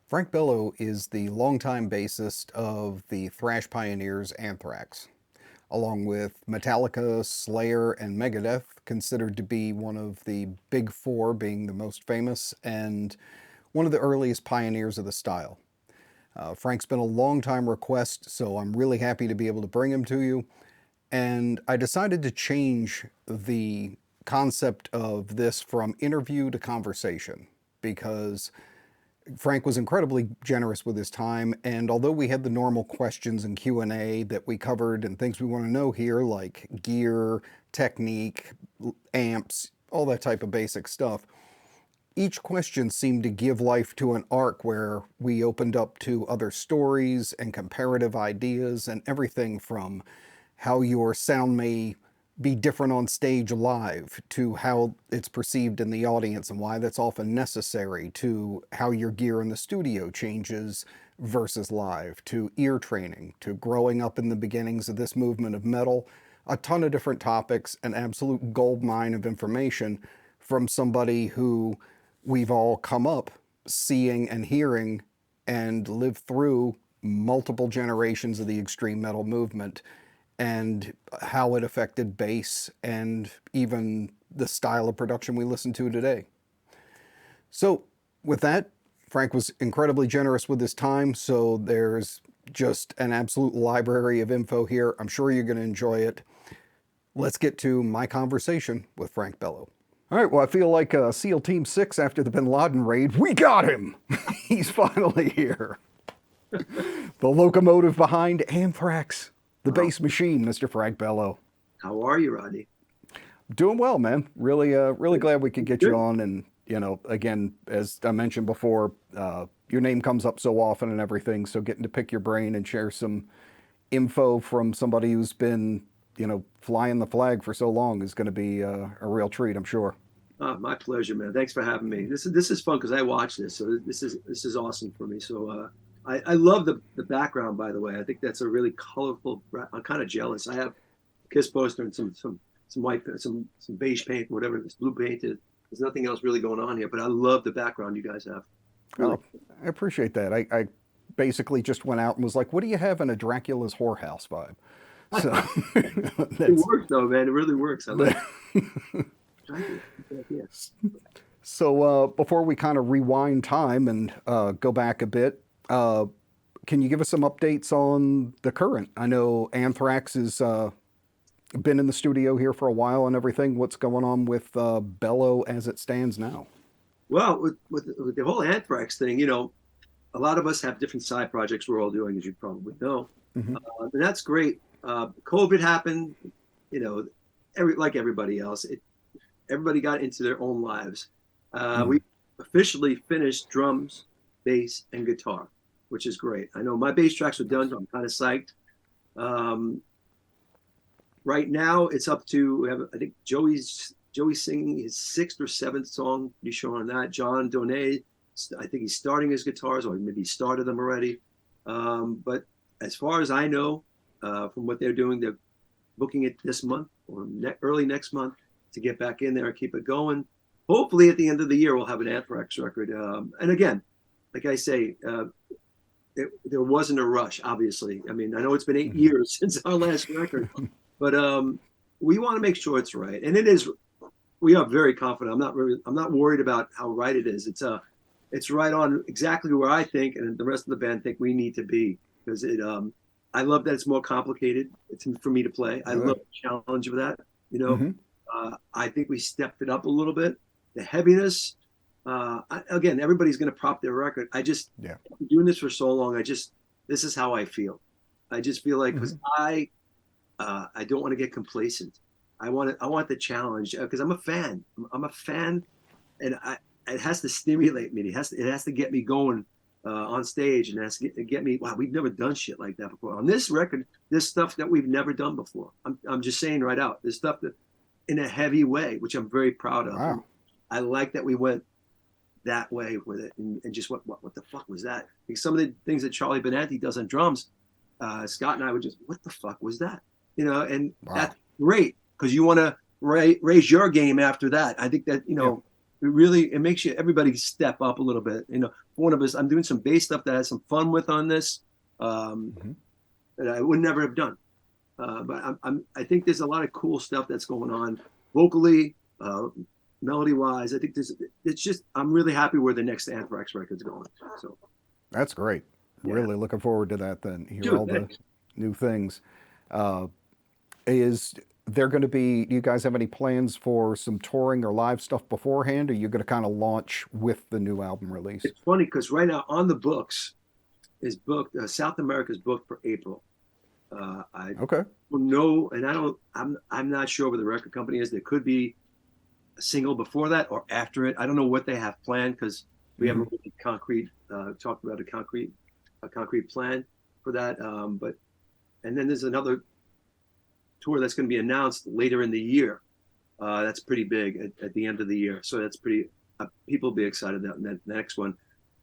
Frank Bello is the longtime bassist of the thrash pioneers Anthrax, along with Metallica, Slayer, and Megadeth, considered to be one of the big four, being the most famous and one of the earliest pioneers of the style. Frank's been a long time request, so I'm really happy to be able to bring him to you. And I decided to change the concept of this from interview to conversation because Frank was incredibly generous with his time, and although we had the normal questions and Q&A that we covered and things we want to know here like gear, technique, amps, all that type of basic stuff, each question seemed to give life to an arc where we opened up to other stories and comparative ideas and everything from how your sound may be different on stage live to how it's perceived in the audience and why that's often necessary to how your gear in the studio changes versus live to ear training to growing up in the beginnings of this movement of metal. A ton of different topics, an absolute gold mine of information from somebody who we've all come up seeing and hearing and lived through multiple generations of the extreme metal movement and how it affected bass and even the style of production we listen to today. So, with that, Frank was incredibly generous with his time, so there's just an absolute library of info here. I'm sure you're going to enjoy it. Let's get to my conversation with Frank Bello. All right, well, I feel like SEAL Team 6 after the Bin Laden raid. We got him! He's finally here. The locomotive behind Anthrax. The bass machine, Mr. Frank Bello. How are you, Rodney? Doing well, man. Really glad we could get you on. And, you know, again, as I mentioned before, your name comes up so often and everything. So getting to pick your brain and share some info from somebody who's been, you know, flying the flag for so long is going to be a real treat, I'm sure. My pleasure, man. Thanks for having me. This is fun because I watch this, so this is awesome for me. So I love the background, by the way. I think that's a really colorful. I'm kind of jealous. I have a Kiss poster and some white, some beige paint, whatever it's blue painted. There's nothing else really going on here, but I love the background you guys have. Really. Oh, I appreciate that. I basically just went out and was like, what do you have in a Dracula's whorehouse vibe? So It works though, man. It really works. I like it. Yes. So before we kind of rewind time and go back a bit, can you give us some updates on the current? I know Anthrax has been in the studio here for a while and everything. What's going on with Bello as it stands now? Well, with the whole Anthrax thing, a lot of us have different side projects we're all doing, as you probably know, Mm-hmm. and that's great. COVID happened, like everybody else. Everybody got into their own lives. Mm-hmm. We officially finished drums, bass, and guitar, which is great. I know my bass tracks are done, so I'm kind of psyched. Right now, it's up to I think Joey's singing his sixth or seventh song. Pretty sure on that. John Donay, I think he's starting his guitars, or maybe he started them already. But as far as I know, from what they're doing, they're booking it this month or early next month to get back in there and keep it going. Hopefully, at the end of the year, we'll have an Anthrax record. And again, like I say, there wasn't a rush. Obviously, I mean, I know it's been 8 years since our last record, but we want to make sure it's right, and it is. We are very confident. I'm not worried about how right it is. It's right on exactly where I think, and the rest of the band think we need to be, because it. I love that it's more complicated. It's for me to play. I love the challenge of that. Mm-hmm. I think we stepped it up a little bit. The heaviness. Again, everybody's going to prop their record. I've been doing this for so long. This is how I feel. I just feel like, because I don't want to get complacent. I want the challenge, because I'm a fan. I'm a fan, and it has to stimulate me. It has to get me going on stage, and it has to get me. Wow, we've never done shit like that before. On this record, there's stuff that we've never done before. I'm just saying right out. There's stuff that in a heavy way, which I'm very proud of. Wow. I like that we went that way with it, and just what the fuck was that? Like some of the things that Charlie Benanti does on drums, Scott and I would just, what the fuck was that? And that's great, because you want to raise your game after that. I think that it makes you everybody step up a little bit. For one of us, I'm doing some bass stuff that I had some fun with on this, um, Mhm. that I would never have done. But I think there's a lot of cool stuff that's going on vocally, melody wise. I think it's just, I'm really happy where the next Anthrax record's going. So That's great. yeah, Really looking forward to that then. Hear dude, all the thanks. new things. Uh, is there going to be, do you guys have any plans for some touring or live stuff beforehand? Or are you going to kind of launch with the new album release? It's funny because right now on the books is booked. South America's booked for April. I Okay. don't know, and I don't. I'm not sure where the record company is. There could be a single before that or after it. I don't know what they have planned because we Hmm. haven't really talked about a concrete plan for that. But and then there's another tour that's going to be announced later in the year. That's pretty big at the end of the year. So that's pretty. People will be excited that the next one.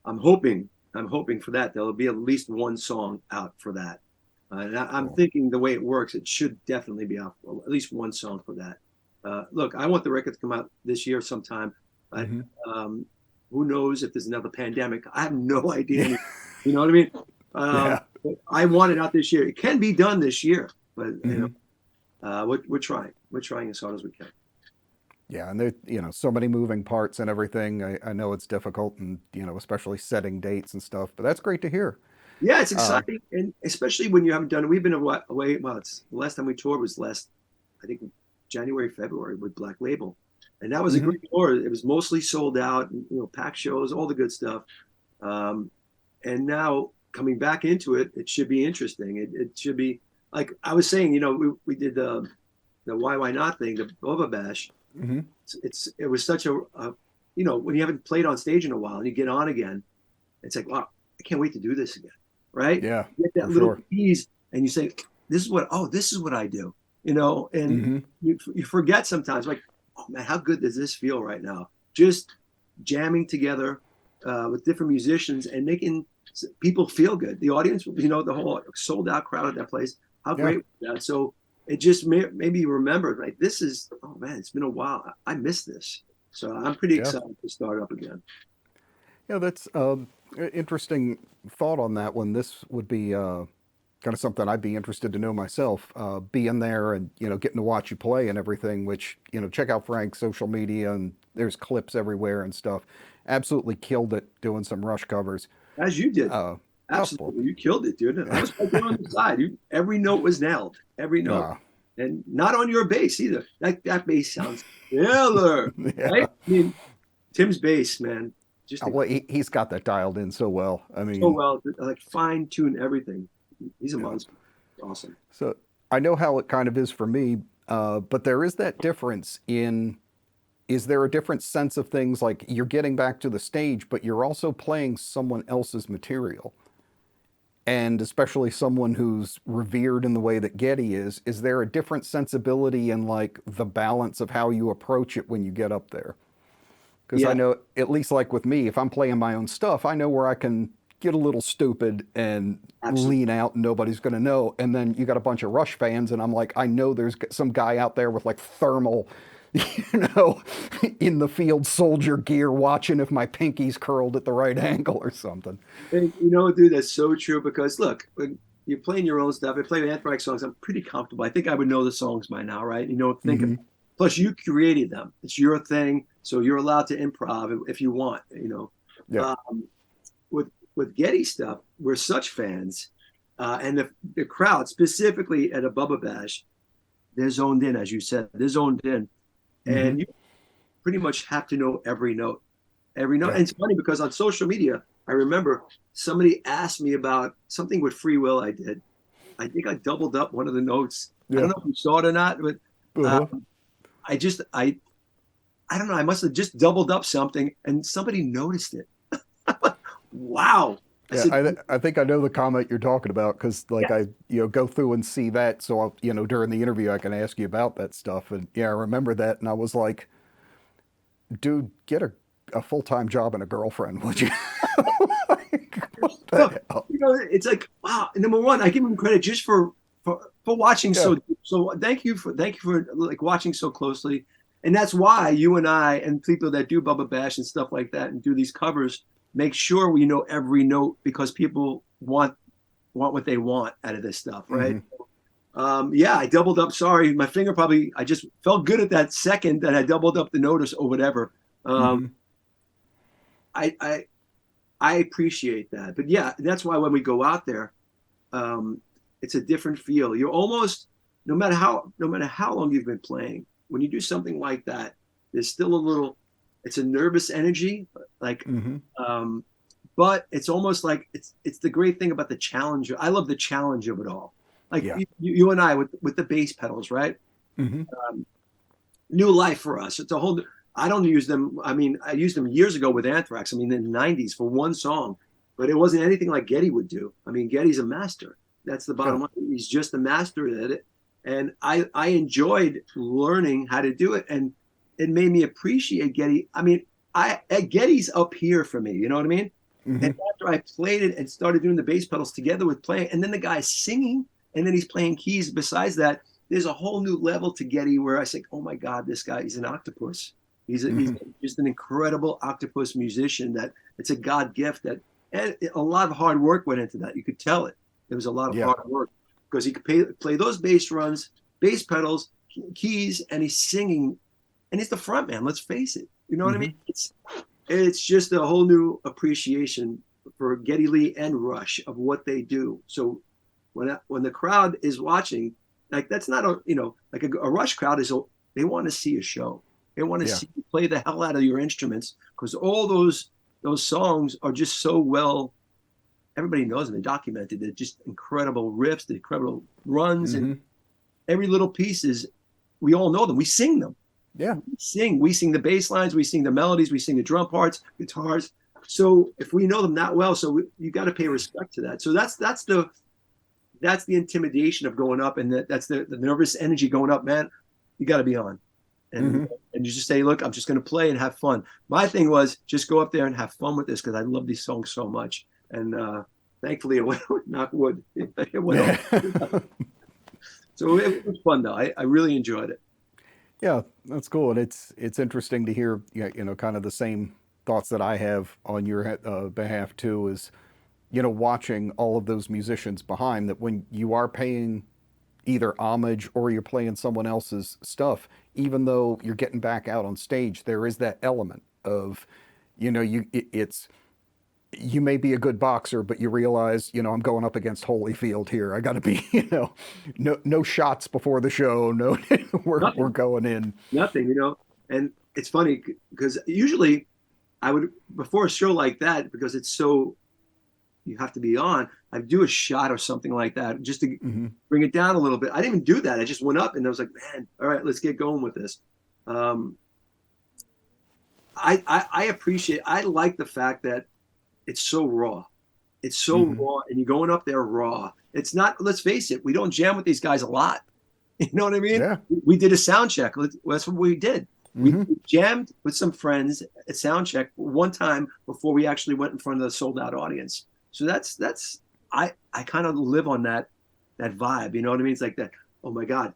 I'm hoping. I'm hoping for that. There'll be at least one song out for that. And I'm Cool. thinking the way it works, it should definitely be out for at least one song for that. Look, I want the record to come out this year sometime. I, Hmm. um, who knows if there's another pandemic? I have no idea. You know what I mean? Yeah. I want it out this year. It can be done this year, but Hmm. we're trying. We're trying as hard as we can. Yeah, and there, so many moving parts and everything. I know it's difficult, and especially setting dates and stuff. But that's great to hear. Yeah, it's Uh, exciting, and especially when you haven't done it. We've been away. Well, it's the last time we toured was I think, January, February with Black Label, and that was a hmm. great tour. It was mostly sold out, packed shows, all the good stuff. Um, and now coming back into it, it should be interesting. It should be like I was saying. We did the why not thing, the Bubba Bash. Hmm. It was such a when you haven't played on stage in a while and you get on again, it's like, wow, I can't wait to do this again, right? Yeah, You get that for little sure. tease and you say, this is what I do, and Hmm. you forget sometimes, like, oh man, how good does this feel right now? Just jamming together with different musicians and making people feel good. The audience, the whole sold out crowd at that place, how Yeah, great was that? So it just made me remember, like, this is, oh man, it's been a while. I miss this. So I'm pretty yeah, excited to start up again. yeah. That's interesting thought on that one. This would be kind of something I'd be interested to know myself. Being there and getting to watch you play and everything. Which check out Frank's social media and there's clips everywhere and stuff. Absolutely killed it doing some Rush covers. As you did. Uh, oh, well, Absolutely. You killed it, dude. I was right there on the side. Every note was nailed. Every note. uh, And not on your bass either. That bass sounds killer. Right? yeah. I mean, Tim's bass, man, just Well, he's got that dialed in so well. I so mean, well, like fine tune everything. He's a yeah. monster. Awesome. So I know how it kind of is for me, but there is that difference in. Is there a different sense of things like you're getting back to the stage, but you're also playing someone else's material? And especially someone who's revered in the way that Getty is there a different sensibility in like the balance of how you approach it when you get up there? Because I Yeah, know, at least like with me, if I'm playing my own stuff, I know where I can get a little stupid and absolutely. lean out and nobody's going to know. And then you got a bunch of Rush fans, and I'm like, I know there's some guy out there with like thermal, know, in the field soldier gear watching if my pinky's curled at the right angle or something. And dude, that's so true because look, when you're playing your own stuff, I play Anthrax songs, I'm pretty comfortable. I think I would know the songs by now, right? You don't think about Hmm. it. Plus you created them. It's your thing. So you're allowed to improv if you want. Yeah. Um, with Getty stuff, we're such fans. And the crowd, specifically at a Bubba Bash, they're zoned in, as you said, they're zoned in. Hmm. And you pretty much have to know every note. Every note. Yeah. And it's funny because on social media, I remember somebody asked me about something with Free Will I did. I think I doubled up one of the notes. I don't Yeah. know if you saw it or not, but Uh-huh. I just I don't know. I must have just doubled up something, and somebody noticed it. Wow. I Yeah, said, I think I know the comment you're talking about because like yeah, I go through and see that, so I'll, during the interview I can ask you about that stuff, and yeah, I remember that, and I was like, dude, get a full time job and a girlfriend, would you? Like, what no, the hell? it's like, wow. Number one, I give him credit just for watching Yeah. so. So thank you for like watching so closely, And that's why you and I and people that do Bubba Bash and stuff like that and do these covers make sure we know every note, because people want what they want out of this stuff, right? Mm-hmm. Yeah, I doubled up. Sorry, my finger probably. I just felt good at that second that I doubled up the notice or whatever. Um, Mm-hmm. I, I I appreciate that, but yeah, that's why when we go out there, um, it's a different feel. You're almost, no matter how long you've been playing, when you do something like that, there's still a little. It's a nervous energy, like, Mm-hmm. um, but it's almost like it's the great thing about the challenge. I love the challenge of it all. Like Yeah. you and I with the bass pedals, right? Mm-hmm. Um, New life for us. It's a whole. I don't use them. I mean, I used them years ago with Anthrax. I mean, in the '90s for one song, but it wasn't anything like Geddy would do. I mean, Geddy's a master. That's the Yeah. bottom line. He's just a master at it, and I enjoyed learning how to do it, and it made me appreciate Geddy. I mean, I Geddy's up here for me. You know what I mean? Mm-hmm. And after I played it and started doing the bass pedals together with playing, and then the guy's singing, and then he's playing keys. Besides that, there's a whole new level to Geddy where I say, "Oh my God, this guy is an octopus. He's Mm-hmm. just an incredible octopus musician. That it's a God gift. That and a lot of hard work went into that. You could tell it. There was a lot of Yeah. hard work because he could play those bass runs, bass pedals, keys, and he's singing, and he's the front man. Let's face it. You know what I Mm-hmm. mean? It's just a whole new appreciation for Geddy Lee and Rush of what they do. So when the crowd is watching, like that's not like a Rush crowd they want to see a show. They want to Yeah. see you play the hell out of your instruments because all those songs are just so well. Everybody knows them. They're documented. They're just incredible riffs, the incredible runs, and Mm-hmm. every little piece is. We all know them. We sing them. Yeah. We sing the bass lines, we sing the melodies, we sing the drum parts, guitars. So if we know them that well, you got to pay respect to that. So that's the intimidation of going up, and that's the nervous energy going up, man. You got to be on, and Mm-hmm. and you just say, look, I'm just going to play and have fun. My thing was just go up there and have fun with this because I love these songs so much, and thankfully it went knock wood, it went Yeah. over. So it was fun though. I really enjoyed it. Yeah, that's cool, and it's interesting to hear, kind of the same thoughts that I have on your behalf too. Is watching all of those musicians behind that when you are paying either homage or you're playing someone else's stuff, even though you're getting back out on stage, there is that element of, it's you may be a good boxer, but you realize, I'm going up against Holyfield here. I got to be, no shots before the show. No, we're Nothing. going in. Nothing. And it's funny because usually I would, before a show like that, because it's so, you have to be on, I'd do a shot or something like that just to Hmm. bring it down a little bit. I didn't even do that. I just went up and I was like, man, all right, let's get going with this. Um, I appreciate, I like the fact that it's so raw. It's so Hmm. raw, and you're going up there raw. It's not, let's face it, we don't jam with these guys a lot. You know what I mean? Yeah. We did a sound check. That's what we did. We Hmm. jammed with some friends at sound check one time before we actually went in front of the sold out audience. So that's I kind of live on that vibe. You know what I mean? It's like that. Oh my God,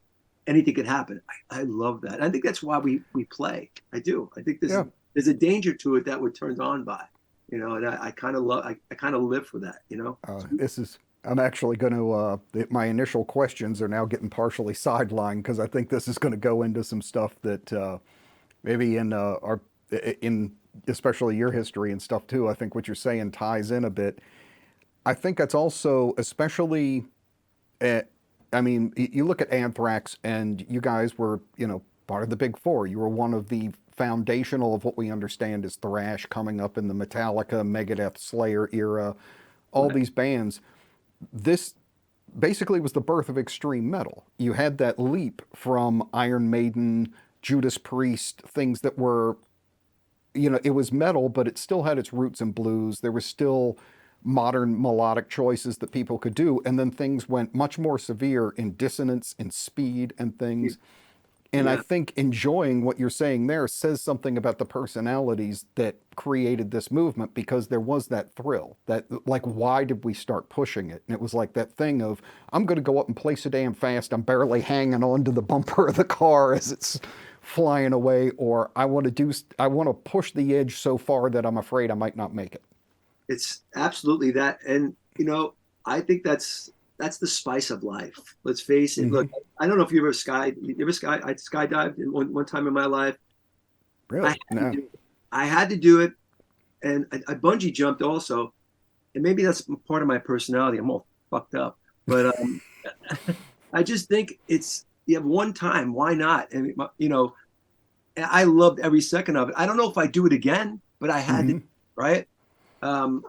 anything could happen. I love that. I think that's why we play. I do. I think Yeah. there's a danger to it that we're turned on by. And I kind of love. I kind of live for that. This is. I'm actually going to. My initial questions are now getting partially sidelined because I think this is going to go into some stuff that maybe in especially your history and stuff too. I think what you're saying ties in a bit. I think that's also especially. Uh, I mean, you look at Anthrax, and you guys were, part of the Big Four. You were one of the foundational of what we understand as thrash coming up in the Metallica, Megadeth, Slayer era. All Right. these bands. This basically was the birth of extreme metal. You had that leap from Iron Maiden, Judas Priest, things that were, it was metal, but it still had its roots in blues. There was still modern melodic choices that people could do. And then things went much more severe in dissonance and speed and things. And I Yeah. think enjoying what you're saying there says something about the personalities that created this movement because there was that thrill that, like, why did we start pushing it? And it was like that thing of, I'm going to go up and play so damn fast, I'm barely hanging on to the bumper of the car as it's flying away, or I want to push the edge so far that I'm afraid I might not make it. It's absolutely that. And, I think that's the spice of life. Let's face it. Mm-hmm. Look, I don't know if I skydived one time in my life. I Really? had to No. do it. I had to do it. And I bungee jumped also. And maybe that's part of my personality. I'm all fucked up. But I just think you have one time. Why not? And, I loved every second of it. I don't know if I do it again, but I had to, Mm-hmm. right? Um,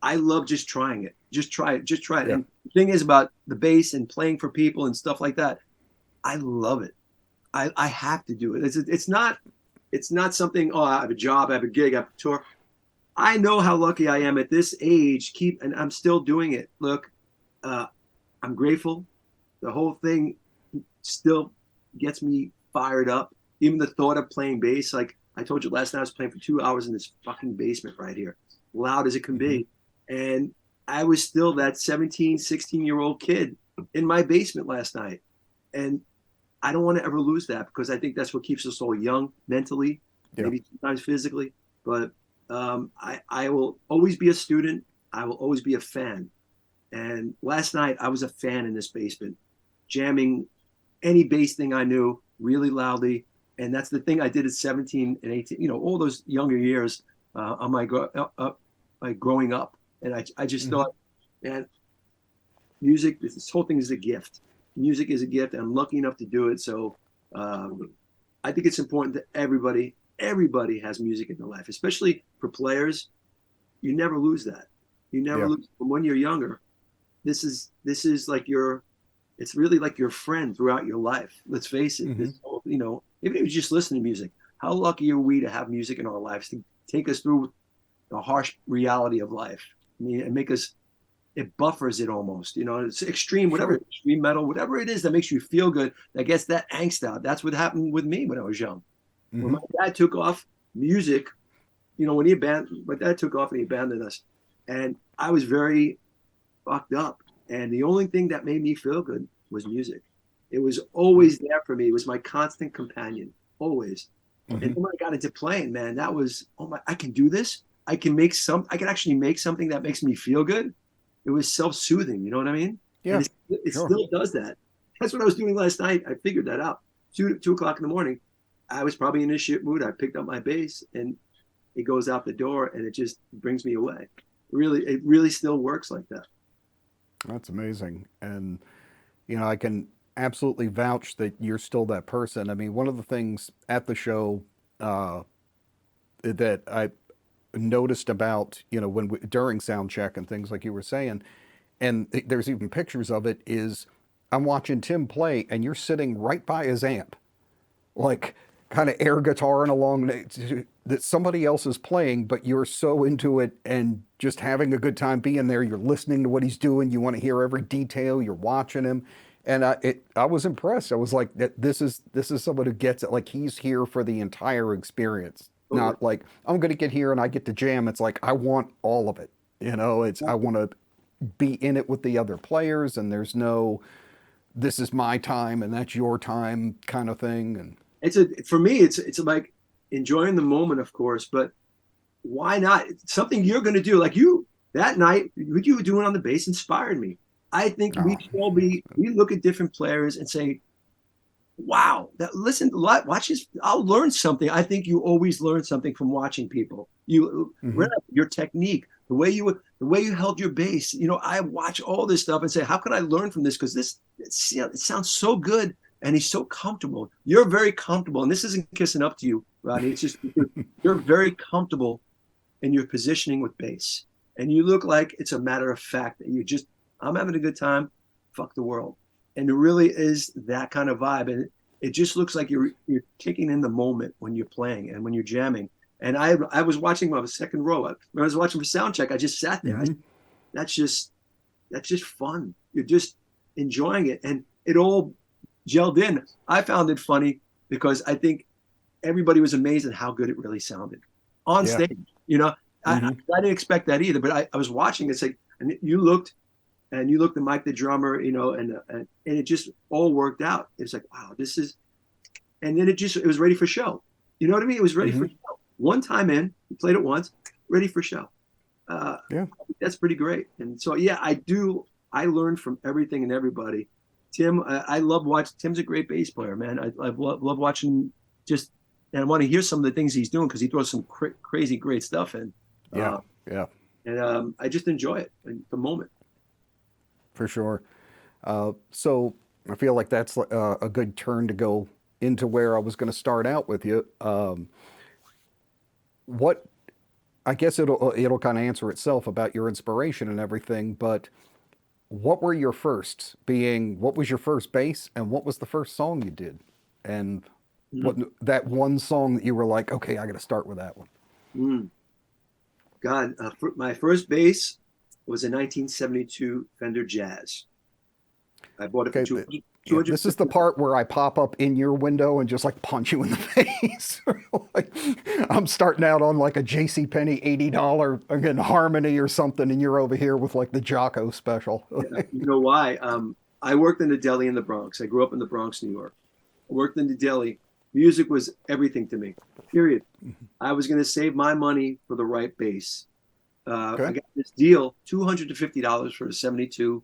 I love just trying it. Just try it. Just try it. Yeah. And the thing is about the bass and playing for people and stuff like that. I love it. I have to do it. It's not something. Oh, I have a job. I have a gig. I have a tour. I know how lucky I am at this age. And I'm still doing it. Look, uh, I'm grateful. The whole thing still gets me fired up. Even the thought of playing bass, like I told you last night, I was playing for 2 hours in this fucking basement right here, loud as it can Mm-hmm. be. And I was still that 17, 16-year-old kid in my basement last night. And I don't want to ever lose that because I think that's what keeps us all young mentally, Yeah. maybe sometimes physically. But I will always be a student. I will always be a fan. And last night I was a fan in this basement, jamming any bass thing I knew really loudly. And that's the thing I did at 17 and 18, all those younger years on my growing up. And I just Mm-hmm. thought, man, music, this whole thing is a gift. Music is a gift. And I'm lucky enough to do it. So I think it's important that everybody has music in their life, especially for players. You never lose that. You never Yeah. lose from when you're younger. This is like it's really like your friend throughout your life. Let's face it. Mm-hmm. Even if you just listen to music, how lucky are we to have music in our lives to take us through the harsh reality of life? I mean, it buffers it almost. It's extreme, whatever, Sure. extreme metal, whatever it is that makes you feel good, that gets that angst out. That's what happened with me when I was young. When Mm-hmm. my dad took off, music, my dad took off and he abandoned us. And I was very fucked up. And the only thing that made me feel good was music. It was always there for me. It was my constant companion, always. And Mm-hmm. then when I got into playing, man, that was, oh my, I can do this. I can actually make something that makes me feel good. It was self-soothing. You know what I mean? And Yeah. it Sure. still does that. That's what I was doing last night. I figured that out. 2 o'clock in the morning, I was probably in a shit mood. I picked up my bass and it goes out the door and it just brings me away. It really still works like that. That's amazing. And, I can absolutely vouch that you're still that person. I mean, one of the things at the show uh, that I noticed about, during sound check and things like you were saying, and there's even pictures of it, is I'm watching Tim play and you're sitting right by his amp, like kind of air guitaring along that somebody else is playing, but you're so into it and just having a good time being there. You're listening to what he's doing. You want to hear every detail. You're watching him, and I was impressed. I was like, this is someone who gets it. Like he's here for the entire experience, Totally. not like I'm going to get here and I get to jam. It's like I want all of it. I want to be in it with the other players, and there's no this is my time and that's your time kind of thing. And For me, it's like enjoying the moment, of course, but why not? It's something you're going to do. Like that night, what you were doing on the bass inspired me. I think oh, we look at different players and say, wow, listen, watch this. I'll learn something. I think you always learn something from watching people. mm-hmm. Your technique, the way you held your bass. I watch all this stuff and say, how can I learn from this? Because it sounds so good, and he's so comfortable. You're very comfortable, and this isn't kissing up to you, Rodney. It's just you're very comfortable in your positioning with bass, and you look like it's a matter of fact that I'm having a good time. Fuck the world. And it really is that kind of vibe. And it just looks like you're taking in the moment when you're playing and when you're jamming. And I was watching my second row. When I was watching for sound check, I just sat there. Mm-hmm. That's just fun. You're just enjoying it, and it all gelled in. I found it funny because I think everybody was amazed at how good it really sounded on Yeah. stage. You know, I, Mm-hmm. I didn't expect that either. But I was watching. It's like, and you looked at Mike the drummer, and it just all worked out. It's like, wow, this is and then it was ready for show. You know what I mean? It was ready Mm-hmm. for show. One time in, we played it once, ready for show. Yeah. That's pretty great. And so yeah, I do. I learned from everything and everybody. Tim, I love watching. Tim's a great bass player, man. I love watching just, and I want to hear some of the things he's doing because he throws some crazy great stuff in. Yeah. Uh, Yeah. and I just enjoy it in the moment. For sure. So I feel like that's a good turn to go into where I was going to start out with you. What I guess it'll kind of answer itself about your inspiration and everything. But what were your firsts? Being what was your first bass, and what was the first song you did, and what Mm, that one song that you were like, okay, I got to start with that one. mm. God, my first bass was a 1972 Fender Jazz. I bought it for Okay, yeah, this is the 250. part where I pop up in your window and just like punch you in the face. Like, I'm starting out on like a J.C. Penney $80 again Harmony or something, and you're over here with like the Jocko special. Yeah, you know why? I worked in the deli in the Bronx. I grew up in the Bronx, New York. I worked in the deli. Music was everything to me. Period. I was going to save my money for the right bass. I Okay. got this deal, $250 for a 72.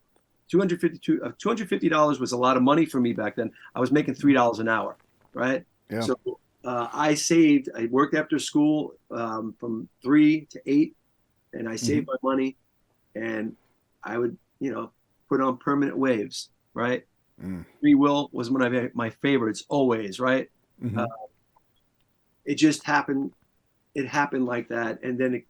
$250 was a lot of money for me back then. I was making $3 an hour, right? Yeah. So I saved. I worked after school from 3 to 8, and I Mm-hmm. saved my money, and I would, put on permanent waves, right? Mm. Free Will was one of my favorites always, right? Uh, Mm-hmm. it just happened. It happened like that, and then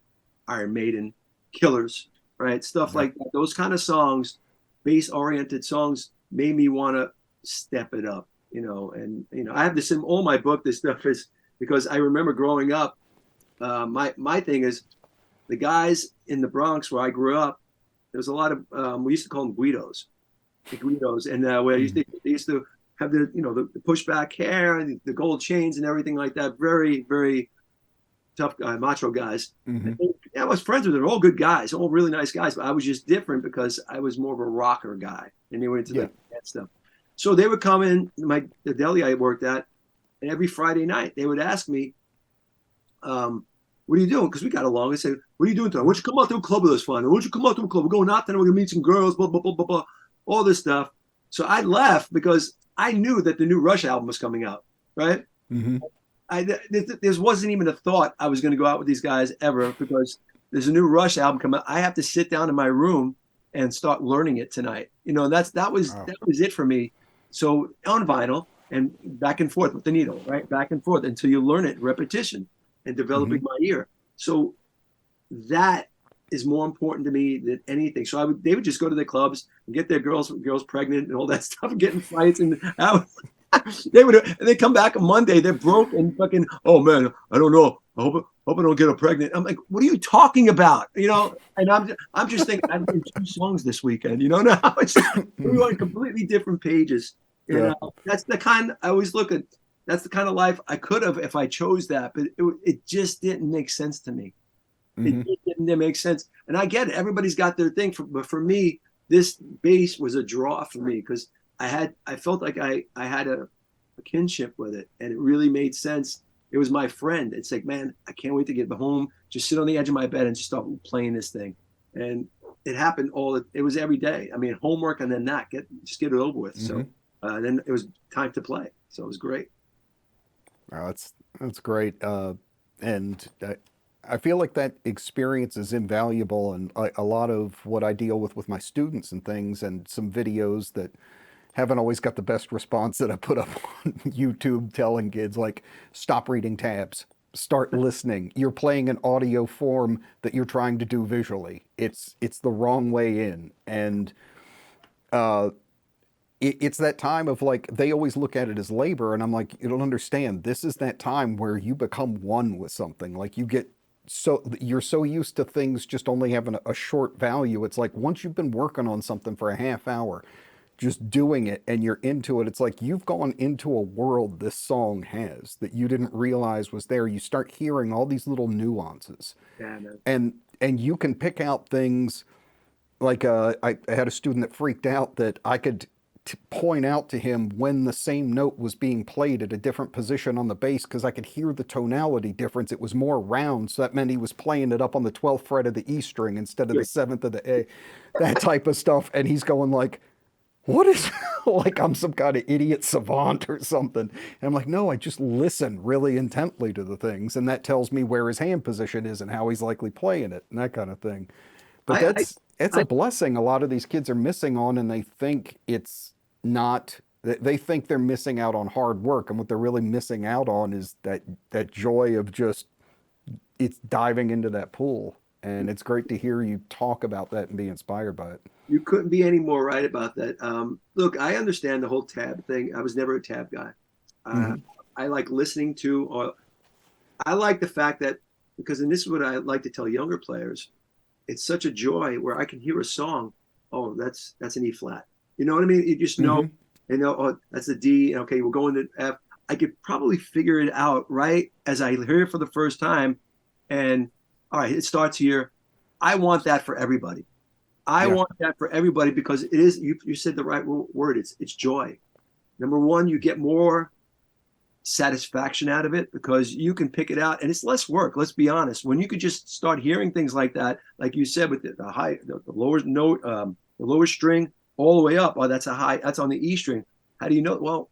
Iron Maiden, Killers, right? Stuff Yeah. like that. Those kind of songs, bass-oriented songs, made me want to step it up, And I have this in all my book. This stuff is because I remember growing up. My thing is the guys in the Bronx where I grew up. There was a lot of we used to call them Guidos, the Guidos, and where they used to have the pushback hair and the gold chains and everything like that. Very very tough guy, macho guys. Mm-hmm. I was friends with them, all good guys, all really nice guys, but I was just different because I was more of a rocker guy, and they were into Yeah. like that stuff. So they would come in the deli I worked at, and every Friday night they would ask me, "What are you doing?" Because we got along. I said, "What are you doing tonight? Why don't you come out to a club with us, fun? Why don't you come out to a club? We're going out there. We're gonna meet some girls. Blah blah blah blah blah, all this stuff." So I left because I knew that the new Rush album was coming out, right? Mm-hmm. There wasn't even a thought I was going to go out with these guys ever because there's a new Rush album coming out. I have to sit down in my room and start learning it tonight. Oh. That was it for me. So on vinyl and back and forth with the needle, right? Back and forth until you learn it, repetition and Mm-hmm. developing my ear. So that is more important to me than anything. So they would just go to the clubs and get their girls pregnant and all that stuff, and get in fights, and they come back on Monday, they're broke and fucking, oh man, I don't know. I hope I don't get her pregnant. I'm like, what are you talking about? And I'm just thinking I'm doing 2 songs this weekend. Now it's we were on completely different pages. And Yeah. that's the kind I always look at. That's the kind of life I could have if I chose that, but it just didn't make sense to me. It Mm-hmm. didn't make sense. And I get it. Everybody's got their thing. But for me, this bass was a draw for me because I felt like I had a kinship with it, and it really made sense. It was my friend. It's like, man, I can't wait to get home, just sit on the edge of my bed and just start playing this thing. And it happened it was every day. I mean, homework and then just get it over with. Mm-hmm. So then it was time to play. So it was great. Oh, that's great. And I feel like that experience is invaluable, and a lot of what I deal with my students and things, and some videos that haven't always got the best response that I put up on YouTube, telling kids like, stop reading tabs, start listening. You're playing an audio form that you're trying to do visually. It's the wrong way in, and uh, it's that time of like they always look at it as labor, and I'm like, you don't understand. This is that time where you become one with something. Like you're so used to things just only having a short value. It's like once you've been working on something for a half hour, just doing it, and you're into it, it's like you've gone into a world this song has that you didn't realize was there. You start hearing all these little nuances, Yeah, man. and you can pick out things like I had a student that freaked out that I could to point out to him when the same note was being played at a different position on the bass because I could hear the tonality difference. It was more round, so that meant he was playing it up on the 12th fret of the E string instead of Yeah. the 7th of the A, that type of stuff. And he's going like, what is like I'm some kind of idiot savant or something. And I'm like, no, I just listen really intently to the things, and that tells me where his hand position is and how he's likely playing it and that kind of thing. But I, I, it's a I blessing a lot of these kids are missing on, and they think it's not. They think they're missing out on hard work, and what they're really missing out on is that joy of just it's diving into that pool. And it's great to hear you talk about that and be inspired by it. You couldn't be any more right about that. Look, I understand the whole tab thing. I was never a tab guy. Uh, Mm-hmm. I like listening to, or I like the fact that, because, and this is what I like to tell younger players, it's such a joy where I can hear a song. Oh, that's an E flat. You know what I mean? You just know, Mm-hmm. oh, that's a D. Okay, we're going to F. I could probably figure it out right as I hear it for the first time. And all right, it starts here. I want that for everybody. I Yeah. want that for everybody because it is, you said the right word. It's joy. Number one, you get more satisfaction out of it because you can pick it out and it's less work. Let's be honest. When you could just start hearing things like that, like you said, with the high, the lower note, the lower string all the way up. Oh, that's a high, that's on the E string. How do you know? Well,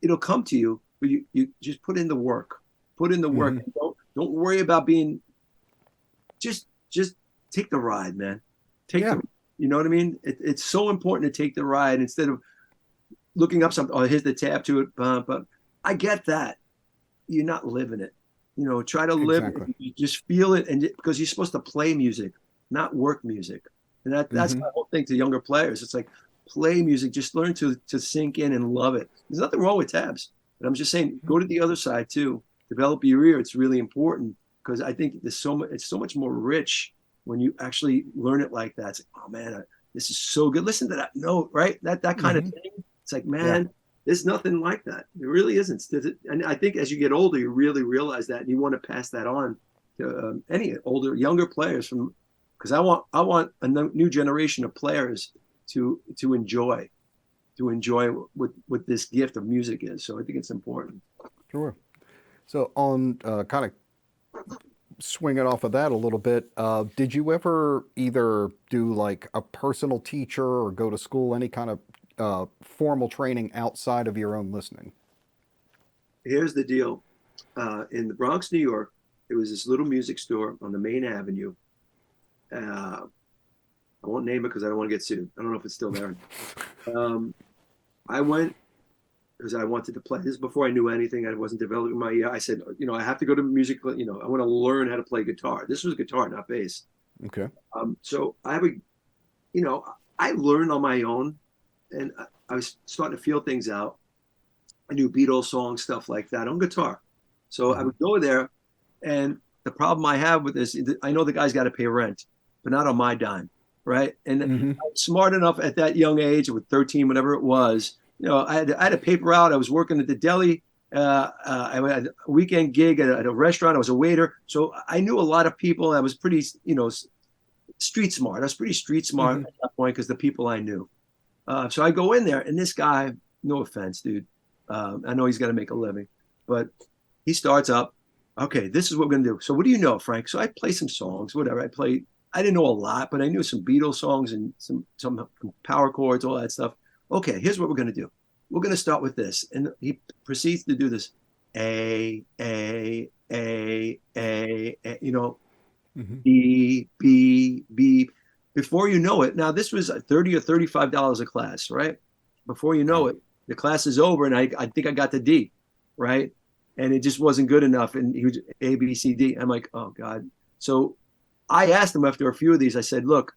it'll come to you, but you just put in the work, put in the work. Mm-hmm. Don't worry about being, just take the ride, man. Take Yeah. the, you know what I mean? It's so important to take the ride instead of looking up something. Oh, here's the tab to it. But I get that. You're not living it. Try to live. Exactly. You just feel it, and because you're supposed to play music, not work music, and that's Mm-hmm. my whole thing to younger players. It's like play music. Just learn to sink in and love it. There's nothing wrong with tabs, but I'm just saying go to the other side too. Develop your ear. It's really important because I think there's so much. It's so much more rich when you actually learn it like that. It's like, oh man, this is so good. Listen to that note, right? That kind of Mm-hmm. thing. It's like, Yeah. man, there's nothing like that. It really isn't. And I think as you get older, you really realize that, and you want to pass that on to any older, younger players from, because I want a new generation of players to enjoy what this gift of music is. So I think it's important. Sure. So on kind of swinging off of that a little bit, did you ever either do like a personal teacher or go to school, any kind of formal training outside of your own listening? Here's the deal: in the Bronx, New York, there was this little music store on the main avenue. Uh, I won't name it because I don't want to get sued. I don't know if it's still there. Um, I went because I wanted to play. This is before I knew anything. I wasn't developing my ear. I said, I have to go to music. I want to learn how to play guitar. This was guitar, not bass. Okay. So I have you know, I learned on my own, and I was starting to feel things out. I knew Beatles songs, stuff like that on guitar. So I Mm-hmm. would go there, and the problem I have with this, I know the guy's got to pay rent, but not on my dime, right? And Mm-hmm. I was smart enough at that young age, with 13, whatever it was, I had a paper out. I was working at the deli. I had a weekend gig at a restaurant. I was a waiter, so I knew a lot of people. I was pretty, street smart. I was pretty street smart Mm-hmm. at that point because the people I knew. So I go in there, and this guy, no offense, dude, I know he's got to make a living, but he starts up. Okay, this is what we're gonna do. So what do you know, Frank? So I play some songs, whatever. I didn't know a lot, but I knew some Beatles songs and some power chords, all that stuff. Okay, here's what we're gonna do. We're gonna start with this, and he proceeds to do this. A, Mm-hmm. B, B, B. Before you know it, now this was 30 or $35 a class, right? Before you know Wow. it, the class is over, and I think I got the D, right? And it just wasn't good enough. And he was A, B, C, D. I'm like, oh God. So I asked him after a few of these, I said, look,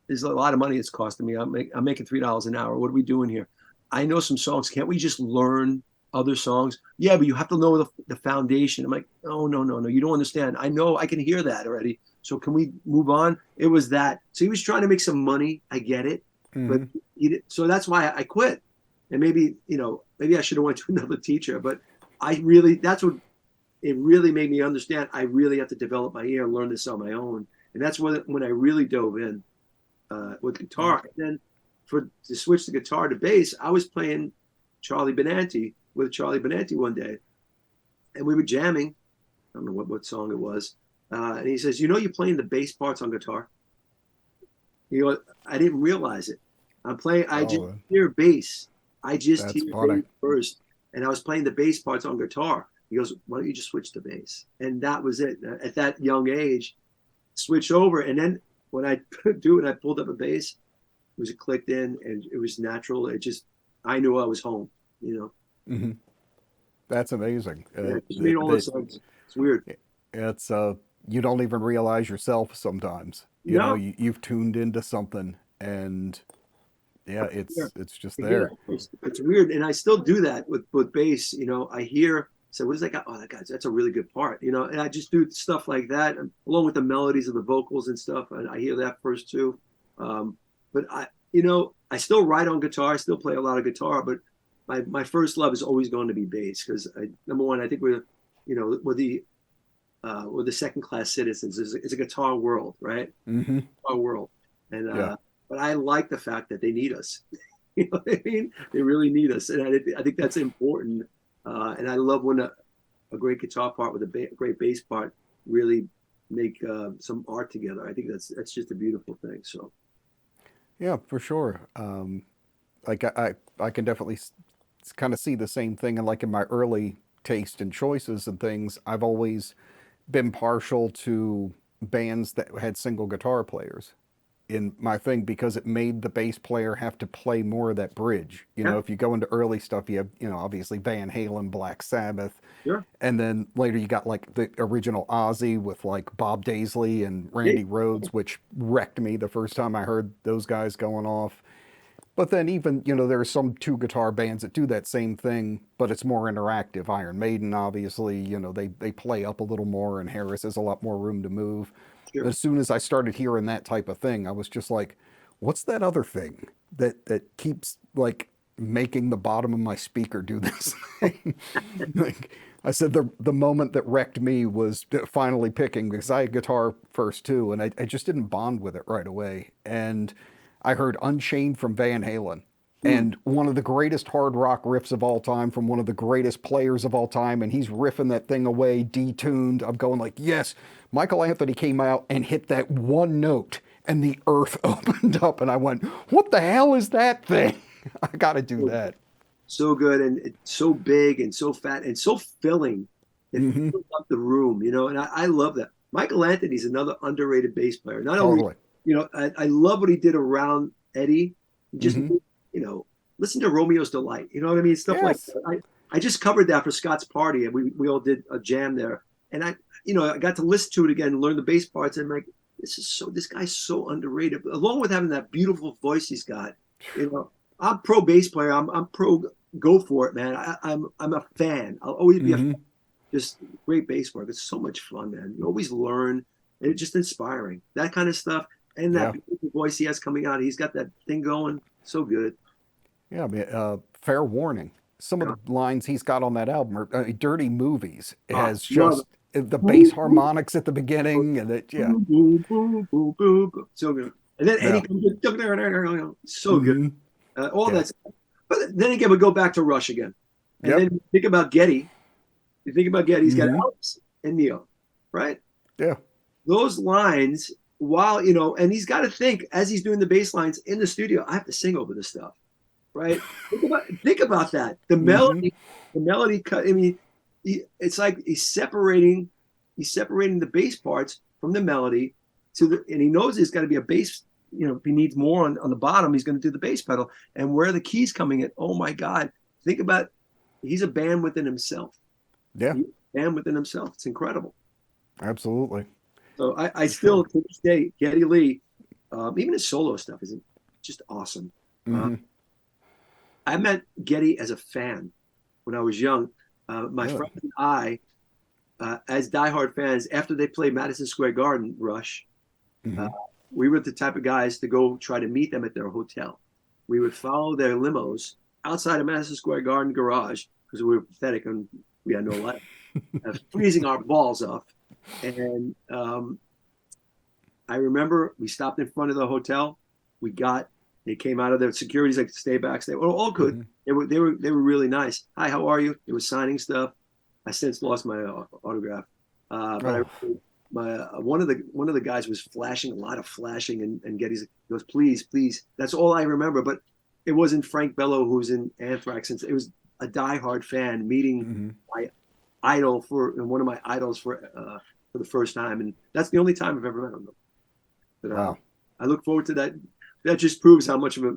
there's a lot of money it's costing me. I'm making $3 an hour. What are we doing here? I know some songs. Can't we just learn other songs? Yeah, but you have to know the foundation. I'm like, oh, no, no, no. You don't understand. I know I can hear that already. So can we move on? It was that. So he was trying to make some money. I get it. But Mm-hmm. so that's why I quit. And maybe I should have went to another teacher. But that's what it really made me understand. I really have to develop my ear and learn this on my own. And that's when I really dove in with Yeah. guitar. And then to switch the guitar to bass, I was playing Charlie Benanti with Charlie Benanti one day, and we were jamming. I don't know what song it was, and he says, you're playing the bass parts on guitar. I didn't realize it. I'm playing. I just Oh, hear bass. I just that's hear funny. bass first, and I was playing the bass parts on guitar. He goes, "Why don't you just switch to bass?" And that was it. At that young age, switch over, and then when I do it, I pulled up a bass. It was clicked in, and it was natural. I knew I was home. Hmm. That's amazing. Yeah, it just made all the sense. It's weird. It's you don't even realize yourself sometimes. You know, No, you've tuned into something, and yeah, yeah. it's just I hear there. that. It's weird, and I still do that with bass. I hear. So what is that guy? Oh, that guy. That's a really good part. And I just do stuff like that, along with the melodies of the vocals and stuff. And I hear that first too. But I still write on guitar. I still play a lot of guitar, but my first love is always going to be bass because number one, I think we're the second class citizens. It's a guitar world, right? Hmm. Guitar world, and Yeah. but I like the fact that they need us. You know what I mean? They really need us, and I think that's important. And I love when a great guitar part with a great bass part really make some art together. I think that's just a beautiful thing. So Yeah, for sure. Like I can definitely kind of see the same thing, and like in my early taste and choices and things, I've always been partial to bands that had single guitar players in my thing because it made the bass player have to play more of that bridge. You yeah, know, if you go into early stuff, you have, obviously Van Halen, Black Sabbath, sure, and then later you got like the original Ozzy with like Bob Daisley and yeah, Randy Rhoads, which wrecked me the first time I heard those guys going off. But then even, there are some two guitar bands that do that same thing, but it's more interactive. Iron Maiden, obviously, they play up a little more, and Harris has a lot more room to move. sure. As soon as I started hearing that type of thing, I was just like, what's that other thing that keeps like making the bottom of my speaker do this thing? Like I said, the moment that wrecked me was finally picking because I had guitar first too, and I just didn't bond with it right away. And I heard Unchained from Van Halen, Mm. and one of the greatest hard rock riffs of all time from one of the greatest players of all time, and he's riffing that thing away, detuned. I'm going like, yes. Michael Anthony came out and hit that one note, and the earth opened up, and I went, what the hell is that thing? I got to do that. So good, and it's so big and so fat and so filling. It Hmm. fills up the room, and I love that. Michael Anthony's another underrated bass player. Not only, Totally. I love what he did around Eddie. He just, Hmm. listen to Romeo's Delight. You know what I mean? Stuff like Yes. that. I just covered that for Scott's party, and we all did a jam there. And I got to listen to it again, and learn the bass parts, and I'm like, this guy's so underrated. Along with having that beautiful voice he's got, you know, I'm pro bass player. I'm pro go for it, man. I'm a fan. I'll always be a fan. Hmm. Just great bass work. It's so much fun, man. You always learn. And it's just inspiring. That kind of stuff. And that Yeah. beautiful voice he has coming out. He's got that thing going. So good. Yeah. I mean, fair warning. Some of Yeah. the lines he's got on that album are dirty movies. It Oh, has love it. just the bass Boom, boom, harmonics at the beginning, and it, yeah. boom, boom, boom, boom, boom, boom. So good. And then Eddie Yeah. comes in. So good. Hmm. All Yeah. that stuff. But then again, we go back to Rush again. And Yep. then think about Getty. You think about Getty, he's got Hmm. Alex and Neil, right? Yeah. Those lines, while and he's got to think as he's doing the bass lines in the studio, I have to sing over this stuff, right? Think about that. The Hmm. melody, the melody cut. I mean, it's like he's separating the bass parts from the melody and he knows there's got to be a bass. If he needs more on the bottom, he's going to do the bass pedal. And where are the keys coming in? Oh my God! Think about, he's a band within himself. Yeah. He's a band within himself. It's incredible. Absolutely. So I For still, sure. to this day, Geddy Lee, even his solo stuff is just awesome. Uh, Hmm. I met Geddy as a fan when I was young. My Really. friends and I, as diehard fans, after they played Madison Square Garden, Rush, uh, Hmm. we were the type of guys to go try to meet them at their hotel. We would follow their limos outside of Madison Square Garden garage because we were pathetic and we had no life, freezing our balls off. And I remember we stopped in front of the hotel. We got They came out of their securities like stay back. They were all good. Hmm. They were really nice. Hi, how are you? They were signing stuff. I since lost my autograph, but I Oh, my one of the guys was flashing a lot of flashing and Getty's goes please please. That's all I remember. But it wasn't Frank Bello who's in Anthrax. It was a diehard fan meeting hmm. my idol for one of my idols for the first time, and that's the only time I've ever met him. But Wow. I look forward to that. That just proves how much of a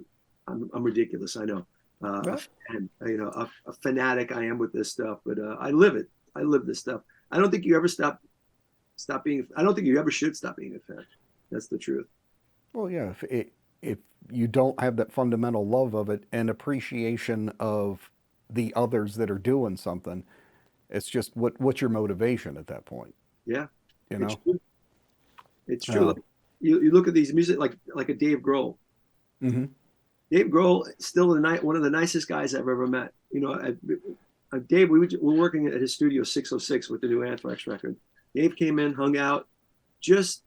I'm ridiculous. I know, a Well, fan, a fanatic I am with this stuff. But I live it. I live this stuff. I don't think you ever stop being. I don't think you ever should stop being a fan. That's the truth. well, yeah. If you don't have that fundamental love of it and appreciation of the others that are doing something, it's just what's your motivation at that point? Yeah, You it's know. true. It's true. Uh, Like, you look at these music like a Dave Grohl. hmm. Dave Grohl still one of the nicest guys I've ever met. Dave, we're working at his studio 606 with the new Anthrax record. Dave came in, hung out, just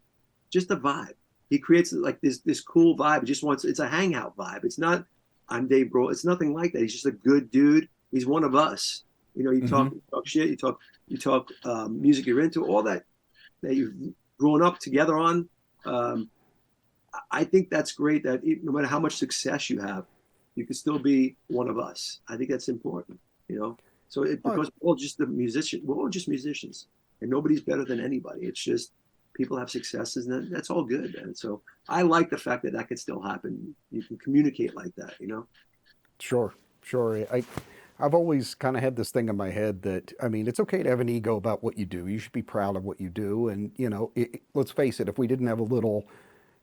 just a vibe. He creates like this cool vibe. He just wants it's a hangout vibe. It's not I'm Dave Grohl. It's nothing like that. He's just a good dude. He's one of us. Hmm. You talk shit. You talk music you're into. All that you've grown up together on. Um, I think that's great. That no matter how much success you have, you can still be one of us. I think that's important. You know. So Oh, because we're all just the musician, we're all just musicians, and nobody's better than anybody. It's just people have successes, and that's all good. And so I like the fact that that can still happen. You can communicate like that. sure, sure. I've always kind of had this thing in my head that I mean, it's okay to have an ego about what you do. You should be proud of what you do, and let's face it. If we didn't have a little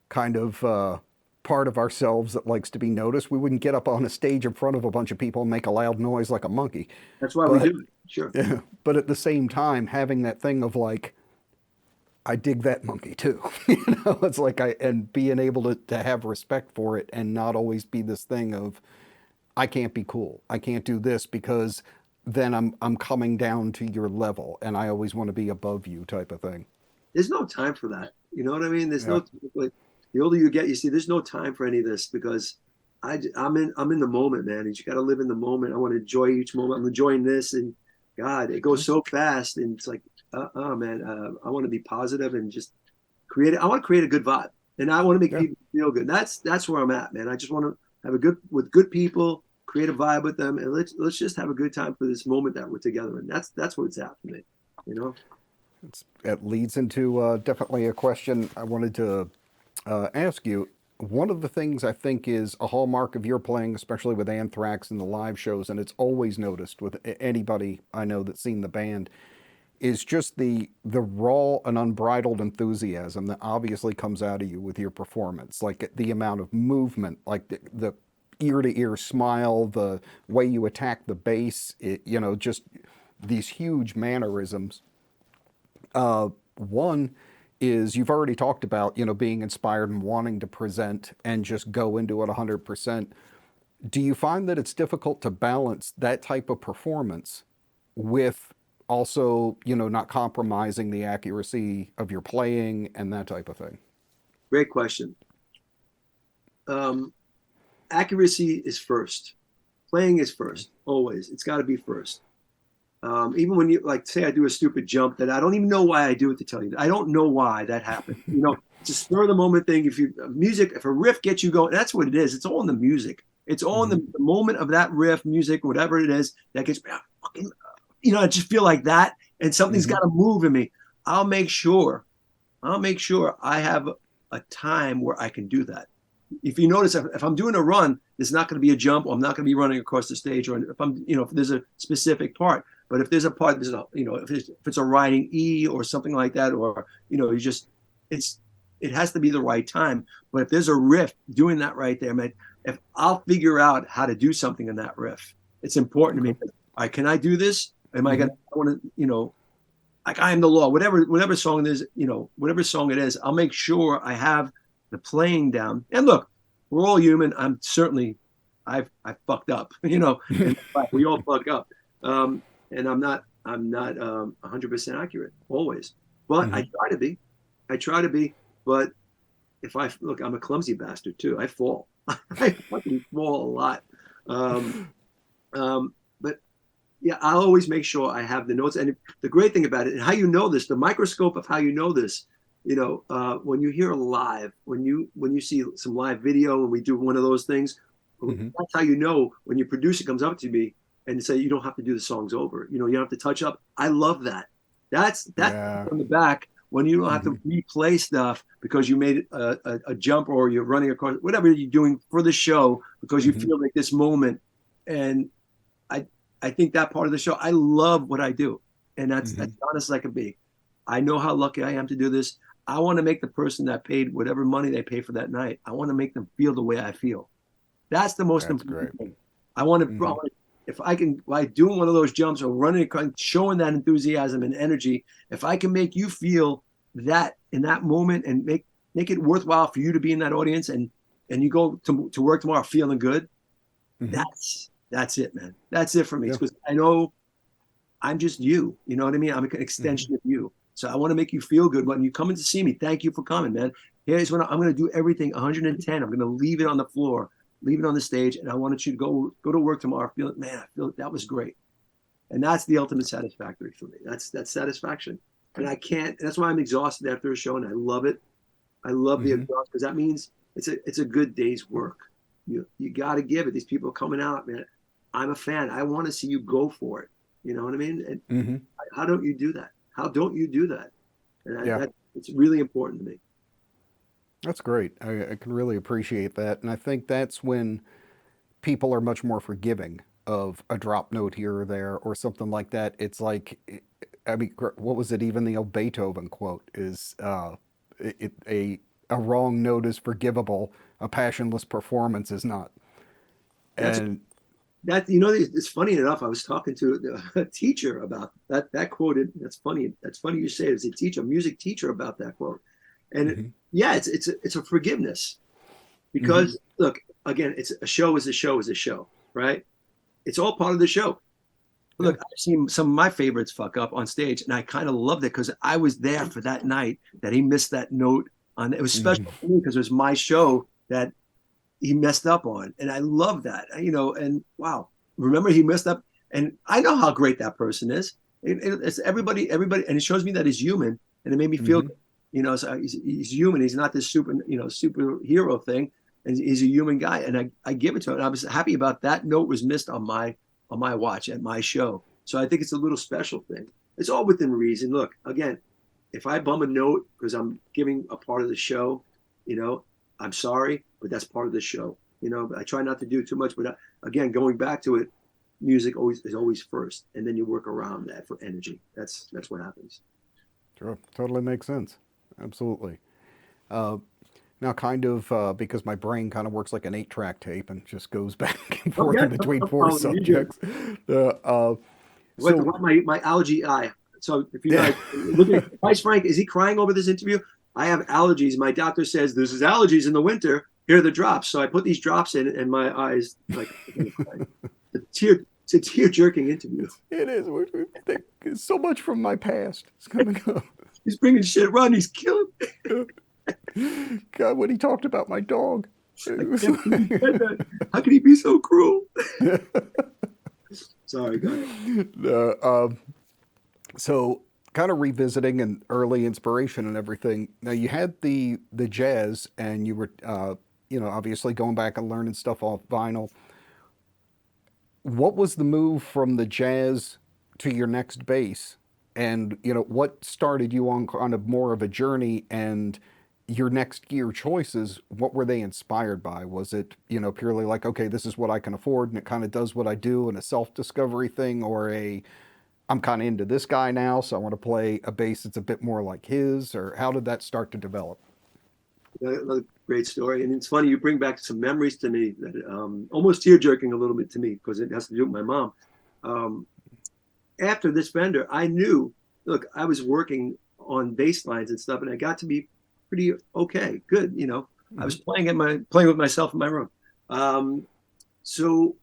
kind of part of ourselves that likes to be noticed, we wouldn't get up on a stage in front of a bunch of people and make a loud noise like a monkey. That's why we do But it. Sure. but at the same time, having that thing of like, I dig that monkey too. It's like and being able to have respect for it and not always be this thing of I can't be cool. I can't do this because then I'm coming down to your level and I always want to be above you type of thing. There's no time for that. You know what I mean? There's Yeah. no like the older you get, you see, there's no time for any of this because I'm in the moment, man. You got to live in the moment. I want to enjoy each moment. I'm enjoying this, and God, it goes so fast, and it's like, man, I want to be positive and just create. I want to create a good vibe, and I want to make Yeah. people feel good. That's where I'm at, man. I just want to have a good with good people, create a vibe with them, and let's just have a good time for this moment that we're together, and that's where it's at for me. You know. It leads into definitely a question I wanted to ask you. One of the things I think is a hallmark of your playing, especially with Anthrax and the live shows, and it's always noticed with anybody I know that's seen the band, is just the raw and unbridled enthusiasm that obviously comes out of you with your performance, like the amount of movement, like the ear to ear smile, the way you attack the bass, just these huge mannerisms. One is you've already talked about, being inspired and wanting to present and just go into it 100%. Do you find that it's difficult to balance that type of performance with also, not compromising the accuracy of your playing and that type of thing? Great question. Um, Accuracy is first. Playing is first, always. It's got to be first. Even when you like, say, I do a stupid jump that I don't even know why I do it. To tell you, I don't know why that happened. It's a spur of the moment thing. If a riff gets you going, that's what it is. It's all in the music. It's all in Mm-hmm. the moment of that riff, music, whatever it is that gets me. I just feel like that, and something's Mm-hmm. got to move in me. I'll make sure. I'll make sure I have a time where I can do that. If you notice, if I'm doing a run, there's not going to be a jump, or I'm not going to be running across the stage, or if there's a specific part. But if there's a part, if it's a riding E or something like that, or it's it has to be the right time. But if there's a riff, doing that right there, man. If I'll figure out how to do something in that riff, it's important to me. Okay. All right, can I do this? Am I Mm-hmm. gonna? I want to, like I am the law. Whatever song it is, whatever song it is, I'll make sure I have the playing down. And look, we're all human. I fucked up, and we all fuck up. And I'm not 100% accurate always, but I Mm-hmm. try to be. I try to be, but if I look, I'm a clumsy bastard too. I fall. I fucking fall a lot. Um, but yeah, I always make sure I have the notes. And the great thing about it, and how you know this, the microscope of how you know this, when you hear live, when you see some live video, and we do one of those things, Hmm. that's how you know when your producer comes up to me and say you don't have to do the songs over. You don't have to touch up. I love that. That's Yeah. from the back when you don't have Hmm. to replay stuff because you made a jump or you're running across whatever you're doing for the show because you Hmm. feel like this moment. And I I think that part of the show, I love what I do. And that's Hmm. honest as I can be. I know how lucky I am to do this. I want to make the person that paid whatever money they pay for that night, I want to make them feel the way I feel. That's the most That's great. important thing. I want Hmm. to, if I can, by doing one of those jumps or running, showing that enthusiasm and energy, if I can make you feel that in that moment and make it worthwhile for you to be in that audience and you go to work tomorrow feeling good, Hmm. that's it, man. That's it for me. Yeah. Because I know I'm just you. You know what I mean? I'm an Hmm. extension of you. So I want to make you feel good when you come in to see me. Thank you for coming, man. Here's when I'm going to do everything 110. I'm going to leave it on the floor, leave it on the stage, and I want you to go to work tomorrow. Feel it, man. I feel that was great, and that's the ultimate satisfactory for me. That's satisfaction, and I can't. That's why I'm exhausted after a show, and I love it. I love the Hmm. exhaust because that means it's a good day's work. You got to give it. These people are coming out, man. I'm a fan. I want to see you go for it. You know what I mean? And Hmm. how don't you do that? How don't you do that? And Yeah. that it's really important to me. That's great. I can really appreciate that. And I think that's when people are much more forgiving of a drop note here or there or something like that. It's like, I mean, what was it? Even the old Beethoven quote is a wrong note is forgivable, a passionless performance is not. That's And it's funny enough. I was talking to a teacher about that quote. That's funny. That's funny you say it. As a teacher, a music teacher, about that quote. And mm-hmm, yeah, it's a forgiveness mm-hmm, because look, again, it's a show is a show is a show, right? It's all part of the show. yeah, Look, I've seen some of my favorites fuck up on stage, and I kind of loved it because I was there for that night that he missed that note on. It was mm-hmm, special for me because it was my show that he messed up on, and I love that. And wow, remember he messed up, and I know how great that person is. It's everybody, and it shows me that he's human, and it made me feel mm-hmm. good. So he's human. He's not this superhero thing, and he's a human guy. And I give it to him. And I was happy about that note was missed on my watch at my show. So I think it's a little special thing. It's all within reason. Look, again, if I bum a note because I'm giving a part of the show, you know, I'm sorry, but that's part of the show. I try not to do too much, but again, going back to it, music always is always first, and then you work around that for energy. That's what happens. Sure, totally makes sense. Absolutely. Uh, Now, kind of because my brain kind of works like an eight-track tape and just goes back and Oh forth yeah, in between I'm four following you. Good. subjects. Uh, uh, What so, what my algae eye. So if you yeah. guys look at Vice Frank, is he crying over this interview? I have allergies. My doctor says there's allergies in the winter. Here are the drops. So I put these drops in, and my eyes like it's a tear jerking interview. It is. So much from my past is coming up. He's bringing shit. Run. He's killing. God, when he talked about my dog. I It was can't believe he said like, that. How can he be so cruel? Sorry, go ahead. uh, um, so, kind of revisiting and early inspiration and everything. Now, you had the jazz, and you were, obviously going back and learning stuff off vinyl. What was the move from the jazz to your next bass? And, what started you on kind of more of a journey, and your next gear choices, what were they inspired by? Was it, purely like, okay, this is what I can afford and it kind of does what I do, and a self-discovery thing, or I'm kind of into this guy now, so I want to play a bass that's a bit more like his, or how did that start to develop? Another great story, and it's funny you bring back some memories to me that almost tear jerking a little bit to me because it has to do with my mom. Um, After this Fender, I knew. Look, I was working on bass lines and stuff, and I got to be pretty okay, good. I Mm-hmm. was playing with myself in my room. Um, so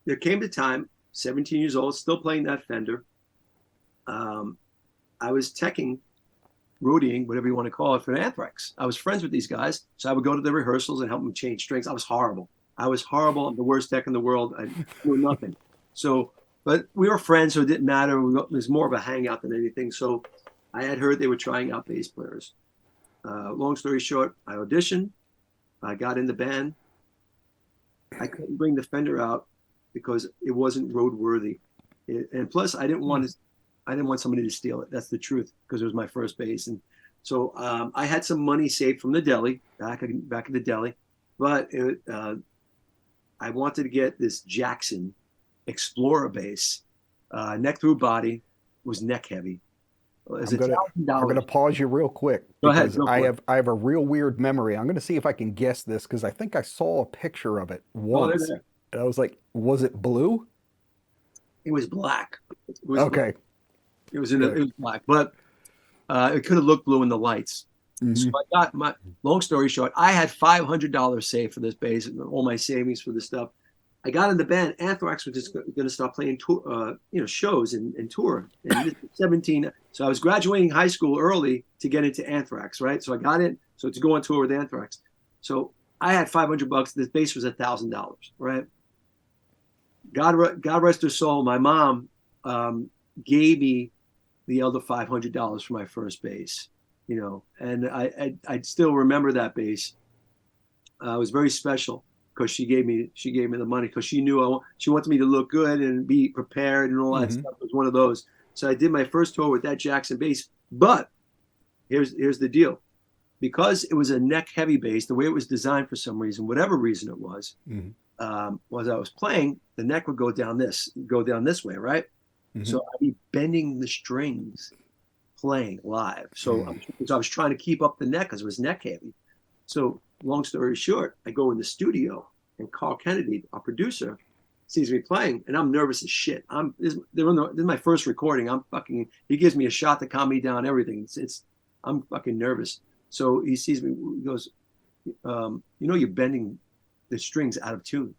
there came the time, 17 years old, still playing that Fender. Um, I was teching roadieing, whatever you want to call it, for Anthrax. I was friends with these guys, so I would go to the rehearsals and help them change strings. I was horrible. I was horrible. I'm the worst tech in the world. I knew nothing. So, but we were friends, so it didn't matter. It was more of a hangout than anything. So I had heard they were trying out bass players. Long story short, I auditioned. I got in the band. I couldn't bring the Fender out because it wasn't roadworthy, and plus I didn't want somebody to steal it. That's the truth, because it was my first bass, and so I had some money saved from the deli back in the deli, but I wanted to get this Jackson Explorer bass, neck through body, was neck heavy. It's I'm gonna I'm gonna $1,000. pause you real quick Go ahead, because go for it. I have a real weird memory. I'm gonna see if I can guess this because I think I saw a picture of it Oh, they're once, there. and I was like, was it blue? It was black. It was black. Okay, It good. was black, but it could have looked blue in the lights. So Hmm. I got my long story short, I had $500 saved for this bass and all my savings for this stuff. I got in the band. Anthrax was just going to start playing tour, shows and tour. And this was 17. So I was graduating high school early to get into Anthrax, right? So I got in. So to go on tour with Anthrax. So I had $500. This bass was $1,000, right? God rest her soul. My mom gave me the other $500 for my first bass, and I still remember that bass. It was very special because she gave me the money because she knew she wanted me to look good and be prepared and all that Hmm. stuff. It was one of those. So I did my first tour with that Jackson bass. But here's the deal. Because it was a neck heavy bass, the way it was designed for some reason, whatever reason it Hmm. was I was playing, the neck would go down this way, right? Hmm. So I'd be bending the strings playing live. So I was trying to keep up the neck because it was neck heavy. So long story short, I go in the studio and Carl Kennedy, our producer, sees me playing, and I'm nervous as shit. This is my first recording. He gives me a shot to calm me down. Everything. I'm fucking nervous. So he sees me. He goes, you're bending the strings out of tune.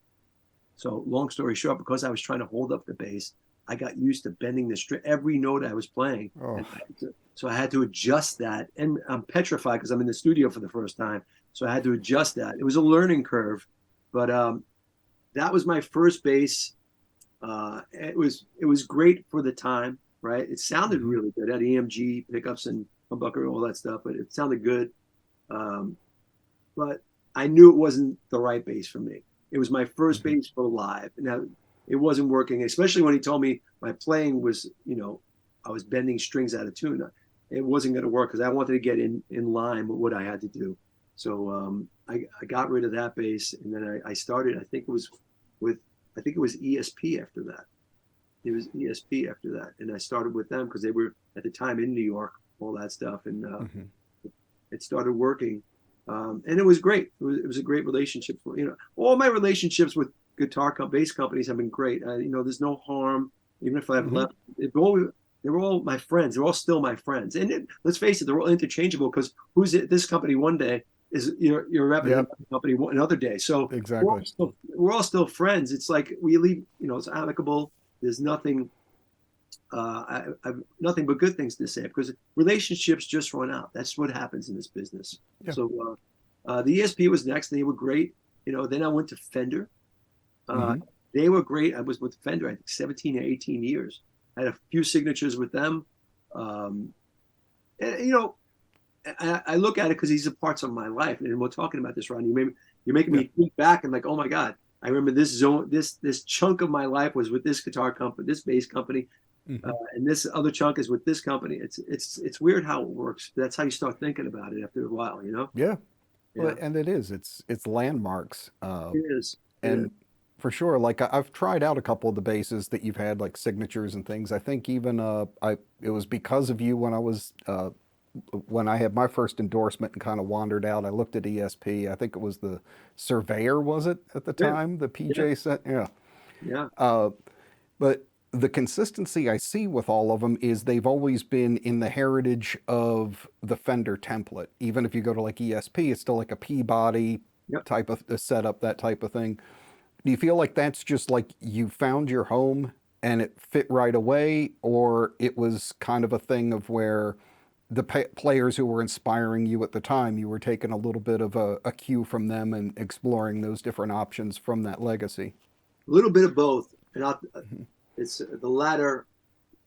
So long story short, because I was trying to hold up the bass, I got used to bending the string every note I was playing, Oh, and so I had to adjust that. And I'm petrified because I'm in the studio for the first time, so I had to adjust that. It was a learning curve, but that was my first bass. It was great for the time, right? It sounded hmm. really good. It had EMG pickups and humbucker and all that stuff, but it sounded good. Um, but I knew it wasn't the right bass for me. It was my first Hmm. bass for live. Now it wasn't working, especially when he told me my playing was, I was bending strings out of tune. It wasn't going to work because I wanted to get in line with what I had to do. So I got rid of that bass, and then I started. With I think it was ESP after that. It was ESP after that, and I started with them because they were at the time in New York, all that stuff, and Hmm. it started working, and it was great. It was a great relationship. All my relationships with bass companies have been great. There's no harm, even if I've Hmm. left. They're all my friends. They're all still my friends. And let's face it, they're all interchangeable because who's at this company one day is you're repping Yep, another company another day. So exactly. we're all still friends. It's like we leave. It's amicable. There's nothing I've nothing but good things to say because relationships just run out. That's what happens in this business. Yeah. So the ESP was next. They were great. Then I went to Fender. Uh, Hmm. they were great. I was with Fender, I think 17 or 18 years. I had a few signatures with them. Um, and, I look at it because these are parts of my life. And we're talking about this, Ron. You're making Yeah. me think back and like, oh my God, I remember this zone, this chunk of my life was with this guitar company, this bass company, Hmm. and this other chunk is with this company. It's weird how it works. That's how you start thinking about it after a while, Yeah. Well, Yeah, and it is. It's landmarks. it is. Yeah, And for sure, like I've tried out a couple of the bases that you've had, like signatures and things. I think even I it was because of you when I had my first endorsement and kind of wandered out. I looked at ESP. I think it was the Surveyor, was it at the yeah, time? The yeah, PJ set, yeah. yeah, But the consistency I see with all of them is they've always been in the heritage of the Fender template. Even if you go to like ESP, it's still like a Peabody yep. type of a setup, that type of thing. Do you feel like that's just like you found your home and it fit right away, or it was kind of a thing of where the players who were inspiring you at the time, you were taking a little bit of a cue from them and exploring those different options from that legacy. A little bit of both, and it's the latter,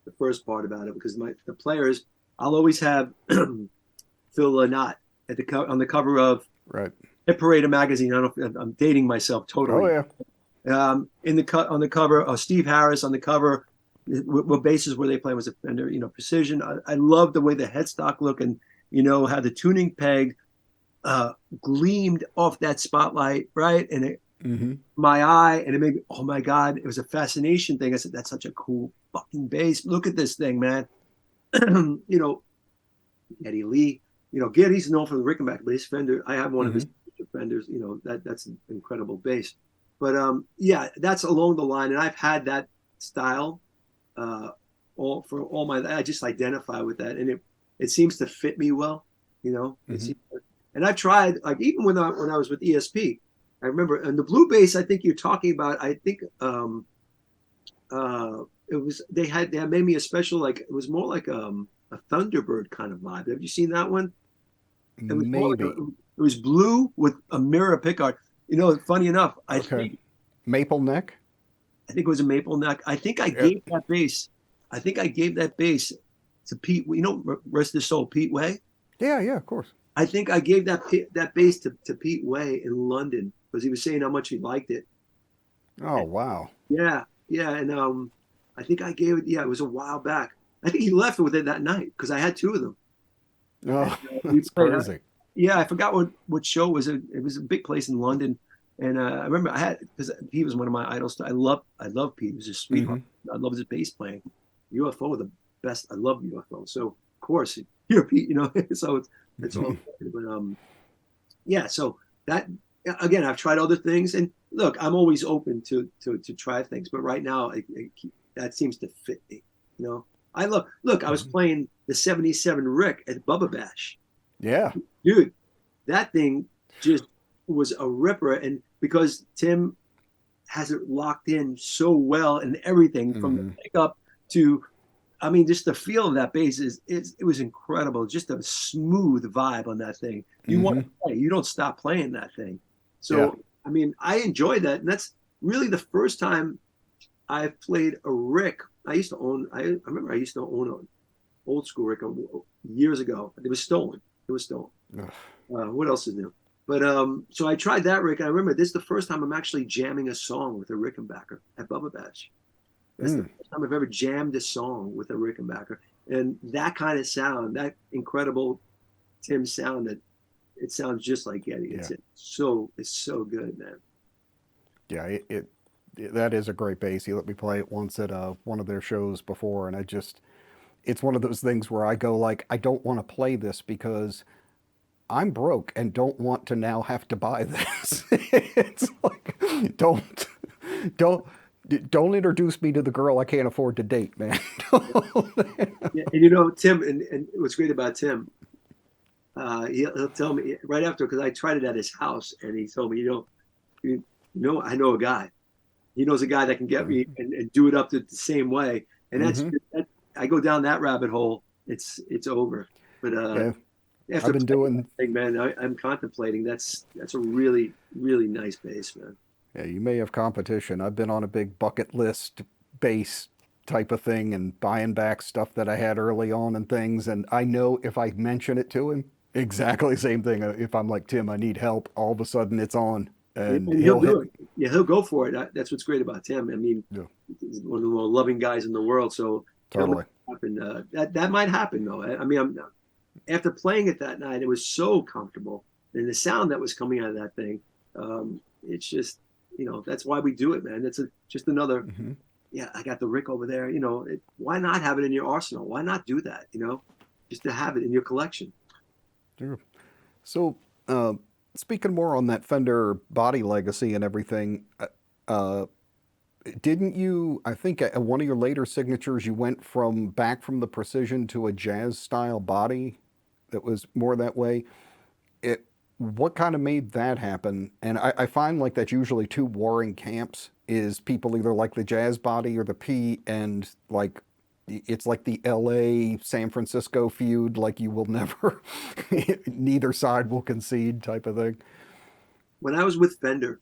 the first part about it, because the players, I'll always have Phil Lynott at on the cover of Right. Hit Parade magazine. I don't know if I'm dating myself Oh totally. yeah. In the on the cover, Steve Harris on the cover. What bases were they playing? Was it Fender? Precision. I love the way the headstock look, and how the tuning peg gleamed off that spotlight, right? And my eye, and it made me, oh my God, it was a fascination thing. I said, that's such a cool fucking bass. Look at this thing, man. Geddy Lee. Geddy's known for the Rickenbacker, but his Fender, I have one of his Fenders. That's an incredible bass. But yeah, that's along the line, and I've had that style all my. I just identify with that, and it seems to fit me well. And I've tried, like, even when I was with ESP, I remember, and the blue bass I think you're talking about. I think it was they had made me a special, like, it was more like a Thunderbird kind of vibe. Have you seen that one? It was Maybe. it was blue with a mirror pickguard. Funny enough, Maple neck. I think it was a maple neck. I think I Yeah. gave that bass. I think I gave that bass to Pete. Rest his soul, Pete Way. Yeah, yeah, of course. I think I gave that bass to Pete Way in London because he was saying how much he liked it. Oh wow. Yeah, yeah, and I think I gave it. Yeah, it was a while back. I think he left with it that night because I had two of them. Oh, We that's played, crazy. yeah, I forgot what show was it. It was a big place in London, and I remember I had, because he was one of my idols. I love Pete. He was a sweetheart. I love his bass playing. UFO were the best. I love UFO. So of course, you're Pete. So it's all. But yeah. So that, again, I've tried other things, and look, I'm always open to try things. But right now, that seems to fit me. I look. I was playing the '77 Rick at Bubba Bash. Yeah. Dude, that thing just was a ripper, and because Tim has it locked in so well, and everything from the pickup to, I mean, just the feel of that bass it was incredible. Just a smooth vibe on that thing. You want to play, you don't stop playing that thing. So Yeah. I mean, I enjoyed that, and that's really the first time I've played a Rick. I remember I used to own an old school Rick years ago. It was stolen. What else is new? But so I tried that Rick. And I remember this is the first time I'm actually jamming a song with a Rickenbacker at Bubba Batch. That's the first time I've ever jammed a song with a Rickenbacker. And that kind of sound, that incredible Tim sound, that it sounds just like Geddy. It's so good, man. Yeah, that is a great bass. He let me play it once at one of their shows before, and it's one of those things where I go like, I don't want to play this because I'm broke and don't want to now have to buy this. It's like, don't introduce me to the girl I can't afford to date, man. Yeah, and Tim, and what's great about Tim, he'll tell me right after, because I tried it at his house, and he told me, I know a guy. He knows a guy that can get me and do it up the same way, and that I go down that rabbit hole. It's over. But Yeah. after I've been doing thing, man, I'm contemplating. That's a really, really nice bass, man. Yeah, you may have competition. I've been on a big bucket list bass type of thing and buying back stuff that I had early on and things. And I know if I mention it to him, exactly the same thing. If I'm like, Tim, I need help, all of a sudden it's on. And he'll hit do it. Yeah, he'll go for it. That's what's great about Tim. I mean, he's one of the more loving guys in the world. So totally. That might happen though. I mean, after playing it that night, it was so comfortable, and the sound that was coming out of that thing, it's just, that's why we do it, man. It's just another. Yeah, I got the Rick over there. Why not have it in your arsenal? Why not do that? Just to have it in your collection. Sure. So, speaking more on that Fender body legacy and everything, didn't you, I think at one of your later signatures, you went back from the Precision to a jazz style body that was more that way? What kind of made that happen? And I find like that's usually two warring camps, is people either like the jazz body or the P, and like it's like the LA San Francisco feud, like you will never, neither side will concede type of thing. When I was with Fender,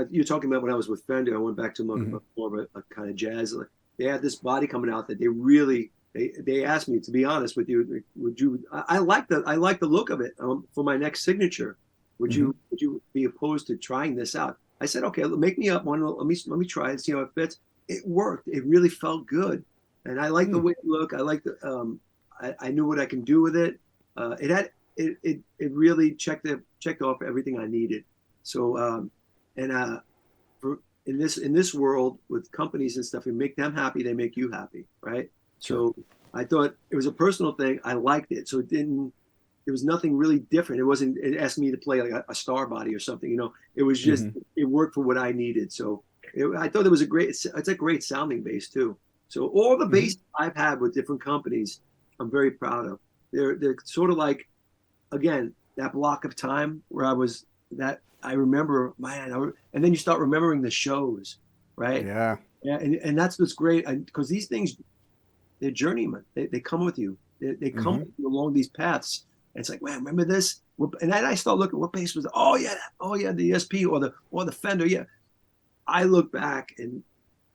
you're talking about when I was with Fender, I went back to Hmm. more of a kind of jazz. Like, they had this body coming out that they really they asked me, to be honest with you, would you? I like the look of it for my next signature. Hmm. Would you be opposed to trying this out? I said, okay, make me up one. Let me try it, see how it fits. It worked. It really felt good, and I like the Mm. way it looked. I like the I knew what I can do with it. It had it really checked off everything I needed. So and for in this world with companies and stuff, you make them happy, they make you happy, right? Sure. So I thought it was a personal thing. I liked it, so it didn't. It was nothing really different. It wasn't. It asked me to play like a star body or something. You know, it was just Hmm. it worked for what I needed. So I thought it was a great. It's a great sounding bass too. So all the Hmm. bass I've had with different companies, I'm very proud of. They're sort of like, again, that block of time where I was that I remember, man, and then you start remembering the shows, right? Yeah. Yeah, and that's what's great because these things, they're journeymen. They come with you. They come Hmm. with you along these paths. And it's like, man, remember this? And then I start looking, what bass was it? Oh yeah, the ESP or the Fender. Yeah, I look back and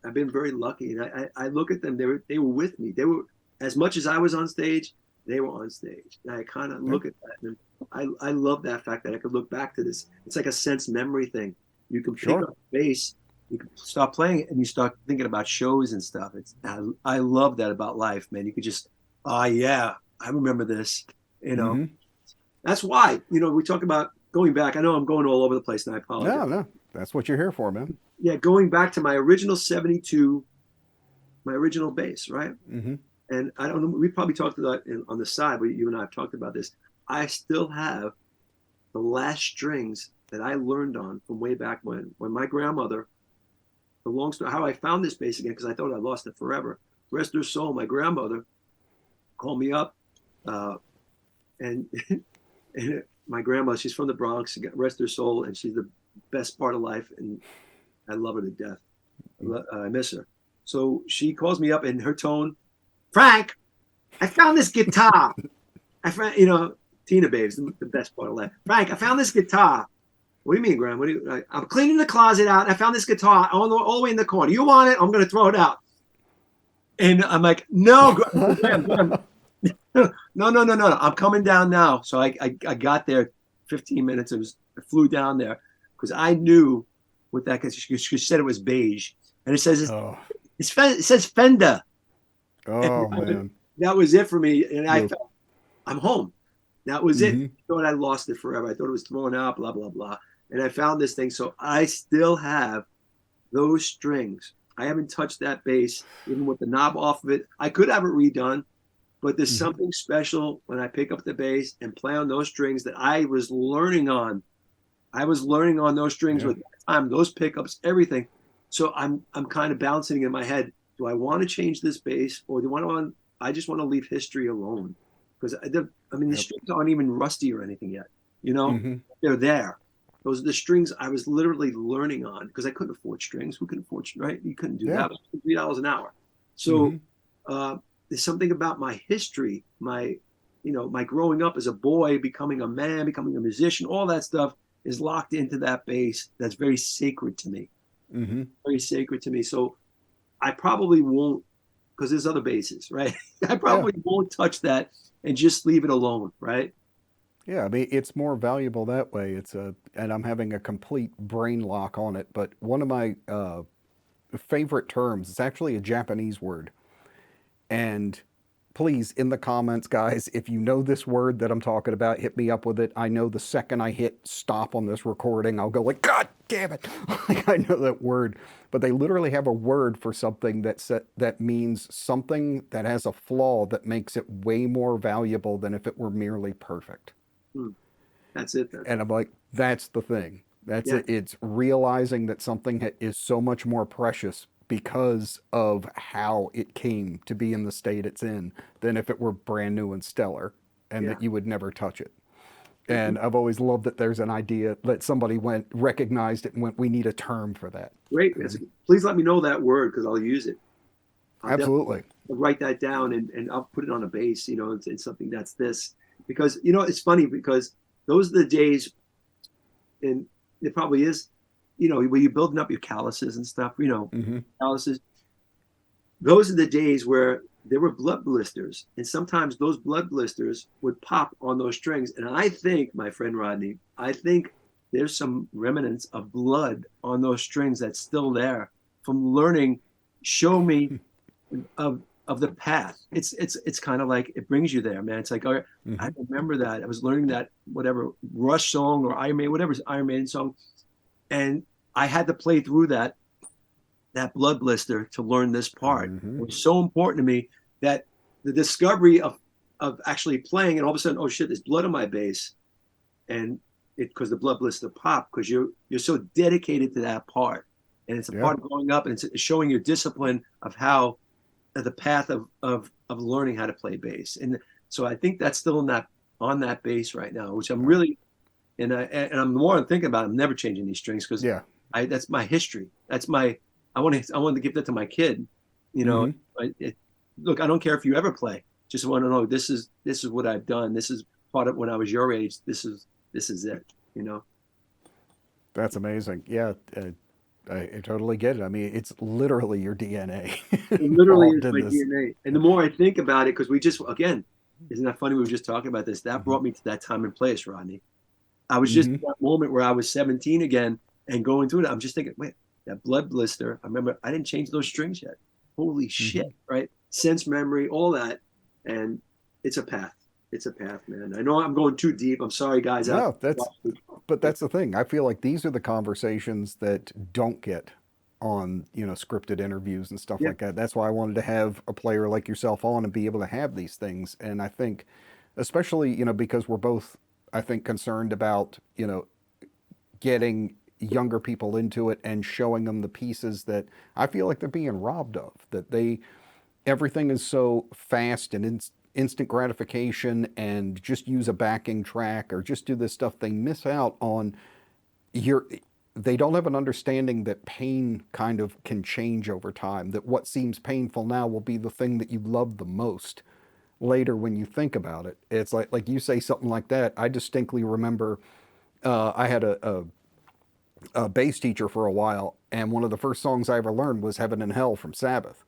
I've been very lucky, and I look at them. They were with me. They were, as much as I was on stage, they were on stage. And I kind of Yeah. look at that, and I love that fact that I could look back to this. It's like a sense memory thing. You can pick Sure. up bass, you can start playing it, and you start thinking about shows and stuff. I love that about life, man. You could just, yeah, I remember this. You know, Hmm. that's why, we talk about going back. I know I'm going all over the place, and I apologize. No, no, that's what you're here for, man. Yeah, going back to my original 72, my original bass, right? Hmm. And I don't know, we probably talked about it on the side, but you and I have talked about this. I still have the last strings that I learned on from way back when my grandmother, the long story, how I found this bass again, because I thought I lost it forever. Rest her soul, my grandmother called me up, uh, and, and my grandma, she's from the Bronx, rest her soul, and she's the best part of life, and I love her to death. I miss her. So she calls me up in her tone, Frank, I found this guitar. I found, Tina Babe's the best part of life. Frank, I found this guitar. What do you mean, Graham? I'm cleaning the closet out. And I found this guitar all the way in the corner. You want it? I'm going to throw it out. And I'm like, no, Graham. No, no, no, no, no. I'm coming down now. So I got there 15 minutes. I flew down there because I knew with that, because she said it was beige. And it says, Oh, it says Fender. And oh man. that was it for me. And I Yep. felt, I'm home. That was it. Hmm. I thought I lost it forever. I thought it was thrown out, blah, blah, blah. And I found this thing. So I still have those strings. I haven't touched that bass, even with the knob off of it. I could have it redone, but there's Hmm. something special when I pick up the bass and play on those strings that I was learning on. I was learning on those strings Yeah. with that time, those pickups, everything. So I'm kind of bouncing in my head. Do I want to change this bass, or do I want? I just want to leave history alone, because I mean the Yep. strings aren't even rusty or anything yet. You know, Hmm. they're there. Those are the strings I was literally learning on because I couldn't afford strings. Who can afford, right? You couldn't do Yeah. that. It was $3 an hour. So Hmm. uh, there's something about my history, my growing up as a boy, becoming a man, becoming a musician, all that stuff is locked into that bass. That's very sacred to me. Hmm. Very sacred to me. So I probably won't, because there's other basses, right? I Yeah. probably won't touch that and just leave it alone, right? Yeah, I mean, it's more valuable that way. And I'm having a complete brain lock on it. But one of my favorite terms, it's actually a Japanese word. And please, in the comments, guys, if you know this word that I'm talking about, hit me up with it. I know the second I hit stop on this recording, I'll go like, God damn it! Like I know that word, but they literally have a word for something that means something that has a flaw that makes it way more valuable than if it were merely perfect. Hmm. That's it then. And I'm like, that's the thing. That's Yeah. it. It's realizing that something is so much more precious because of how it came to be in the state it's in than if it were brand new and stellar and Yeah. that you would never touch it. Mm-hmm. And I've always loved that there's an idea that somebody went, recognized it, and went, we need a term for that. Great. Please let me know that word because I'll use it. I'll definitely. Absolutely. write that down and I'll put it on a bass, it's something that's this. Because, it's funny because those are the days, and it probably is, where you're building up your calluses and stuff, Mm-hmm. calluses. Those are the days where there were blood blisters. And sometimes those blood blisters would pop on those strings. And I think, my friend Rodney, I think there's some remnants of blood on those strings that's still there from learning. Show me of the path. It's kind of like it brings you there, man. It's like, all right, I Mm-hmm. remember that. I was learning that whatever Rush song or Iron Maiden, whatever Iron Maiden song, and I had to play through that blood blister to learn this part. Mm-hmm. It was so important to me that the discovery of actually playing, and all of a sudden, oh shit, there's blood on my bass, and it because the blood blister popped because you're so dedicated to that part, and it's a Yeah. part of growing up, and it's showing your discipline of how the path of learning how to play bass. And so I think that's still in that on that bass right now, which I'm Wow. really and I'm the more I'm thinking about it, I'm never changing these strings because Yeah. I that's my history. That's my I want to give that to my kid. You know, Mm-hmm. look, I don't care if you ever play. Just want to know this is what I've done. This is part of when I was your age. This is it. You know, That's amazing. Yeah. I totally get it. I mean, it's literally your DNA it literally is involved in my this. DNA. And the more I think about it, because we just again, isn't that funny? We were just talking about this. That Mm-hmm. brought me to that time and place, Rodney. I was just Mm-hmm. in that moment where I was 17 again and going through it. I'm just thinking, wait, that blood blister. I remember I didn't change those strings yet. Holy Mm-hmm. shit, right? Sense memory, all that. And it's a path. It's a path, man. I know I'm going too deep. I'm sorry, guys out No, but there. that's the thing. I feel like these are the conversations that don't get on, scripted interviews and stuff Yeah, like that. That's why I wanted to have a player like yourself on and be able to have these things. And I think, especially, because we're both, I think, concerned about, getting younger people into it and showing them the pieces that I feel like they're being robbed of, that everything is so fast and instant gratification and just use a backing track or just do this stuff. They miss out on your they don't have an understanding that pain kind of can change over time, that what seems painful now will be the thing that you love the most later when you think about it. It's like you say something like that. I distinctly remember I had a bass teacher for a while, and one of the first songs I ever learned was Heaven and Hell from Sabbath.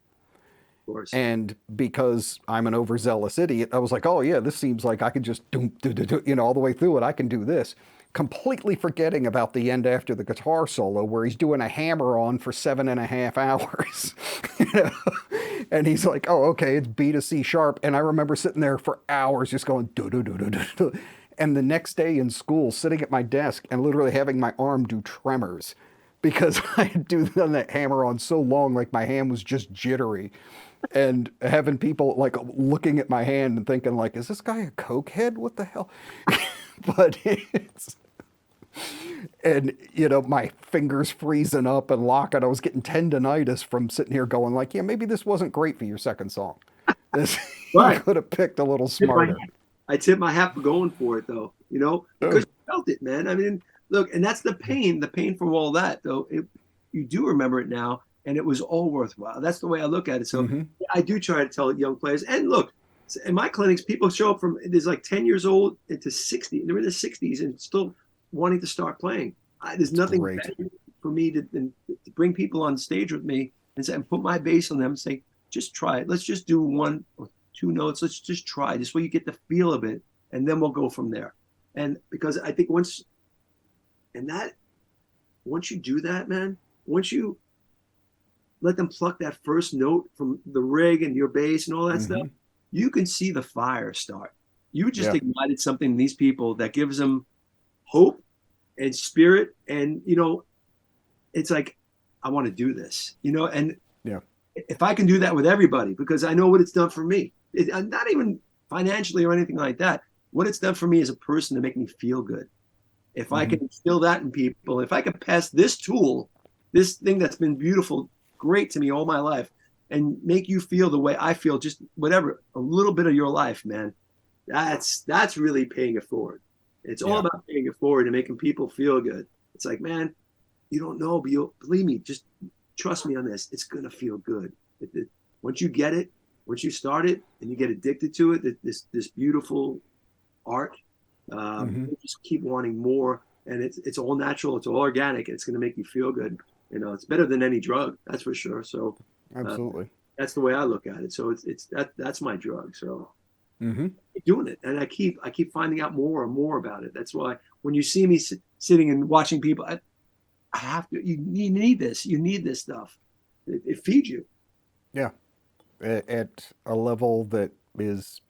of course. And because I'm an overzealous idiot, I was like, oh, yeah, this seems like I could just all the way through it. I can do this. Completely forgetting about the end after the guitar solo where he's doing a hammer on for 7.5 hours. you know? And he's like, oh, okay, it's B to C sharp. And I remember sitting there for hours just going, do, do, do, do, do. And the next day in school, sitting at my desk and literally having my arm do tremors because I had done that hammer on so long, like my hand was just jittery, and having people like looking at my hand and thinking like, is this guy a cokehead? What the hell? But it's and my fingers freezing up and locking. I was getting tendonitis from sitting here going like, yeah, maybe this wasn't great for your second song. This you But could have picked a little tip my smarter. hat. I tip my hat for going for it though, because Oh, you felt it, man. I mean, look, and that's the pain from all that though. You do remember it now, and it was all worthwhile. That's the way I look at it. So mm-hmm. yeah, I do try to tell young players, and look, in my clinics, people show up from there's like 10 years old into 60, they're in their 60s and still wanting to start playing. There's It's nothing great. better for me than to bring people on stage with me and put my bass on them and say, just try it. Let's just do one or two notes. Let's just try this way you get the feel of it, and then we'll go from there. And because I think and that once you do that, man, once you let them pluck that first note from the rig and your bass and all that stuff, Mm-hmm. you can see the fire start. You just Yeah. ignited something in these people that gives them hope and spirit. And, it's like, I want to do this, and Yeah. if I can do that with everybody, because I know what it's done for me, not even financially or anything like that, what it's done for me as a person to make me feel good. If I Mm-hmm. can instill that in people, if I can pass this tool, this thing that's been beautiful, great to me all my life, and make you feel the way I feel, just whatever, a little bit of your life, man, that's really paying it forward. It's all Yeah. about paying it forward and making people feel good. It's like, man, you don't know, but you'll believe me. Just trust me on this. It's gonna feel good. Once you get it, once you start it and you get addicted to it, this beautiful art, Mm-hmm. you just keep wanting more. And it's all natural, it's all organic. It's going to make you feel good. It's better than any drug, that's for sure. So uh, Absolutely. that's the way I look at it. So that's my drug. So Mm-hmm. I keep doing it, and I keep finding out more and more about it. That's why when you see me sitting and watching people, I have to. You need this. You need this stuff. It feeds you. Yeah. At a level that is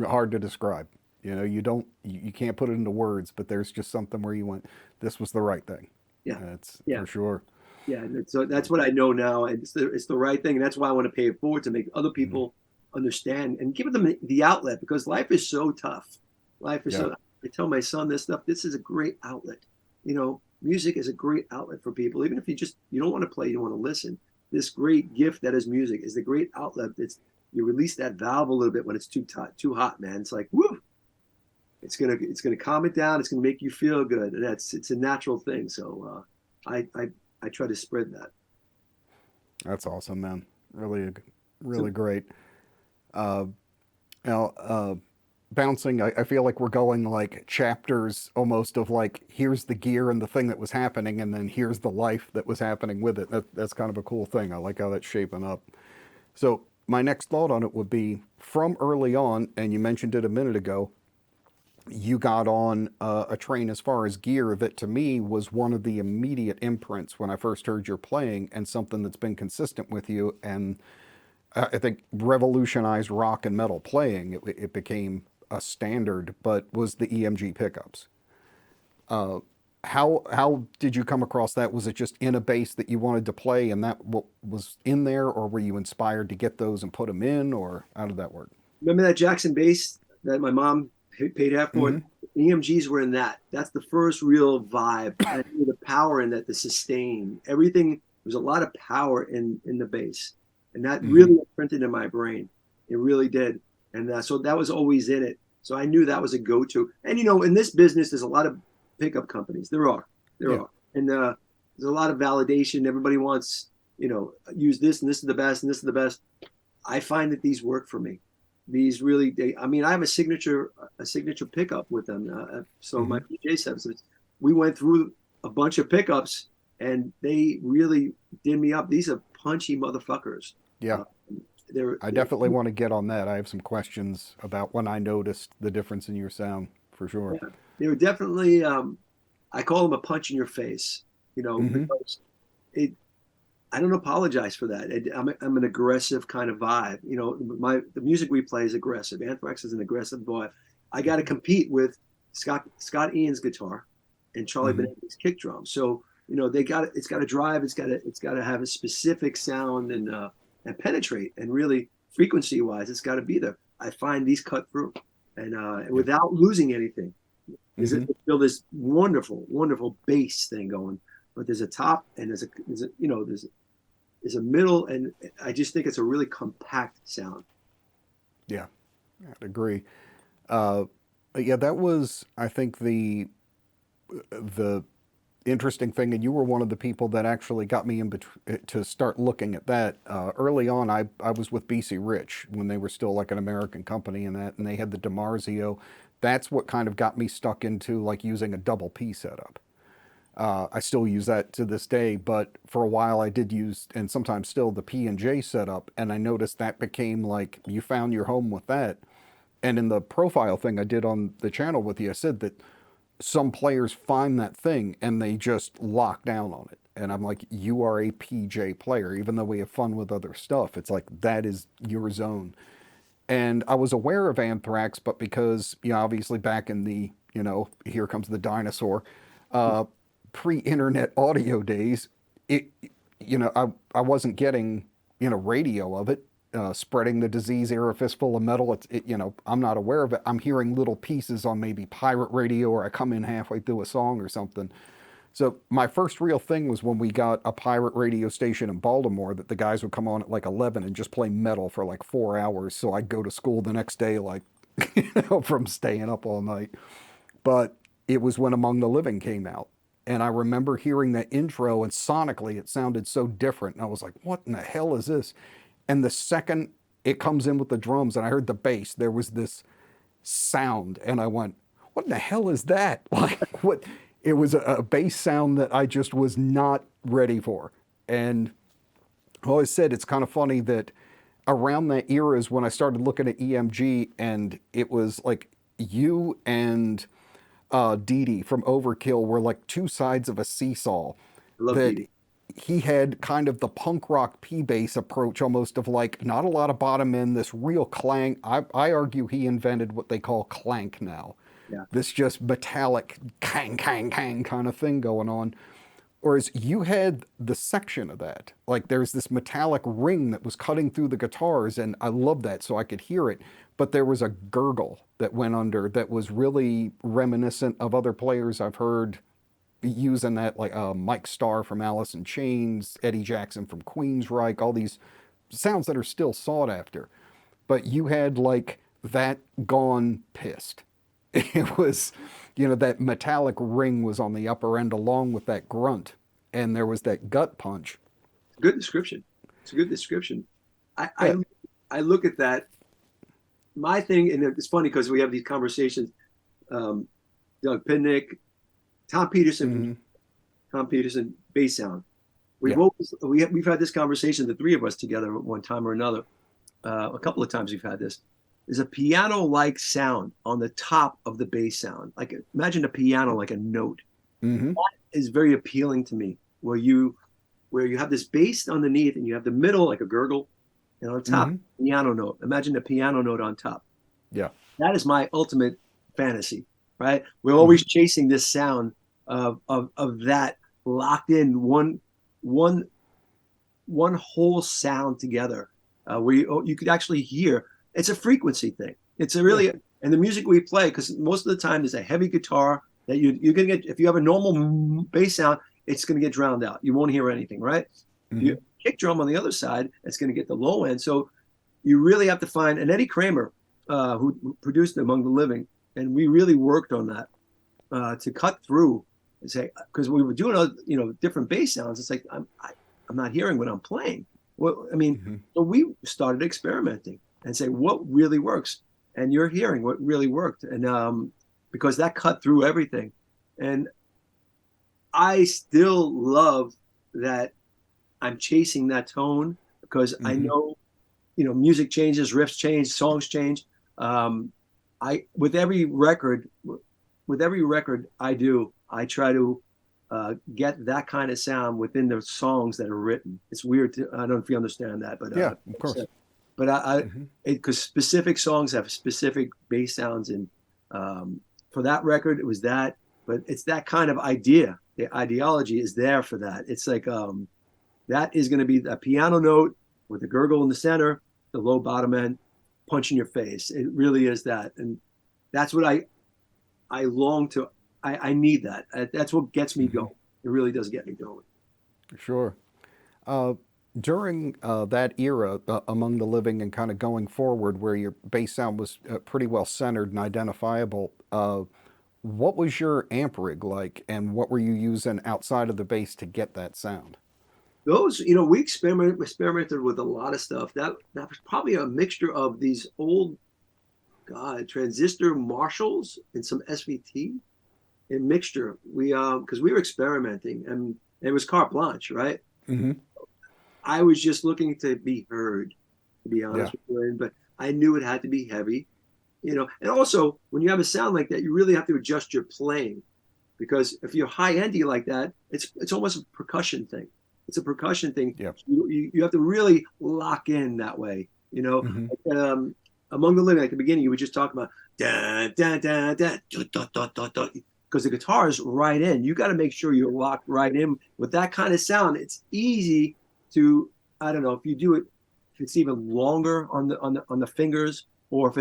hard to describe. You don't, you can't put it into words, but there's just something where you went, this was the right thing. Yeah, That's yeah, for sure. yeah. And so that's what I know now, and it's the right thing, and that's why I want to pay it forward to make other Mm-hmm. people understand and give them the outlet, because life is so tough. Life is Yeah. so. I tell my son this stuff. This is a great outlet. Music is a great outlet for people. Even if you don't want to play, you don't want to listen. This great gift that is music is the great outlet. You release that valve a little bit when it's too hot, man. It's like woo. It's gonna calm it down. It's gonna make you feel good, and it's a natural thing. So I try to spread that. That's awesome, man. Really, So really great. Uh, now, bouncing, I feel like we're going like chapters almost of like, here's the gear and the thing that was happening, and then here's the life that was happening with it. That's kind of a cool thing. I like how that's shaping up. So, my next thought on it would be from early on, and you mentioned it a minute ago, you got on a train as far as gear that to me was one of the immediate imprints when I first heard your playing, and something that's been consistent with you, and I think revolutionized rock and metal playing. It became a standard, but was the EMG pickups. How did you come across that? Was it just in a bass that you wanted to play, and that what was in there, or were you inspired to get those and put them in, or how did that work? remember that Jackson bass that my mom paid half for? Mm-hmm. EMGs were in that. That's the first real vibe. And the power in that, the sustain, everything. There's a lot of power in the bass, and that Mm-hmm. really imprinted in my brain. It really did, and so that was always in it. So I knew that was a go-to. And in this business, there's a lot of pickup companies. There Yeah. are, and there's a lot of validation. Everybody wants, use this, and this is the best, and this is the best. I find that these work for me. These really, I mean, I have a signature pickup with them. So my Mm-hmm. PJ subs, we went through a bunch of pickups, and they really did me up. These are punchy motherfuckers. Yeah. Uh, I they're definitely want to get on that. I have some questions about when I noticed the difference in your sound, for sure. yeah, they were definitely. I call them a punch in your face. Mm-hmm. Because it I don't apologize for that. I'm an aggressive kind of vibe. The music we play is aggressive. Anthrax is an aggressive boy. I got to compete with Scott Ian's guitar and Charlie Mm-hmm. Benetti's kick drum. So it's got to drive. It's got to have a specific sound and penetrate, and really frequency wise, it's got to be there. I find these cut through, and Yeah. without losing anything. Mm-hmm. Still this wonderful, wonderful bass thing going, but there's a top and there's a middle, and I just think it's a really compact sound. Yeah. I'd agree. Uh, yeah, that was, I think, the interesting thing, and you were one of the people that actually got me to start looking at that. Early on, I was with BC Rich when they were still like an American company, and they had the DiMarzio. That's what kind of got me stuck into like using a double P setup. I still use that to this day, but for a while I did use, and sometimes still, the P and J setup, and I noticed that became like you found your home with that. And in the profile thing I did on the channel with you, I said that some players find that thing and they just lock down on it. And I'm like, you are a PJ player, even though we have fun with other stuff. It's like that is your zone. And I was aware of Anthrax, but because, obviously back in the, here comes the dinosaur, uh, pre-internet audio days, it, I wasn't getting, radio of it, spreading the disease era fistful of metal. I'm not aware of it. I'm hearing little pieces on maybe pirate radio, or I come in halfway through a song or something. So my first real thing was when we got a pirate radio station in Baltimore that the guys would come on at like 11 and just play metal for like 4 hours. So I'd go to school the next day, like, from staying up all night. But it was when Among the Living came out. And I remember hearing that intro, and sonically it sounded so different. And I was like, what in the hell is this? And the second it comes in with the drums, and I heard the bass. There was this sound, and I went, "What in the hell is that?" Like, what? It was a bass sound that I just was not ready for. And I always said it's kind of funny that around that era is when I started looking at EMG, and it was like you and Dee Dee from Overkill were like two sides of a seesaw. I love That Didi. he had kind of the punk rock P bass approach, almost of like not a lot of bottom end, this real clang. I argue he invented what they call clank now. Yeah, This just metallic kang, kang, kang kind of thing going on. Whereas you had the section of that. Like there's this metallic ring that was cutting through the guitars, and I love that so I could hear it. But there was a gurgle that went under that was really reminiscent of other players I've heard using that, like Mike Starr from Alice in Chains, Eddie Jackson from Queensryche, all these sounds that are still sought after. But you had like that gone pissed. It was, that metallic ring was on the upper end along with that grunt, and there was that gut punch. it's a good description. It's a good description. I Yeah. I, I look at that. My thing, and it's funny because we have these conversations. Um, Doug Pinnick, Tom Peterson from Mm-hmm. Tom Peterson bass sound. Yeah. We've had this conversation, the three of us together at one time or another. A couple of times we've had this. There's a piano-like sound on the top of the bass sound. Like imagine a piano like a note. Mm-hmm. Is very appealing to me. Where you have this bass underneath and you have the middle like a gurgle, and on top Mm-hmm. piano note. Imagine a piano note on top. Yeah. That is my ultimate fantasy, right? We're Mm-hmm. always chasing this sound of that locked in one one whole sound together, where you could actually hear. It's a frequency thing. It's a Yeah. really and the music we play, because most of the time there's a heavy guitar that you're gonna get. If you have a normal bass sound, it's gonna get drowned out. You won't hear anything, right? If Mm-hmm. you kick drum on the other side, it's gonna get the low end. So you really have to find. And Eddie Kramer, who produced Among the Living, and we really worked on that to cut through and say, because we were doing different bass sounds. It's like I'm not hearing what I'm playing. Well, I mean, Mm-hmm. so we started experimenting and say what really works, and you're hearing what really worked, and because that cut through everything, and I still love that I'm chasing that tone because I Mm-hmm. know, music changes, riffs change, songs change. Um, I with every record I do, I try to get that kind of sound within the songs that are written. It's weird. I don't know if you understand that, but Yeah. Of course. Mm-hmm. because specific songs have specific bass sounds, and for that record, it was that. But it's that kind of idea. The ideology is there for that. It's like that is going to be a piano note with a gurgle in the center, the low bottom end, punch in your face. It really is that, and that's what I long to. I need that. That's what gets me Mm-hmm. going. It really does get me going. Sure. Uh, During that era, Among the Living, and kind of going forward, where your bass sound was pretty well centered and identifiable, what was your amp rig like, and what were you using outside of the bass to get that sound? Those, we experimented with a lot of stuff. That was probably a mixture of these old God transistor Marshalls and some SVT in mixture. We because we were experimenting, and it was carte blanche, right? Mm-hmm. I was just looking to be heard, to be Yeah. honest with you. But I knew it had to be heavy, And also, when you have a sound like that, you really have to adjust your playing, because if you're high endy like that, it's almost a percussion thing. It's a percussion thing. Yeah. You have to really lock in that way. Mm-hmm. Among the Living, at the beginning, you were just talking about da da da da da da da da, because the guitar is right in. You got to make sure you're locked right in with that kind of sound. It's easy to, I don't know if you do it, if it's even longer on the fingers, or if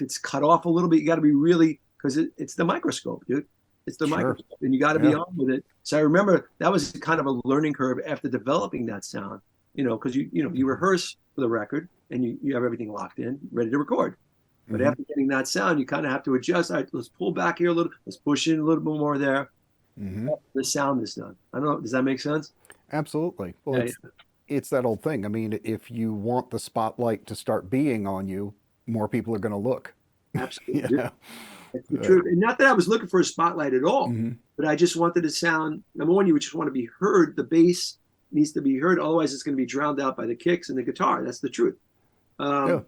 it's cut off a little bit. You got to be really, because it's the microscope, dude. It's the Sure. microscope, and you got to be Yeah. on with it. So I remember that was kind of a learning curve after developing that sound, because you Mm-hmm. rehearse for the record and you have everything locked in, ready to record. But Mm-hmm. after getting that sound, you kind of have to adjust. All right, let's pull back here a little. Let's push in a little bit more there. Mm-hmm. The sound is done. I don't know. Does that make sense? Absolutely. Well, Yeah, it's yeah. it's that old thing. I mean, if you want the spotlight to start being on you, more people are going to look. You Absolutely. know. That's the truth. And not that I was looking for a spotlight at all, Mm-hmm. but I just wanted to sound, number one, you just want to be heard. The bass needs to be heard. Otherwise, it's going to be drowned out by the kicks and the guitar. That's the truth. Yeah.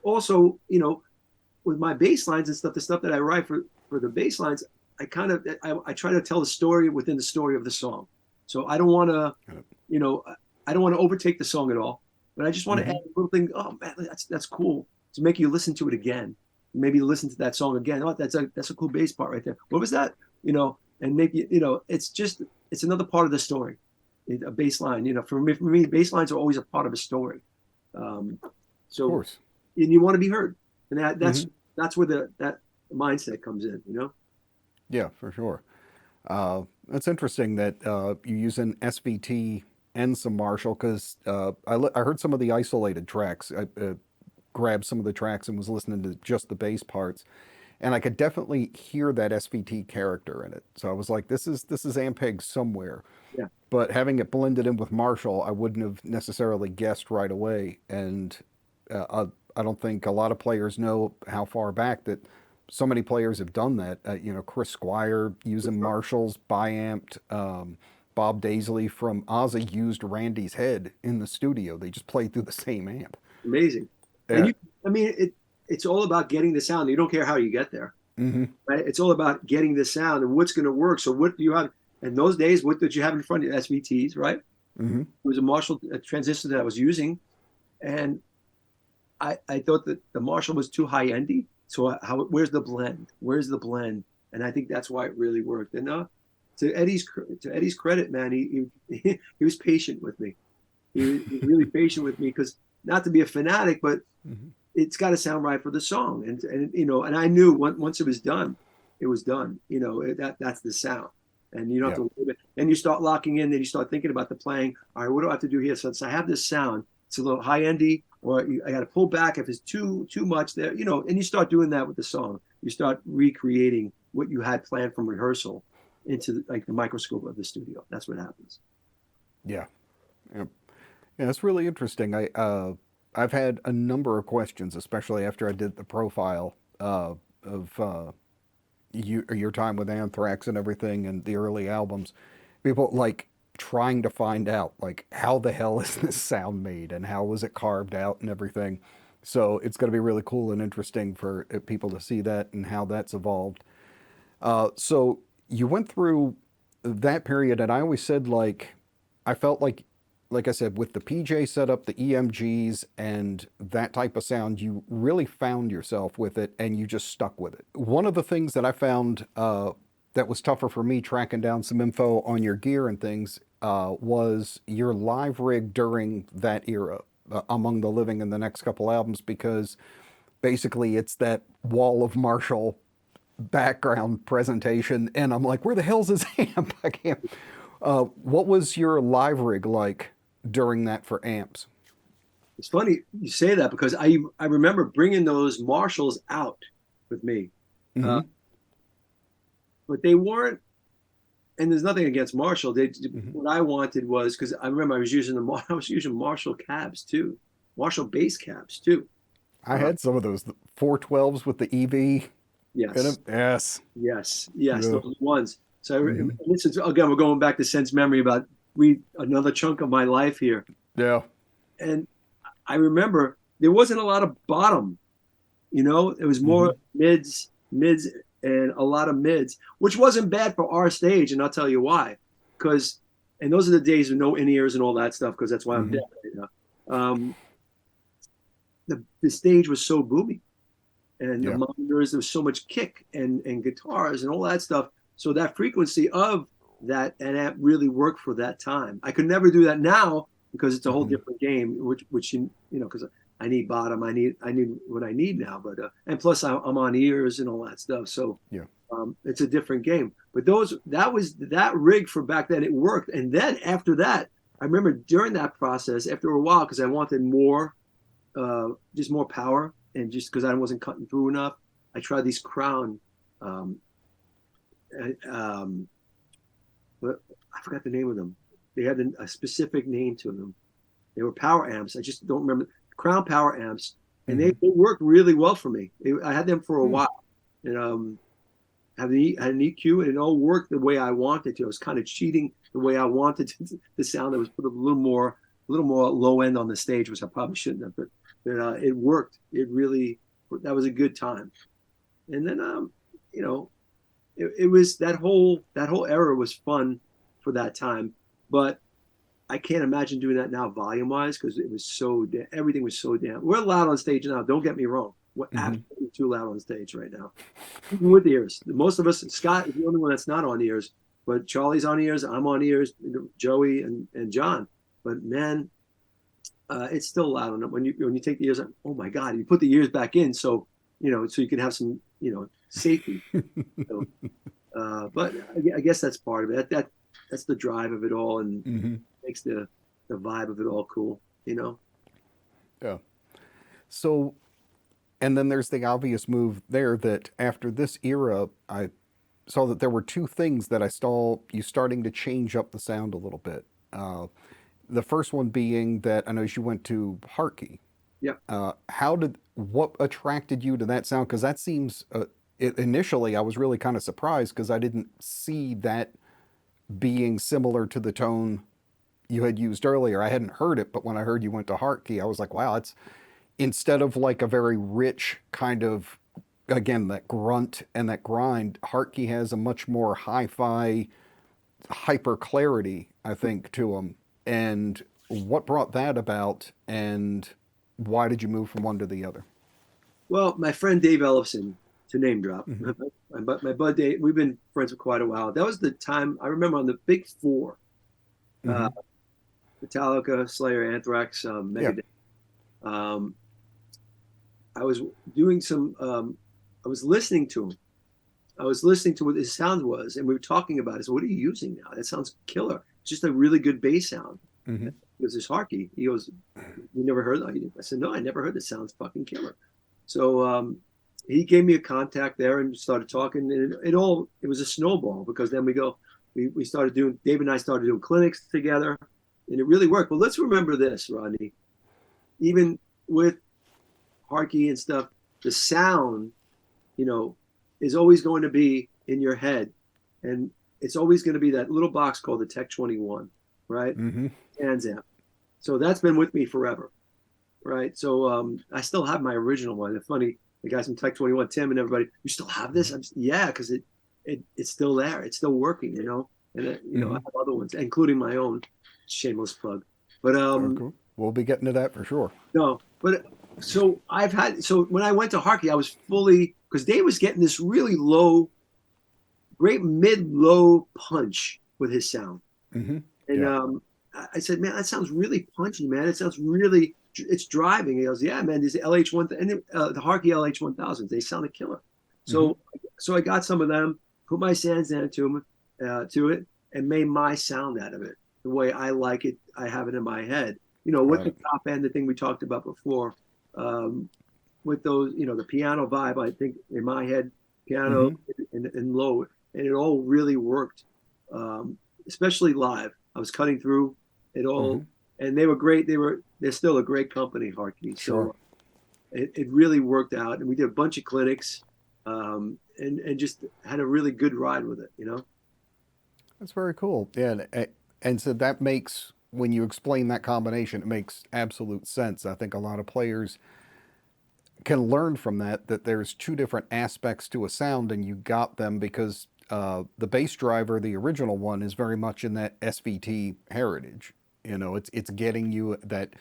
Also, with my bass lines and stuff, the stuff that I write for the bass lines, I try to tell a story within the story of the song. So I don't want to, you know, I don't want to overtake the song at all, but I just want to Mm-hmm. add a little thing. Oh man, that's cool to make you listen to it again. Maybe listen to that song again. Oh, that's a cool bass part right there. What was that? And make it's another part of the story. A bass line, for me, bass lines are always a part of a story. Um, Of so course. and you want to be heard, and that's Mm-hmm. that's where that mindset comes in. Yeah, for sure. It's interesting that you use an SVT and some Marshall because I heard some of the isolated tracks. I grabbed some of the tracks and was listening to just the bass parts, and I could definitely hear that SVT character in it. So I was like, this is Ampeg somewhere. Yeah, But having it blended in with Marshall, I wouldn't have necessarily guessed right away. And I don't think a lot of players know how far back that so many players have done that. Chris Squire using Marshalls, Biamped. Bob Daisley from Ozzy used Randy's head in the studio. They just played through the same amp. amazing. And Yeah. I mean, it's all about getting the sound. You don't care how you get there, Mm-hmm. right? It's all about getting the sound and what's going to work. So what do you have in those days? What did you have in front of you? SVTs, right? Mm-hmm. It was a Marshall transistor that I was using, and I thought that the Marshall was too high endy. So where's the blend? Where's the blend? And I think that's why it really worked. And to Eddie's credit, man, he was patient with me. He was really patient with me because not to be a fanatic, but Mm-hmm. it's got to sound right for the song. And I knew once it was done, it was done. That's the sound. And you don't Yeah. have to. Then you start locking in. Then you start thinking about the playing. All right, what do I have to do here? So I have this sound. It's a little high endy, or I got to pull back if it's too much there. And you start doing that with the song. You start recreating what you had planned from rehearsal into like the microscope of the studio. That's what happens. Yeah. Yeah. Yeah, it's really interesting. I've had a number of questions, especially after I did the profile of your time with Anthrax and everything and the early albums. People like trying to find out like how the hell is this sound made and how was it carved out and everything. So it's going to be really cool and interesting for people to see that and how that's evolved. So you went through that period, and I always said like I felt like I said with the PJ setup, the EMGs, and that type of sound, you really found yourself with it, and you just stuck with it. One of the things that I found that was tougher for me tracking down some info on your gear and things was your live rig during that era. Among the Living in the next couple albums, because basically it's that wall of Marshall background presentation, and I'm like, where the hell's his amp? I can't. What was your live rig like during that for amps? It's funny you say that because I remember bringing those Marshalls out with me, uh, Mm-hmm. but they weren't. And there's nothing against Marshall. Mm-hmm. What I wanted was because I remember I was using Marshall cabs too, Marshall bass cabs too. I Uh, had some of those 412s with the EV in yes, them. Yes. yes, Yeah. those ones. So Mm-hmm. this is again we're going back to sense memory about we another chunk of my life here, Yeah. and I remember there wasn't a lot of bottom. It was Mm-hmm. more mids, and a lot of mids, which wasn't bad for our stage, and I'll tell you why. Because, and those are the days of no in ears and all that stuff. Because that's why I'm Mm-hmm. deaf right now. The stage was so boomy, and the Yeah. monitors there was so much kick and guitars and all that stuff. So that frequency of that and amp really worked for that time. I could never do that now because it's a whole Mm-hmm. different game, which because I need bottom, I need what I need now, but and plus I'm on ears and all that stuff, so Yeah. it's a different game. But that was that rig for back then. It worked, and then after that, I remember during that process, after a while, because I wanted more, just more power, and just because I wasn't cutting through enough, I tried these Crown. Um, um, but I forgot the name of them. They had a specific name to them. They were power amps. I just don't remember. Crown power amps, and Mm-hmm. they worked really well for me. I had them for a Mm. while, and had an EQ, and it all worked the way I wanted to. I was kind of cheating the way I wanted the sound. That was put a little more low end on the stage, which I probably shouldn't have. But it worked. It really, that was a good time. And then, you know, it was that whole era was fun for that time. But I can't imagine doing that now, volume wise, because it was everything was so damn. We're loud on stage now. Don't get me wrong. We're Mm-hmm. absolutely too loud on stage right now, even with ears. Most of us, Scott is the only one that's not on ears, but Charlie's on ears. I'm on ears. Joey and John. But man, it's still loud enough when you take the ears. Oh my God, you put the ears back in, so so you can have some safety. So, but I guess that's part of it. That's the drive of it all, and Mm-hmm. makes the vibe of it all cool. Yeah. So, and then there's the obvious move there that after this era, I saw that there were two things that I saw you starting to change up the sound a little bit. The first one being that I know you went to Hartke. Yeah. What attracted you to that sound? Because that seems, initially I was really kind of surprised because I didn't see that being similar to the tone you had used earlier. I hadn't heard it, but when I heard you went to Hartke, I was like, wow, it's instead of like a very rich kind of, again, that grunt and that grind, Hartke has a much more hi-fi hyper clarity, I think, to him. And what brought that about, and why did you move from one to the other? Well, my friend Dave Ellison, to name drop, Mm-hmm. my bud Dave, we've been friends for quite a while. That was the time I remember on the big four, Mm-hmm. uh, Metallica, Slayer, Anthrax, Yeah. Megadeth. Um, I was doing some. I was listening to him. I was listening to what his sound was, and we were talking about it. So, what are you using now? That sounds killer. It's just a really good bass sound. Mm-hmm. It was this Harky. He goes, "You never heard that?" I said, "No, I never heard. It sounds fucking killer." So he gave me a contact there and started talking, and it was a snowball because then we started doing. Dave and I started doing clinics together, and it really worked. But let's remember this, Rodney. Even with Harky and stuff, the sound, you know, is always going to be in your head. And it's always going to be that little box called the Tech 21, right? Mm-hmm. Sansamp. So that's been with me forever, right? So I still have my original one. It's funny, the guys from Tech 21, Tim and everybody, you still have this? Yeah, because it's still there. It's still working. And, I Mm-hmm. have other ones, including my own shameless plug. But Oh, cool. We'll be getting to that for sure. no, but so when I went to Hartke, I was fully because Dave was getting this really low, great mid low punch with his sound, Mm-hmm. and Yeah. I said, man, that sounds really punchy, man. It sounds really it's driving. He goes, yeah, man. These LH1 and the Hartke LH1000s, they sounded killer. Mm-hmm. So I got some of them, put my sands down to it, and made my sound out of it the way I like it. I have it in my head. With Got the it. top end, the thing we talked about before, um, with those, the piano vibe, I think in my head, piano Mm-hmm. and low, and it all really worked, um, especially live. I was cutting through it Mm-hmm. all, and they were great. They're still a great company, Hartke. Sure. So it really worked out, and we did a bunch of clinics, and just had a really good ride with it. That's very cool. Yeah, and so that makes when you explain that combination, it makes absolute sense. I think a lot of players can learn from that there's two different aspects to a sound, and you got them because the bass driver, the original one, is very much in that SVT heritage. It's getting you that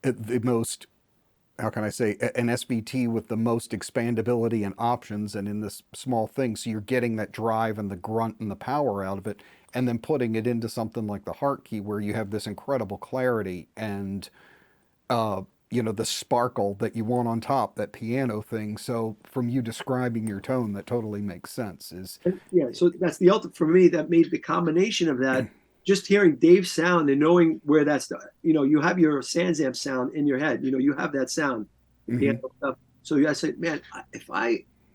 the most, how can I say, an SVT with the most expandability and options, and in this small thing, so you're getting that drive and the grunt and the power out of it, and then putting it into something like the Hartke where you have this incredible clarity and uh, the sparkle that you want on top, that piano thing. So from you describing your tone, that totally makes sense. Is Yeah, so that's the ultimate for me. That made the combination of that. Just hearing Dave's sound and knowing where that's, you have your Sansamp sound in your head. You have that sound, the piano mm-hmm. stuff. So I said, man,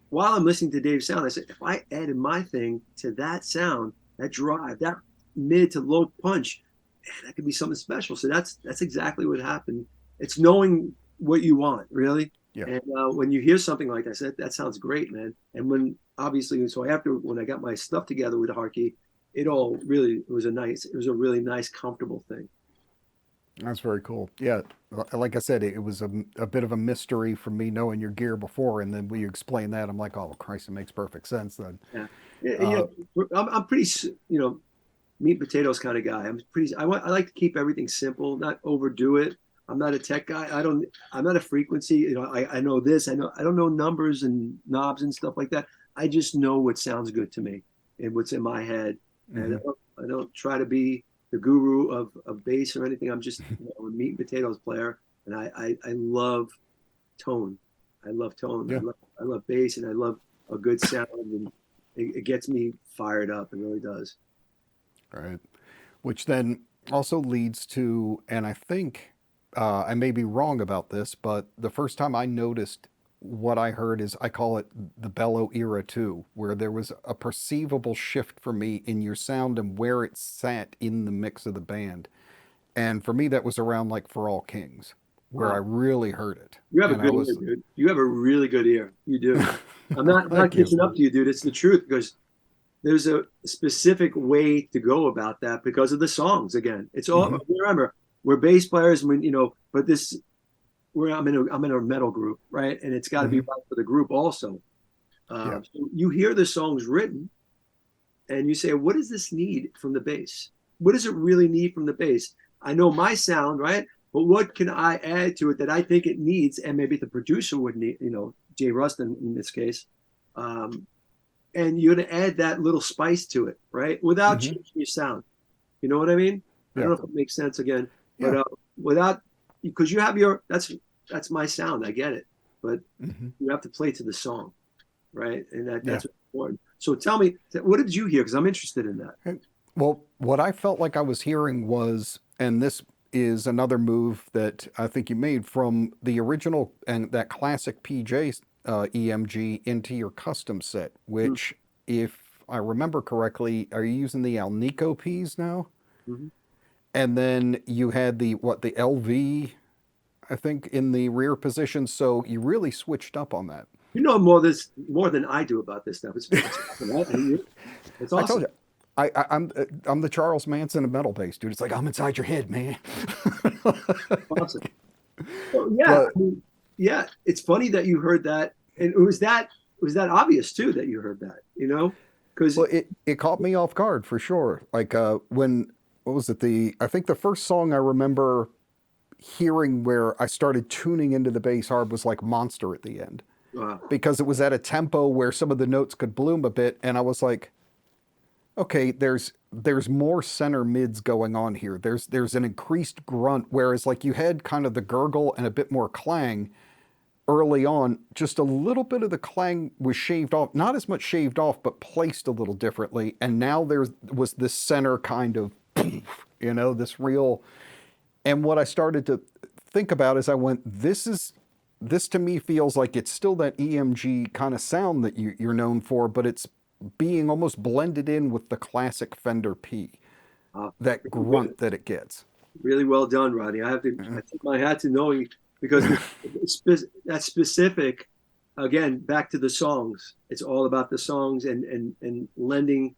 while I'm listening to Dave's sound, I said, if I added my thing to that sound, that drive, that mid to low punch, that could be something special. So that's exactly what happened. It's knowing what you want, really. Yeah. And when you hear something like that, that sounds great, man. And when obviously, so after when I got my stuff together with Hartke, it was a really nice, comfortable thing. That's very cool. Yeah, like I said, it was a bit of a mystery for me knowing your gear before, and then when you explain that, I'm like, oh Christ, it makes perfect sense then. Yeah, Uh, I'm pretty, meat and potatoes kind of guy. I like to keep everything simple, not overdo it. I'm not a tech guy. I'm not a frequency. I know this. I don't know numbers and knobs and stuff like that. I just know what sounds good to me and what's in my head. And mhm. I don't try to be the guru of bass or anything. I'm just a meat and potatoes player. And I love tone. I love tone. Yeah, I love bass and I love a good sound. And it gets me fired up. It really does. right. Which then also leads to, and I think I may be wrong about this, but the first time I noticed what I heard is I call it the Bello era too, where there was a perceivable shift for me in your sound and where it sat in the mix of the band. And for me, that was around like For All Kings, where I Wow. really heard it. You have a And I good ear, was, dude. You have a really good ear. You do. I'm not thank you. kissing up to you, dude. It's the truth because there's a specific way to go about that because of the songs. Again, it's all. Hmm. Remember, we're bass players, when but this, I'm in a metal group, right? And it's got to be Hmm. right for the group also. Yeah. So you hear the songs written, and you say, what does this need from the bass? What does it really need from the bass? I know my sound, right? But what can I add to it that I think it needs? And maybe the producer would need, Jay Rustin in this case. Um, and you're going to add that little spice to it, right? Without Hmm. changing your sound. You know what I mean? I don't Yeah. know if it makes sense again, but Yeah. without, because you have that's my sound. I get it. But Hmm. you have to play to the song, right? And Yeah. that's important. So tell me, what did you hear? Because I'm interested in that. Well, what I felt like I was hearing was, and this is another move that I think you made from the original and that classic PJ EMG into your custom set, which, if I remember correctly, are you using the Alnico Ps now? Mm-hmm. And then you had the LV, I think, in the rear position. So you really switched up on that. You know more than I do about this stuff. It's awesome, right? It's I told awesome. you, I'm the Charles Manson of metal bass, dude. It's like I'm inside your head, man. Awesome. So yeah, But yeah. It's funny that you heard that, and it was that obvious too that you heard that. Because well, it caught me off guard for sure. Like when what was it? I think the first song I remember hearing where I started tuning into the bass hard was like Monster at the end, wow, because it was at a tempo where some of the notes could bloom a bit, and I was like, okay, there's more center mids going on here. There's an increased grunt, whereas like you had kind of the gurgle and a bit more clang early on. Just a little bit of the clang was shaved off, not as much shaved off, but placed a little differently. And now there was this center kind of, this real. And what I started to think about is I went, this to me feels like it's still that EMG kind of sound that you're known for, but it's being almost blended in with the classic Fender P, that really good. grunt that it gets. Really well done, Rodney. I tip my hat to knowing because that specific, again, back to the songs. It's all about the songs and lending.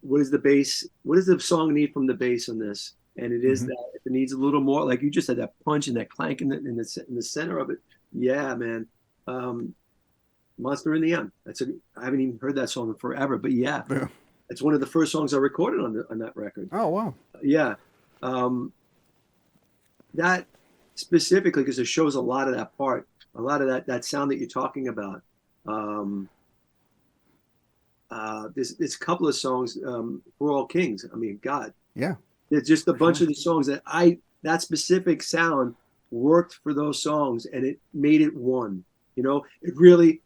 What does the song need from the bass on this? And it is Hmm. that if it needs a little more, like you just had that punch and that clank in the center of it. Yeah, man. Um, Monster in the End. I haven't even heard that song in forever, but yeah, Yeah. it's one of the first songs I recorded on that record. Oh wow. Yeah. Um, that specifically because it shows a lot of that part, a lot of that sound that you're talking about. Um, there's a couple of songs, For All Kings. I mean, God, Yeah, there's just a for bunch sure. of the songs that specific sound worked for those songs, and it made it one. It really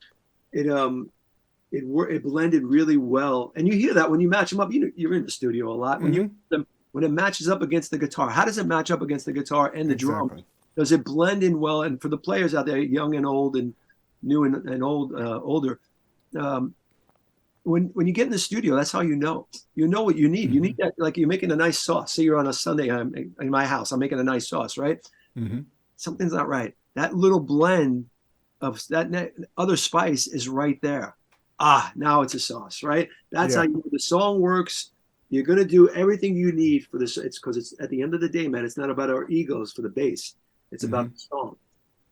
it blended really well, and you hear that when you match them up. You're in the studio a lot when you Hmm. them when it matches up against the guitar. How does it match up against the guitar and the drums? Exactly. Does it blend in well? And for the players out there, young and old, and new and old, older, um, when you get in the studio, that's how you know. You know what you need. You Mm-hmm. need that, like you're making a nice sauce. Say you're on a Sunday, I'm in my house, I'm making a nice sauce, right? Mm-hmm. Something's not right. That little blend of that other spice is right there. Ah, now it's a sauce, right? That's how Yeah. the song works. You're gonna do everything you need for this. It's because it's at the end of the day, man. It's not about our egos for the bass. It's Mm-hmm. about the song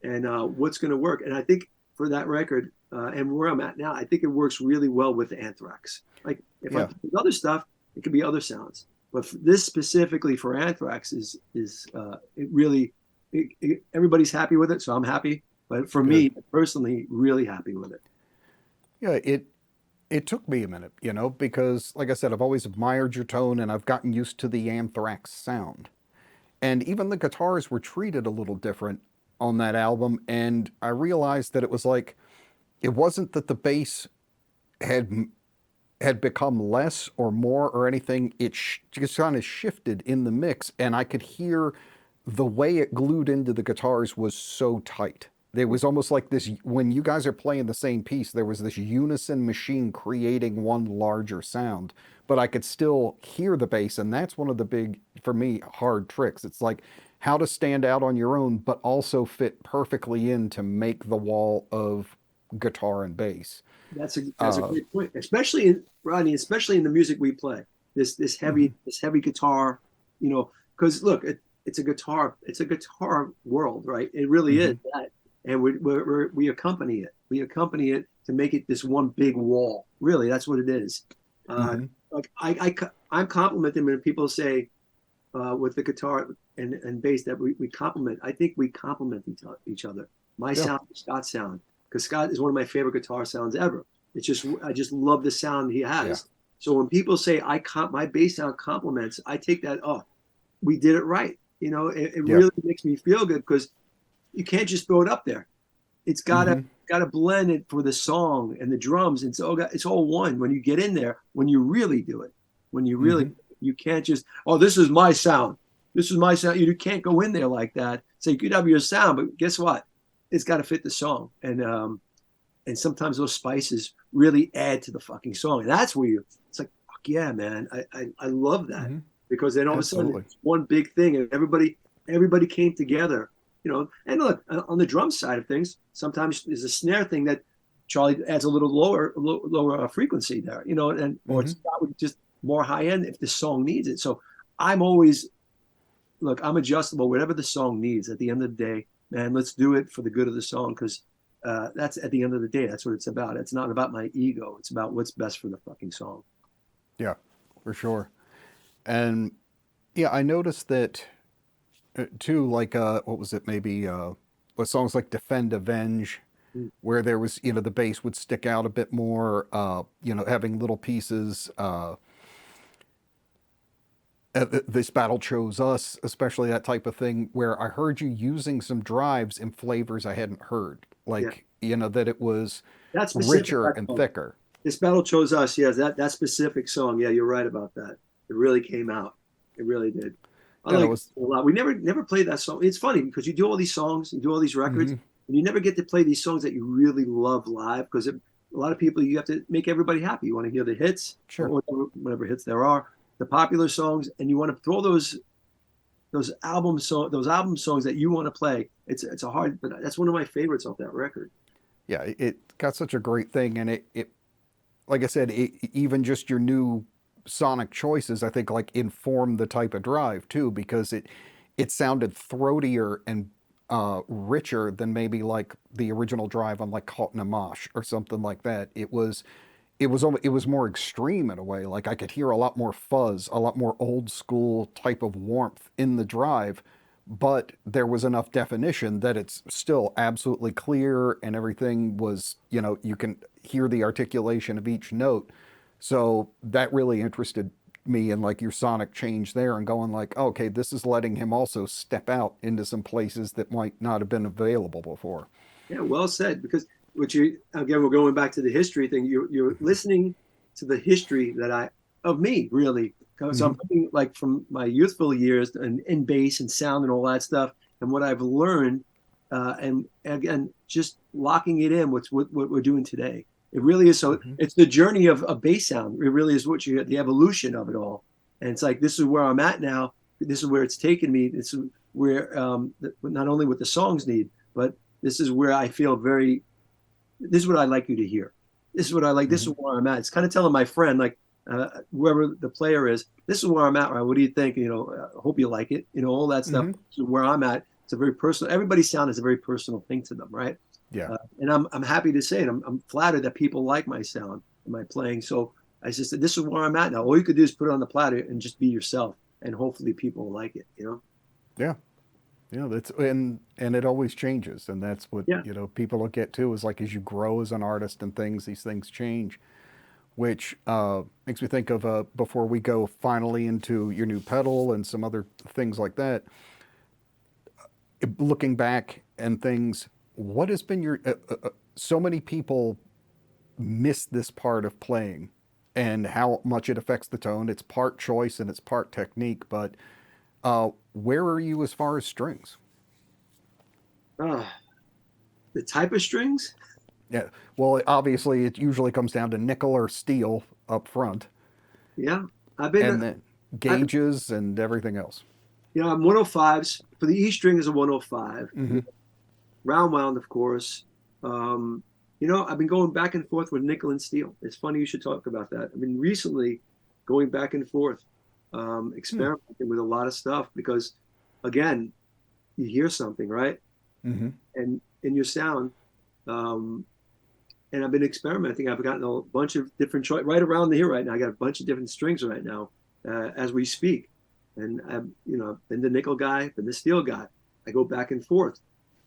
and what's going to work. And I think for that record and where I'm at now, I think it works really well with Anthrax. Like if I Yeah. put other stuff, it could be other sounds. But this specifically for Anthrax is it really everybody's happy with it, so I'm happy. But for Good. me personally, really happy with it. Yeah. It took me a minute, because like I said, I've always admired your tone and I've gotten used to the Anthrax sound. And even the guitars were treated a little different on that album. And I realized that it was like, it wasn't that the bass had had become less or more or anything. It just kind of shifted in the mix, and I could hear the way it glued into the guitars was so tight. It was almost like this when you guys are playing the same piece, there was this unison machine creating one larger sound, but I could still hear the bass. And that's one of the big, for me, hard tricks. It's like how to stand out on your own, but also fit perfectly in to make the wall of guitar and bass. That's a Uh, great point, especially in Rodney, especially in the music we play. mhm, This heavy guitar, because look, it's a guitar world, right? It really is mhm, that, and we accompany it. We accompany it to make it this one big wall. Really, that's what it is. Uh, mhm. like I'm complimenting when people say with the guitar and bass that we complement. I think we complement each other. My Yeah, sound, Scott's sound, because Scott is one of my favorite guitar sounds ever. It's just I just love the sound he yeah. has. So when people say my bass sound complements, I take that, oh, we did it right. It Yep. really makes me feel good because you can't just throw it up there. It's Hmm. gotta blend it for the song and the drums. It's all one when you get in there, when you really do it. When you really, Hmm. you can't just, oh, this is my sound. This is my sound. You can't go in there like that. So you could have your sound, but guess what? It's got to fit the song. And sometimes those spices really add to the fucking song. And that's where it's like, fuck yeah, man. I love that Hmm. because then all of a sudden Absolutely. it's one big thing and everybody came together, and look, on the drum side of things, sometimes there's a snare thing that Charlie adds a little lower frequency there, and or Hmm. Scott would just more high end if the song needs it. So I'm always, look, I'm adjustable, whatever the song needs. At the end of the day, man, let's do it for the good of the song because that's at the end of the day, that's what it's about. It's not about my ego. It's about what's best for the fucking song. Yeah, for sure. And yeah, I noticed that too. Like, what was it? Maybe with songs like "Defend, Avenge," Mm. where there was, the bass would stick out a bit more. Having little pieces. This battle chose us, especially that type of thing, where I heard you using some drives in flavors I hadn't heard, Yeah, like that it was that specific richer that and song. thicker. This battle chose us. Yes, that specific song. Yeah, you're right about that. It really came out. It really did. I And it like was. it a lot. We never played that song. It's funny because you do all these songs, you do all these records, Mm-hmm. and you never get to play these songs that you really love live because a lot of people, you have to make everybody happy. You want to hear the hits Sure. or whatever hits there are, the popular songs, and you want to throw those album songs that you want to play. It's a hard, but that's one of my favorites off that record. Yeah, it got such a great thing, and it like I said, even just your new sonic choices, I think, like informed the type of drive too, because it sounded throatier and richer than maybe like the original drive on like Caught in a Mosh or something like that. It was more extreme in a way. Like I could hear a lot more fuzz, a lot more old school type of warmth in the drive, but there was enough definition that it's still absolutely clear and everything was, you can hear the articulation of each note. So that really interested me in like your sonic change there and going like, oh, okay, this is letting him also step out into some places that might not have been available before. Yeah, well said. Because what you again, we're going back to the history thing. You're listening to the history that I of me really. So I'm Mm-hmm. thinking like from my youthful years and in bass and sound and all that stuff, and what I've learned, and again, just locking it in. What we're doing today. It really is. So Hmm. it's the journey of a bass sound. It really is what you the evolution of it all. And it's like, this is where I'm at now. This is where it's taken me. This is where not only what the songs need, but this is where I feel very. This is what I like you to hear. This is what I like. This Hmm. is where I'm at. It's kind of telling my friend, like, whoever the player is, this is where I'm at. Right? What do you think? Hope you like it. All that stuff. Hmm. So where I'm at. It's a very personal. Everybody's sound is a very personal thing to them, right? Yeah. And I'm happy to say it. I'm flattered that people like my sound and my playing. So I just said, this is where I'm at now. All you could do is put it on the platter and just be yourself, and hopefully people will like it. Yeah. Yeah, that's and it always changes, and that's what Yeah. people look at too. Is like as you grow as an artist and things, these things change, which makes me think of before we go finally into your new pedal and some other things like that. Looking back and things, what has been your? So many people miss this part of playing, and how much it affects the tone. It's part choice and it's part technique, but where are you as far as strings? Uh, the type of strings. Yeah. Well, obviously, it usually comes down to nickel or steel up front, Yeah. I've been. and then I've gauges and everything else. I'm 105s for the E string is a 105. Hmm. Round wound, of course. Um, I've been going back and forth with nickel and steel. It's funny you should talk about that. I've been recently going back and forth, experimenting with a lot of stuff because, again, you hear something, right? Hmm. And in your sound, um, and I've been experimenting. I've gotten a bunch of different choice right around here right now. I got a bunch of different strings right now as we speak, and I'm been the nickel guy, been the steel guy. I go back and forth.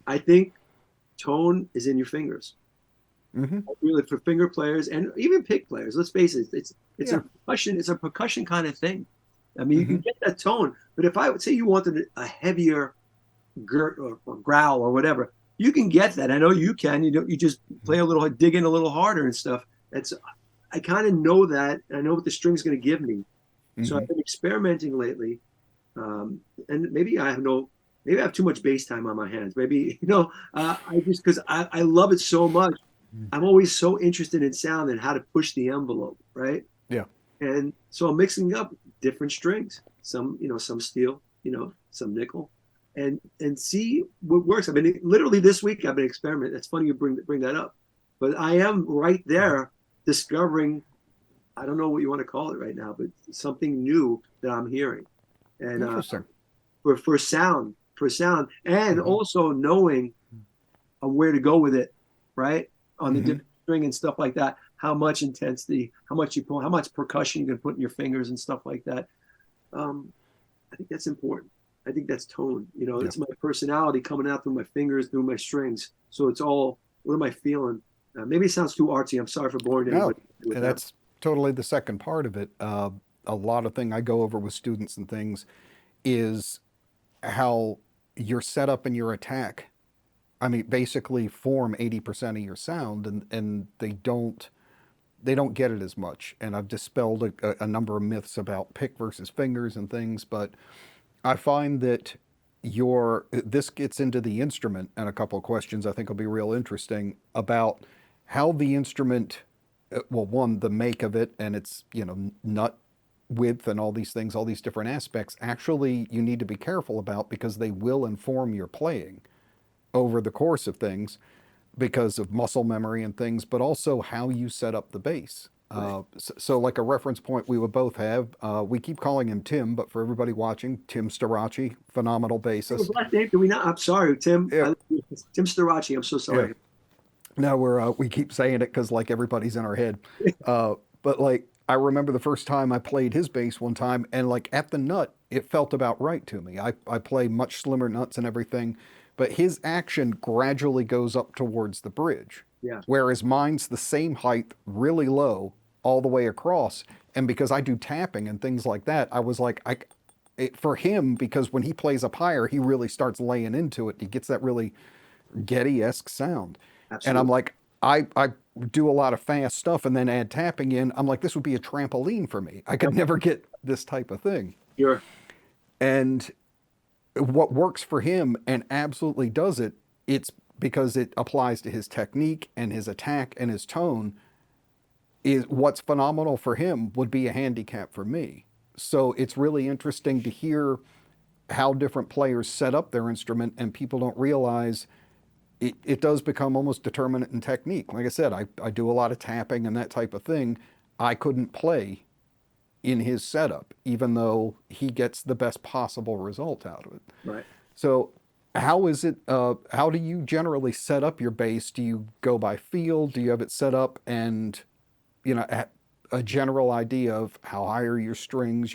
I think tone is in your fingers. Hmm. Really, for finger players and even pick players. Let's face it, it's Yeah. a percussion. It's a percussion kind of thing. I mean, you can Hmm. get that tone, but if I would say you wanted a heavier gurt or growl or whatever, you can get that. I know you can. You just play a little, dig in a little harder and stuff. That's I kind of know that. I know what the string's going to give me. So Hmm. I've been experimenting lately, and maybe I have too much bass time on my hands. Maybe I just because I love it so much. I'm always so interested in sound and how to push the envelope, right? Yeah. And so I'm mixing up different strings, some steel, some nickel, and see what works. I mean, literally this week I've been experimenting. It's funny you bring that up, but I am right there discovering. I don't know what you want to call it right now, but something new that I'm hearing, and Interesting. for sound, and Hmm. also knowing where to go with it, right? On the Hmm. different string and stuff like that. How much intensity, how much you pull, how much percussion you can put in your fingers and stuff like that. Um, I think that's important. I think that's tone. Yeah. It's my personality coming out through my fingers, through my strings. So it's all, what am I feeling? Maybe it sounds too artsy. I'm sorry for boring No, anybody with and that. that's totally the second part of it. A lot of thing I go over with students and things is how your setup and your attack, I mean, basically form 80% of your sound, and they don't get it as much. And I've dispelled a number of myths about pick versus fingers and things, but I find that this gets into the instrument and a couple of questions I think will be real interesting about how the instrument, well, one, the make of it and its, nut width and all these things, all these different aspects, actually you need to be careful about because they will inform your playing over the course of things because of muscle memory and things, but also how you set up the bass. Right. So, like a reference point we would both have, we keep calling him Tim, but for everybody watching, Tim Starachi, phenomenal His bassist. last name, do we not? I'm sorry, Tim. Yeah, Tim Starachi. I'm so yeah. sorry. Now we keep saying it because like everybody's in our head, but like I remember the first time I played his bass one time, and like at the nut, it felt about right to me. I play much slimmer nuts and everything, but his action gradually goes up towards the bridge, Yeah. whereas mine's the same height, really low, all the way across. And because I do tapping and things like that, I was like, for him, because when he plays up higher, he really starts laying into it. He gets that really Getty-esque sound. And I'm Absolutely. like, I do a lot of fast stuff and then add tapping in. I'm like, this would be a trampoline for me. I could Yep. never get this type of thing. You're And what works for him and absolutely does it, it's because it applies to his technique and his attack and his tone. is what's phenomenal for him would be a handicap for me. So it's really interesting to hear how different players set up their instrument, and people don't realize it does become almost determinate in technique. Like I said, I do a lot of tapping and that type of thing. I couldn't play in his setup, even though he gets the best possible result out of it. Right. So, how is it? How do you generally set up your bass? Do you go by feel? Do you have it set up and, a general idea of how high are your strings?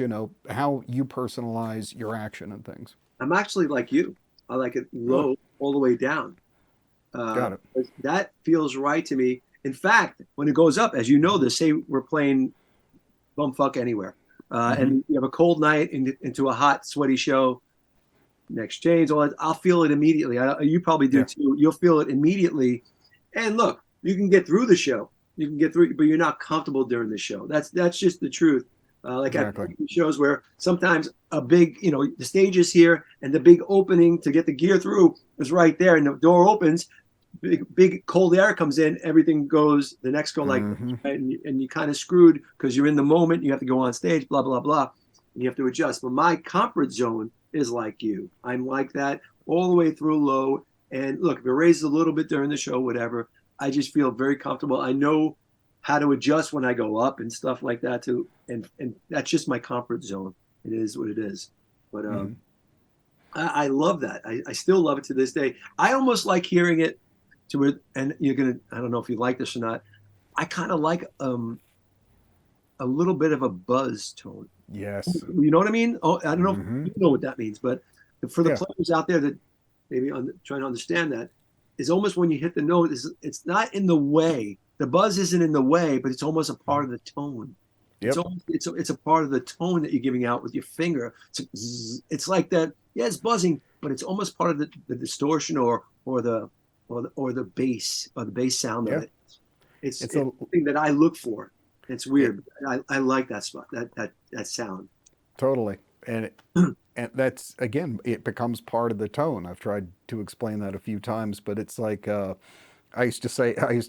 How you personalize your action and things. I'm actually like you. I like it Oh, low all the way down. got it. That feels right to me. In fact, when it goes up, as you know, this say we're playing bumfuck anywhere, Mm-hmm. and you have a cold night into a hot, sweaty show. Next change, all that, I'll feel it immediately. You probably do Yeah. too. You'll feel it immediately. And look, you can get through the show. You can get through, but you're not comfortable during the show. That's just the truth. Like I've Exactly. been shows where sometimes a big, the stage is here and the big opening to get the gear through is right there, and the door opens. Big cold air comes in, everything goes. The next go like, Mm-hmm. right? And you kind of screwed because you're in the moment. You have to go on stage, blah blah blah, and you have to adjust. But my comfort zone is like you. I'm like that all the way through low. And look, if it raises a little bit during the show, whatever, I just feel very comfortable. I know how to adjust when I go up and stuff like that too. And that's just my comfort zone. It is what it is. But Mm-hmm. I love that. I still love it to this day. I almost like hearing it to it. And you're gonna. I don't know if you like this or not. I kind of like a little bit of a buzz tone. Yes. You know what I mean? Oh, I don't know if Mm-hmm. you know what that means, but for the Yeah. players out there that maybe trying to understand that, is almost when you hit the note, it's not in the way. The buzz isn't in the way, but it's almost a part of the tone. It's Yep. almost, it's a part of the tone that you're giving out with your finger. It's like that. Yeah, it's buzzing, but it's almost part of the distortion or the bass or the bass sound of Yeah. it. It's It's a something that I look for. It's it, weird. I like that spot, that sound. totally, and that's again, it becomes part of the tone. I've tried to explain that a few times, but it's like I used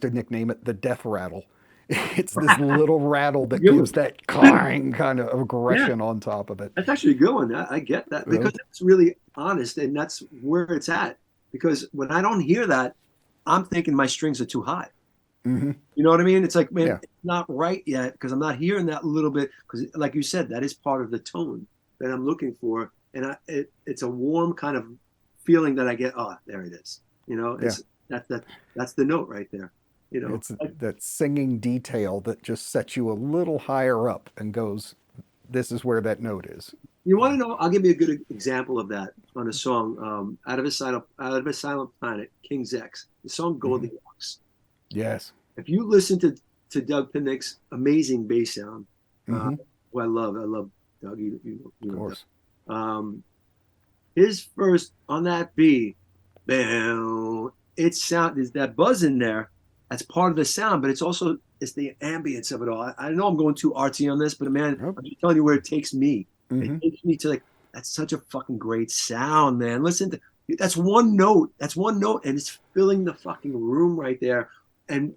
to nickname it the death rattle. It's this little rattle that Good gives one. that clang kind of Yeah, aggression on top of it. that's actually a good one. I get that because Uh, it's really honest, and that's where it's at. Because when I don't hear that, I'm thinking my strings are too high. mm-hmm. You know what I mean? It's like, man, Yeah, it's not right yet because I'm not hearing that little bit. Because, like you said, that is part of the tone that I'm looking for, and it's a warm kind of feeling that I get. Oh, there it is. yeah. It's that's the note right there. It's Like, that singing detail that just sets you a little higher up and goes, "This is where that note is." you want to know? I'll give you a good example of that on a song, out of a silent planet, King's X, the song Mm-hmm. Goldilocks. Yes. If you listen to Doug Pinnick's amazing bass sound, uh, Mm-hmm. who I love Doug. You Of know Doug. course. Um, his first on that B, bam, it sound is that buzz in there. That's part of the sound, but it's the ambience of it all. I know I'm going too artsy on this, but man, Yep. I'm just telling you where it takes me. It Mm-hmm. takes me to like that's such a fucking great sound, man. Listen to that's one note. That's one note, and it's filling the fucking room right there, and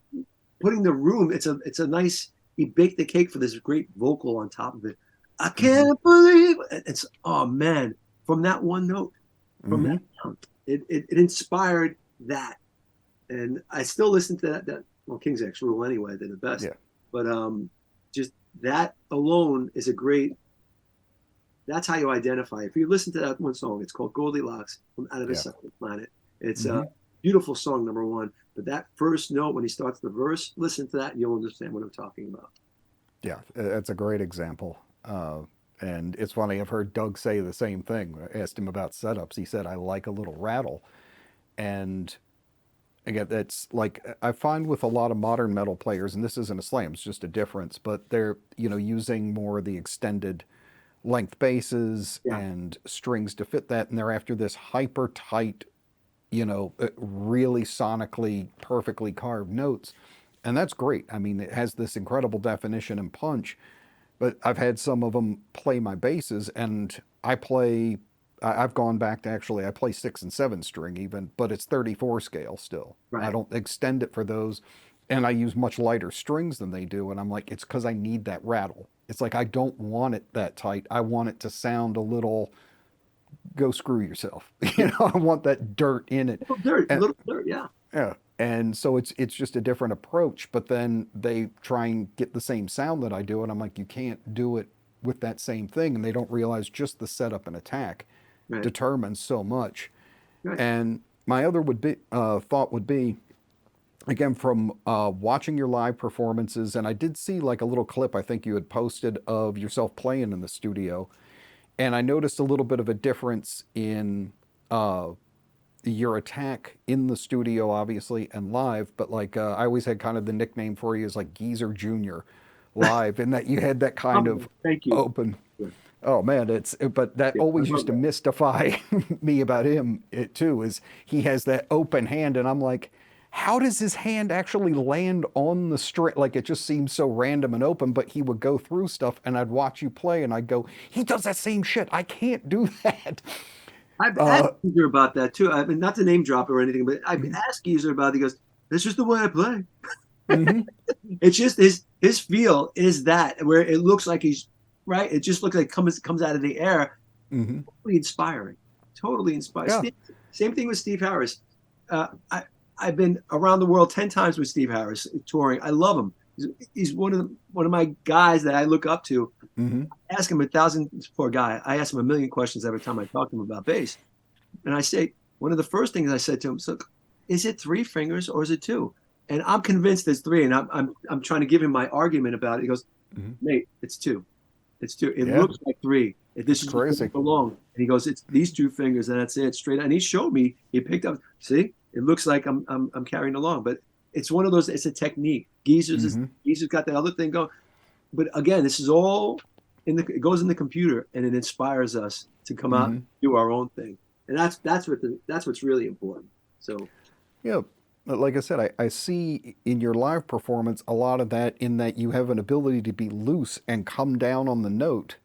putting the room. It's a nice. He baked the cake for this great vocal on top of it. I Mm-hmm. can't believe it's oh man from that one note from Mm-hmm. that sound. It inspired that, and I still listen to that. Well, King's X Rule anyway, they're the best, Yeah. but just that alone is a great. That's how you identify. If you listen to that one song, it's called Goldilocks from Out of a Yeah. Silent Planet. It's a Mm-hmm. beautiful song, number one. But that first note when he starts the verse, listen to that, and you'll understand what I'm talking about. Yeah. That's a great example. And it's funny. I've heard Doug say the same thing. I asked him about setups. He said, "I like a little rattle," and again, that's like I find with a lot of modern metal players, and this isn't a slam, it's just a difference, but they're, using more of the extended length basses Yeah, and strings to fit that, and they're after this hyper tight, really sonically perfectly carved notes. And that's great. I mean, it has this incredible definition and punch, but I've had some of them play my basses, and I've gone back to actually, I play 6 and 7 string even, but it's 34 scale still. I right. don't extend it for those. and I use much lighter strings than they do. And I'm like, it's because I need that rattle. It's like I don't want it that tight. I want it to sound a little go screw yourself. Yeah, I want that dirt in it. And little dirt, yeah. yeah. And so it's just a different approach, but then they try and get the same sound that I do, and I'm like, you can't do it with that same thing, and they don't realize just the setup and attack Right, determines so much. right. And my other would be thought would be again from watching your live performances, and I did see like a little clip I think you had posted of yourself playing in the studio, and I noticed a little bit of a difference in your attack in the studio, obviously, and live. But like I always had kind of the nickname for you as like Geezer Junior, live, and that you had that kind Oh, of thank you. open. Yeah, Oh man, it's but that yeah, I always love used to that. mystify me about him too. Is he has that open hand, and I'm like, how does his hand actually land on the string? Like it just seems so random and open. But he would go through stuff, and I'd watch you play, and I'd go, he does that same shit. I can't do that. I've asked Uh, Geezer about that too. I mean, not to name drop or anything, but I've asked Geezer about it. He goes, "That's just the way I play." mm-hmm, It's just his feel is that where it looks like he's right. It just looks like comes out of the air. mm-hmm. Totally inspiring. Totally inspiring. Yeah. Same thing with Steve Harris. Uh, I I've been around the world 10 times with Steve Harris touring. I love him. He's one of my guys that I look up to. Mm-hmm. I ask him a thousand. Poor guy. I ask him a million questions every time I talk to him about bass. And I say, one of the first things I said to him, so is it three fingers or is it two? And I'm convinced it's three. And I'm trying to give him my argument about it. He goes, Mm-hmm. mate, it's two. It's two. It Yeah, looks like three. This it's is just where crazy. it belongs. And he goes, it's these two fingers, and that's it, straight. And he showed me. He picked up. See, it looks like I'm carrying along, but it's one of those. It's a technique. Mm-hmm. Geezer's got that other thing going. But again, this is all in the. It goes in the computer, and it inspires us to come out and Mm-hmm. do our own thing. And that's what's really important. So Yeah, but like I said, I see in your live performance a lot of that in that you have an ability to be loose and come down on the note.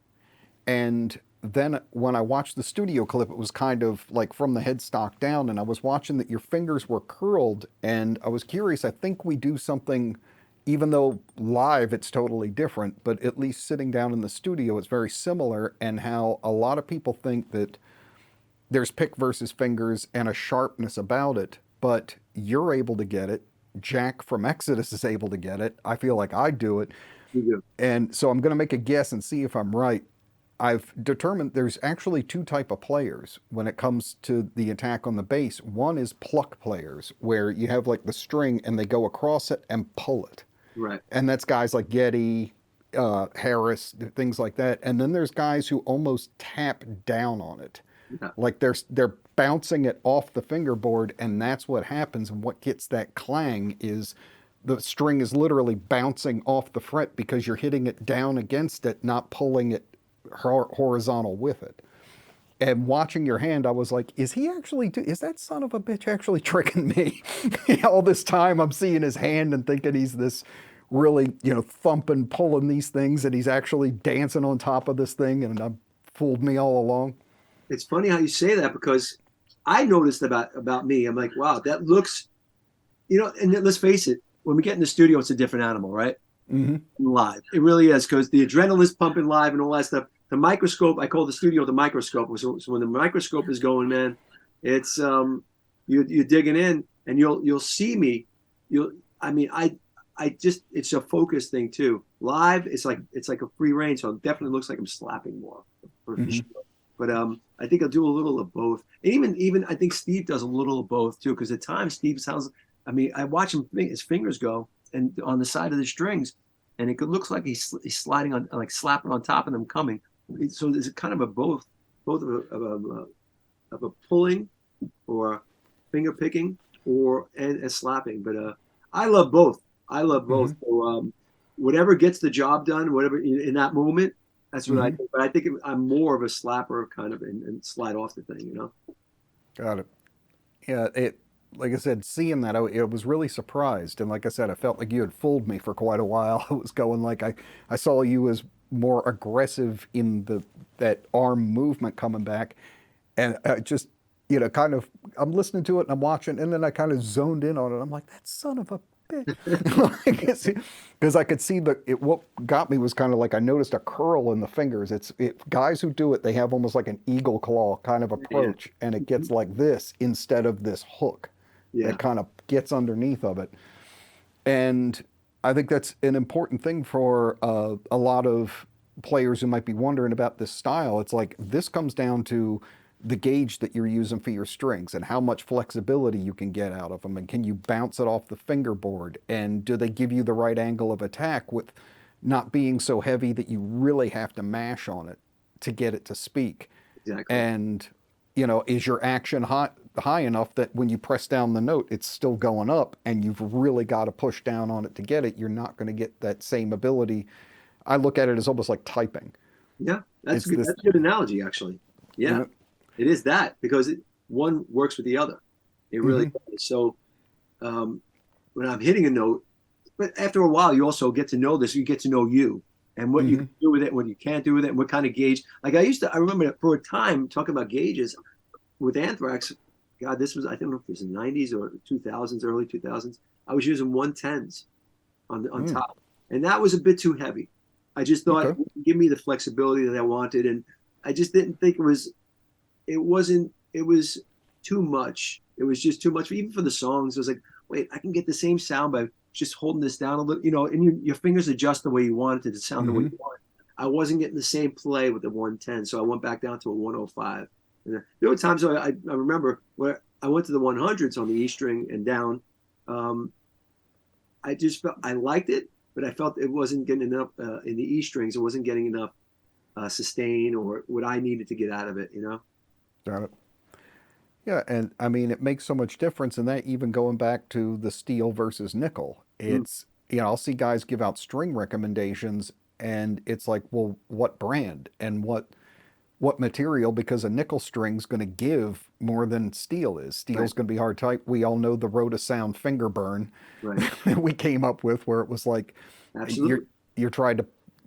And then when I watched the studio clip, it was kind of like from the headstock down, and I was watching that your fingers were curled, and I was curious. I think we do something, even though live it's totally different, but at least sitting down in the studio, it's very similar, and how a lot of people think that there's pick versus fingers and a sharpness about it, but you're able to get it. Jack from Exodus is able to get it. I feel like I do it. we do. And so I'm going to make a guess and see if I'm right. I've determined there's actually two type of players when it comes to the attack on the bass. One is pluck players, where you have like the string and they go across it and pull it. Right. And that's guys like Getty, Harris, things like that. And then there's guys who almost tap down on it, Yeah. like they're bouncing it off the fingerboard, and that's what happens. And what gets that clang is the string is literally bouncing off the fret because you're hitting it down against it, not pulling it horizontal with it. And watching your hand, I was like, is he actually, is that son of a bitch actually tricking me? All this time I'm seeing his hand and thinking he's this really, thumping, pulling these things, and he's actually dancing on top of this thing, and fooled me all along. It's funny how you say that because I noticed about me. I'm like, wow, that looks, and let's face it, when we get in the studio, it's a different animal, right? Mm-hmm. Live. It really is because the adrenaline's pumping live and all that stuff. The microscope, I call the studio the microscope. So when the microscope is going, man, it's you're digging in and you'll see me. You'll I mean I just it's a focus thing too. Live, it's like a free range, so it definitely looks like I'm slapping more for Mm-hmm. sure. But I think I'll do a little of both. And even I think Steve does a little of both too, because at times Steve sounds. I mean, I watch him his fingers go and on the side of the strings, and it looks like he's sliding on, like slapping on top of them coming. So there's kind of a both of a pulling or finger picking or and a slapping. But I love both. I love both. Mm-hmm. So whatever gets the job done, whatever in that moment, that's what I Mm-hmm. think. But I think I'm more of a slapper kind of and slide off the thing. Got it. Yeah, like I said, seeing that, I was really surprised. And like I said, I felt like you had fooled me for quite a while. I was going like, I saw you as more aggressive in that arm movement coming back. And I kind of, I'm listening to it and I'm watching, and then I kind of zoned in on it. I'm like, that son of a Because I could see what got me was kind of like I noticed a curl in the fingers. Guys who do it, they have almost like an eagle claw kind of Yeah. approach, and it gets like this instead of this hook Yeah. that kind of gets underneath of it. And I think that's an important thing for a lot of players who might be wondering about this style. It's like this comes down to the gauge that you're using for your strings and how much flexibility you can get out of them. And can you bounce it off the fingerboard? And do they give you the right angle of attack with not being so heavy that you really have to mash on it to get it to speak? Exactly. And is your action high enough that when you press down the note, it's still going up, and you've really got to push down on it to get it? You're not going to get that same ability. I look at it as almost like typing. Yeah. That's It's good. this, That's a good analogy, actually. you Yeah. know, It is that because one works with the other. It really mm-hmm, does. So um, when I'm hitting a note, but after a while, you also get to know this. You get to know you and what you mm-hmm, can do with it, what you can't do with it, and what kind of gauge. Like I remember that for a time talking about gauges with Anthrax. God, this was, I don't know if it was in the 90s or 2000s, early 2000s. I was using 110s on mm, top, and that was a bit too heavy. I just thought okay, it would give me the flexibility that I wanted, and I just didn't think it wasn't it was too much. It was just too much even for the songs. It was like, wait, I can get the same sound by just holding this down a little, and your fingers adjust the way you want it to sound the way mm-hmm, you want. I wasn't getting the same play with the 110, so I went back down to a 105. And there were times I remember where I went to the 100s on the E string and down. um, I just felt I liked it, but I felt it wasn't getting enough in the E strings. It wasn't getting enough sustain or what I needed to get out of it. got it. Yeah, and I mean, it makes so much difference in that, even going back to the steel versus nickel. Mm, I'll see guys give out string recommendations, and it's like, well, what brand and what material? Because a nickel string's going to give more than steel is. right, Steel's going to be hard type. We all know the Rhoda Sound finger burn right. that we came up with, where it was like you're Absolutely. you're trying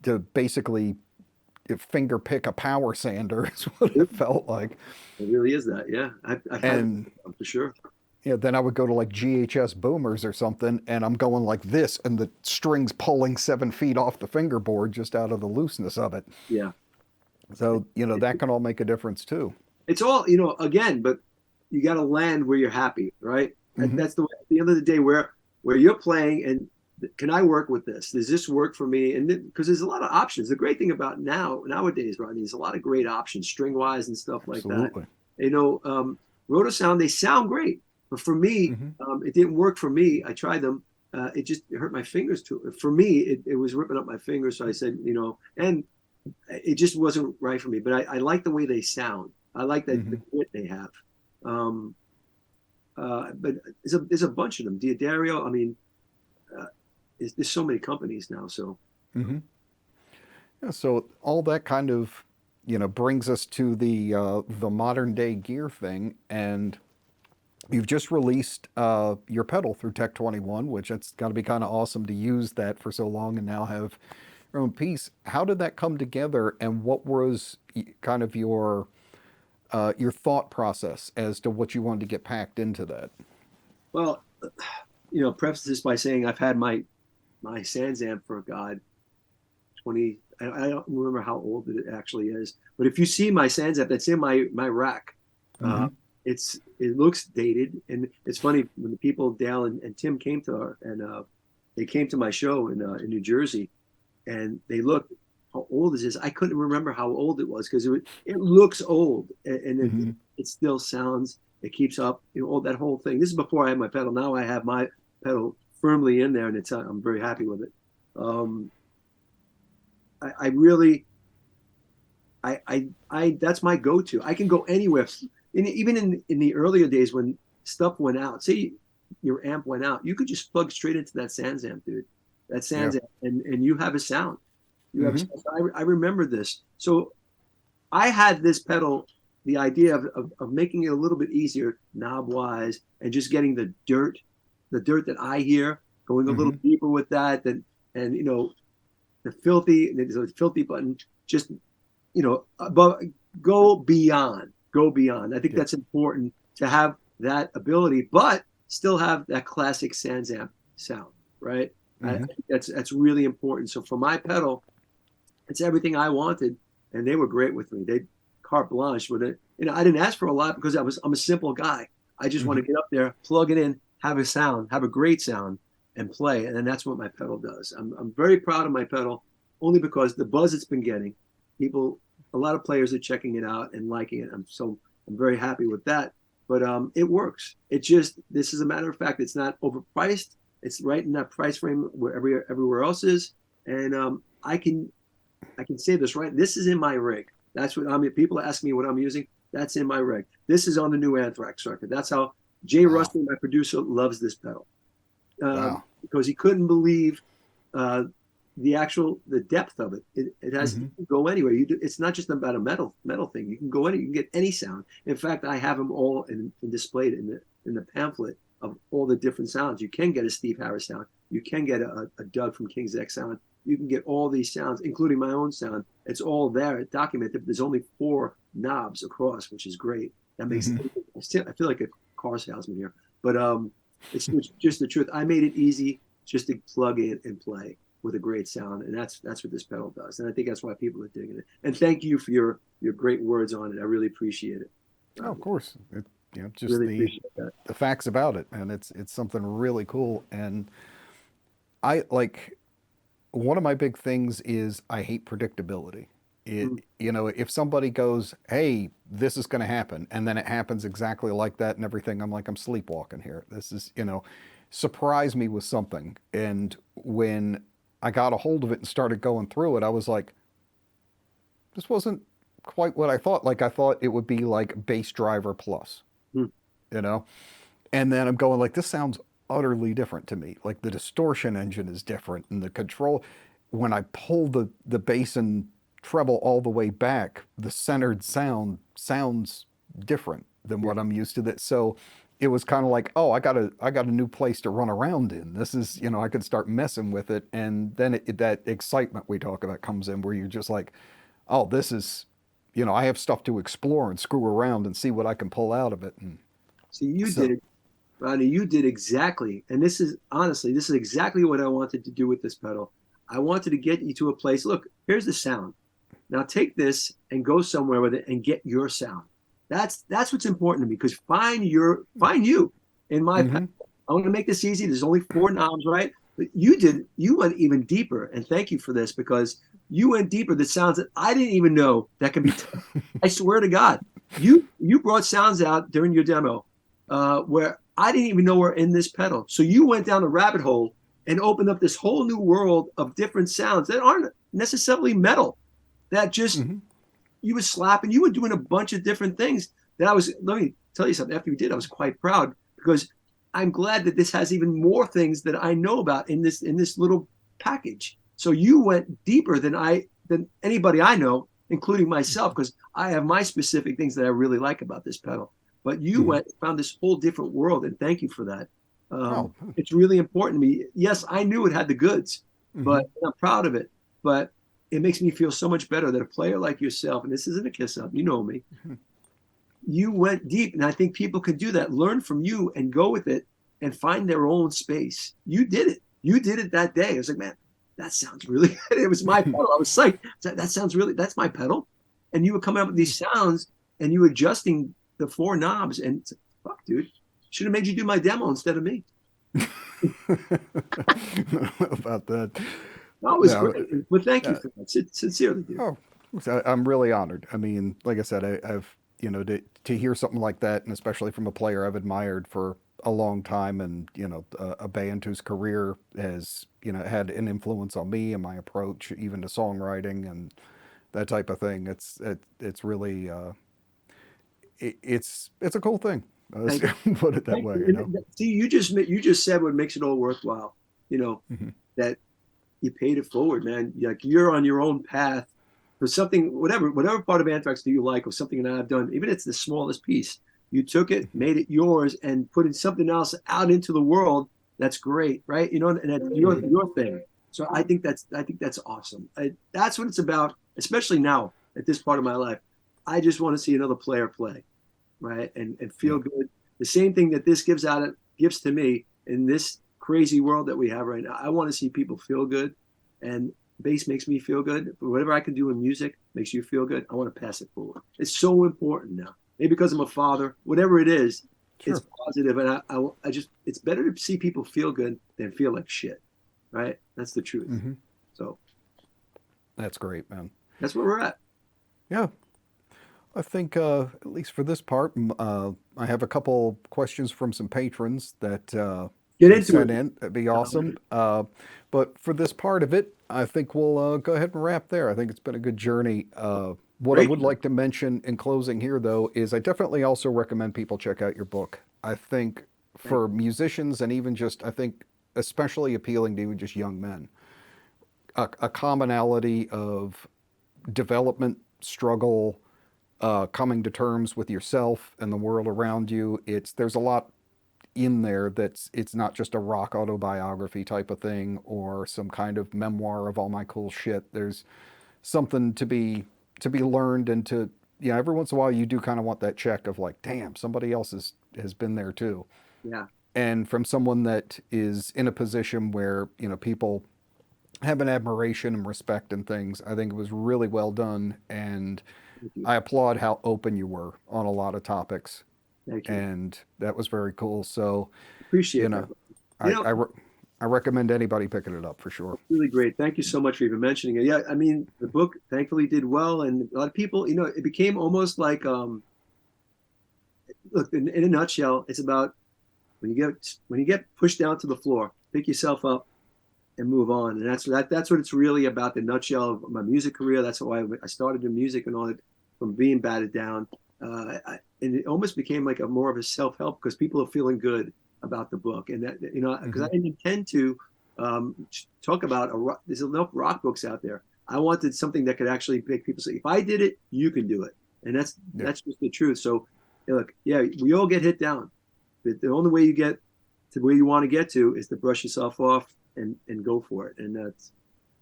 to basically finger pick a power sander is what It it felt like. really is that. Yeah. I've had And that for sure. then I would go to like GHS boomers or something, and I'm going like this, and the string's pulling 7 feet off the fingerboard just out of the looseness of it. Yeah. So, It, that can all make a difference too. it's all, again, but you got to land where you're happy, right? Hmm. That's the way, at the end of the day, where you're playing and can I work with this? Does this work for me? And because there's a lot of options. The great thing about nowadays, Rodney, there's a lot of great options, string wise and stuff like that. Absolutely. You know, Rotosound, they sound great, but for me, Hmm. it didn't work for me. I tried them. It hurt my fingers too. For me, it was ripping up my fingers. So I said, and it just wasn't right for me. But I like the way they sound. I like that the Hmm. grit they have. Um, but there's a bunch of them. Diodario. I mean, uh, there's so many companies now. So Hmm. Yeah, so all that kind of, brings us to the modern day gear thing, and you've just released your pedal through Tech 21, which it's got to be kind of awesome to use that for so long and now have your own piece. How did that come together, and what was kind of your thought process as to what you wanted to get packed into that? well, preface this by saying I've had my Sansamp for God 20. I don't remember how old it actually is, but if you see my Sansamp that's in my rack, uh, Hmm. it looks dated, and it's funny when the people Dale and Tim came to our and they came to my show in New Jersey, and they looked, how old is this? I couldn't remember how old it was because it looks old, and Hmm. it still sounds, it keeps up, all that whole thing. This is before I had my pedal. Now I have my pedal firmly in there, and I'm very happy with it. Um, I really, that's my go-to. I can go anywhere. Even in the earlier days when stuff went out, say your amp went out, you could just plug straight into that Sansamp, dude. That Yeah. Sansamp, and you have a sound. You have. Hmm. I remember this. So I had this pedal, the idea of making it a little bit easier knob wise, and just getting the dirt that I hear, going a little Hmm. deeper with that, and the filthy button, just above, go beyond. I think Yeah. that's important to have that ability, but still have that classic Sansamp sound, right? I Hmm. think that's really important. So for my pedal, it's everything I wanted, and they were great with me. They carte blanche with it. I didn't ask for a lot because I'm a simple guy. I just want to Hmm. get up there, plug it in, have a sound, have a great sound, and play. And then that's what my pedal does. I'm very proud of my pedal, only because the buzz it's been getting, people, a lot of players are checking it out and liking it. I'm very happy with that. But it works. It just, this is a matter of fact. It's not overpriced. It's right in that price frame where everywhere else is, and I can say this right. This is in my rig. That's what I mean. People ask me what I'm using. That's in my rig. This is on the new Anthrax record. That's how Jay Wow. Rusty, my producer, loves this pedal, Wow. because he couldn't believe uh, the depth of it. It has, you Hmm. can go anywhere. It's not just about a metal thing. You can go any. You can get any sound. In fact, I have them all displayed in the pamphlet of all the different sounds. You can get a Steve Harris sound. You can get a Doug from King's X sound. You can get all these sounds, including my own sound. It's all there, documented. There's only 4 knobs across, which is great. That makes Hmm. I feel like a car salesman here, but it's just the truth. I made it easy just to plug in and play with a great sound, and that's what this pedal does. And I think that's why people are digging it. And thank you for your great words on it. I really appreciate it. Oh, of course. Just Really appreciate that. the facts about it, and it's something really cool. And I like one of my big things is I hate predictability. Mm. If somebody goes, "Hey, this is going to happen," and then it happens exactly like that and everything, I'm like, I'm sleepwalking here. This is, surprise me with something. And when I got a hold of it and started going through it, I was like, this wasn't quite what I thought. Like I thought it would be like bass driver plus, Mm. you know? And then I'm going like, this sounds utterly different to me. Like the distortion engine is different and the control, when I pull the bass and treble all the way back, the centered sound sounds different than Yeah. what I'm used to. That so it was kind of like, oh, I got a new place to run around in. This is, I could start messing with it, and then that excitement we talk about comes in, where you're just like, oh, this is, I have stuff to explore and screw around and see what I can pull out of it. And So you so, did, Ronnie, you did exactly, and this is honestly, this is exactly what I wanted to do with this pedal. I wanted to get you to a place. Look, here's the sound. Now take this and go somewhere with it and get your sound. That's what's important to me, because find you in my pedal. mm-hmm, I want to make this easy. There's only 4 knobs, right? But you went even deeper, and thank you for this, because you went deeper. The sounds that I didn't even know that can be. I swear to God, you brought sounds out during your demo where I didn't even know were in this pedal. So you went down a rabbit hole and opened up this whole new world of different sounds that aren't necessarily metal. That just mm-hmm, you were slapping, you were doing a bunch of different things that I was. Let me tell you something. After you did, I was quite proud, because I'm glad that this has even more things that I know about in this little package. So you went deeper than anybody I know, including myself, because I have my specific things that I really like about this pedal. But you mm-hmm. went and found this whole different world, and thank you for that. Oh, It's really important to me. Yes, I knew it had the goods, mm-hmm, but I'm proud of it. But it makes me feel so much better that a player like yourself, and this isn't a kiss up, you know me, you went deep. And I think people can do that, learn from you and go with it and find their own space. You did it. You did it that day. I was like, man, that sounds really good. It was my pedal. I was psyched. That sounds really, that's my pedal. And you were coming up with these sounds and you were adjusting the 4 knobs. And fuck, dude, should have made you do my demo instead of me. about that. No, it was No, great. But thank you uh, for that. Sincerely, dude. oh, I'm really honored. I mean, like I said, I've to hear something like that, and especially from a player I've admired for a long time, and a band whose career has had an influence on me and my approach, even to songwriting and that type of thing. It's really it's a cool thing. Let's Thank you. put it that Thank way. you. And see, you just said what makes it all worthwhile. You know Mm-hmm. that you paid it forward, man. Like you're on your own path for something, whatever part of Anthrax do you like, or something that I've done, even if it's the smallest piece. You took it, made it yours, and put in something else out into the world. That's great, right? And that's Mm-hmm. your thing. So I think that's awesome. That's what it's about, especially now at this part of my life. I just want to see another player play, right, and feel Yeah. good. The same thing that this gives to me in this crazy world that we have right now. I want to see people feel good, and bass makes me feel good. Whatever I can do in music makes you feel good. I want to pass it forward. It's so important now. Maybe because I'm a father, whatever it is, it's Sure. positive, and I just it's better to see people feel good than feel like shit, right? That's the truth. Hmm. So That's great, man. that's where we're at. Yeah, I think at least for this part, I have a couple questions from some patrons that Get they into it. sent in. That'd be awesome. But for this part of it, I think we'll go ahead and wrap there. I think it's been a good journey. What I Great. would like to mention in closing here, though, is I definitely also recommend people check out your book. I think Thank for musicians and even just, I think, especially appealing to even just young men, a commonality of development, struggle, coming to terms with yourself and the world around you. There's a lot in there that's it's not just a rock autobiography type of thing or some kind of memoir of all my cool shit. There's something to be learned and to yeah, every once in a while you do kind of want that check of like, damn, somebody else has been there too. you. Yeah. And from someone that is in a position where, people have an admiration and respect and things, I think it was really well done. And Thank you. I applaud how open you were on a lot of topics. Thank you. And that was very cool. So, you Appreciate that. know, You I, know, I, I recommend anybody picking it up for sure. really great. Thank you so much for even mentioning it. Yeah, I mean, the book thankfully did well, and a lot of people, it became almost like, look, in a nutshell, it's about when you get pushed down to the floor, pick yourself up and move on, and that's what it's really about. The nutshell of my music career. That's why I started in music and all that, from being batted down, and it almost became like a more of a self help because people are feeling good about the book, and that because Hmm. I didn't intend to um, talk about there's enough rock books out there. I wanted something that could actually make people say, if I did it, you can do it, and that's Yeah. that's just the truth. So, look, yeah, we all get hit down, but the only way you get to where you want to get to is to brush yourself off and go for it. And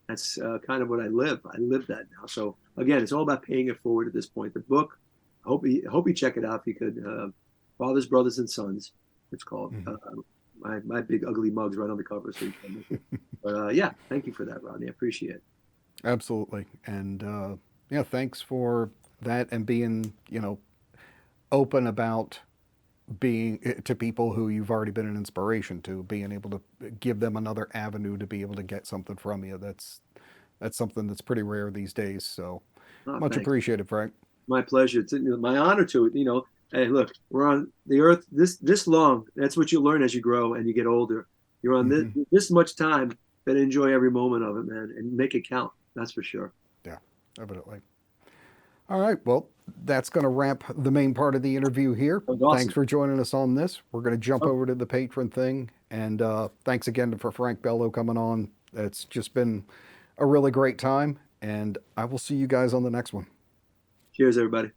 that's kind of what I live. I live that now. So again, it's all about paying it forward at this point. The book, I hope you check it out if you could. Fathers, Brothers, and Sons. It's called. Hmm. My big ugly mug's right on the cover, so you can make it. But yeah, thank you for that, Rodney. I appreciate it. Absolutely. And yeah, thanks for that and being, open about being to people who you've already been an inspiration to, being able to give them another avenue to be able to get something from you. That's something that's pretty rare these days. So Oh, much thanks. appreciated, Frank. My pleasure. It's my honor to it. Hey, look, we're on the earth this long. That's what you learn as you grow and you get older. You're on this Hmm. this much time. Better enjoy every moment of it, man, and make it count. That's for sure. Yeah, evidently. All right. Well, that's going to wrap the main part of the interview here. That was Thanks awesome. for joining us on this. We're going to jump Oh, over to the patron thing. And thanks again for Frank Bello coming on. It's just been a really great time. And I will see you guys on the next one. cheers, everybody.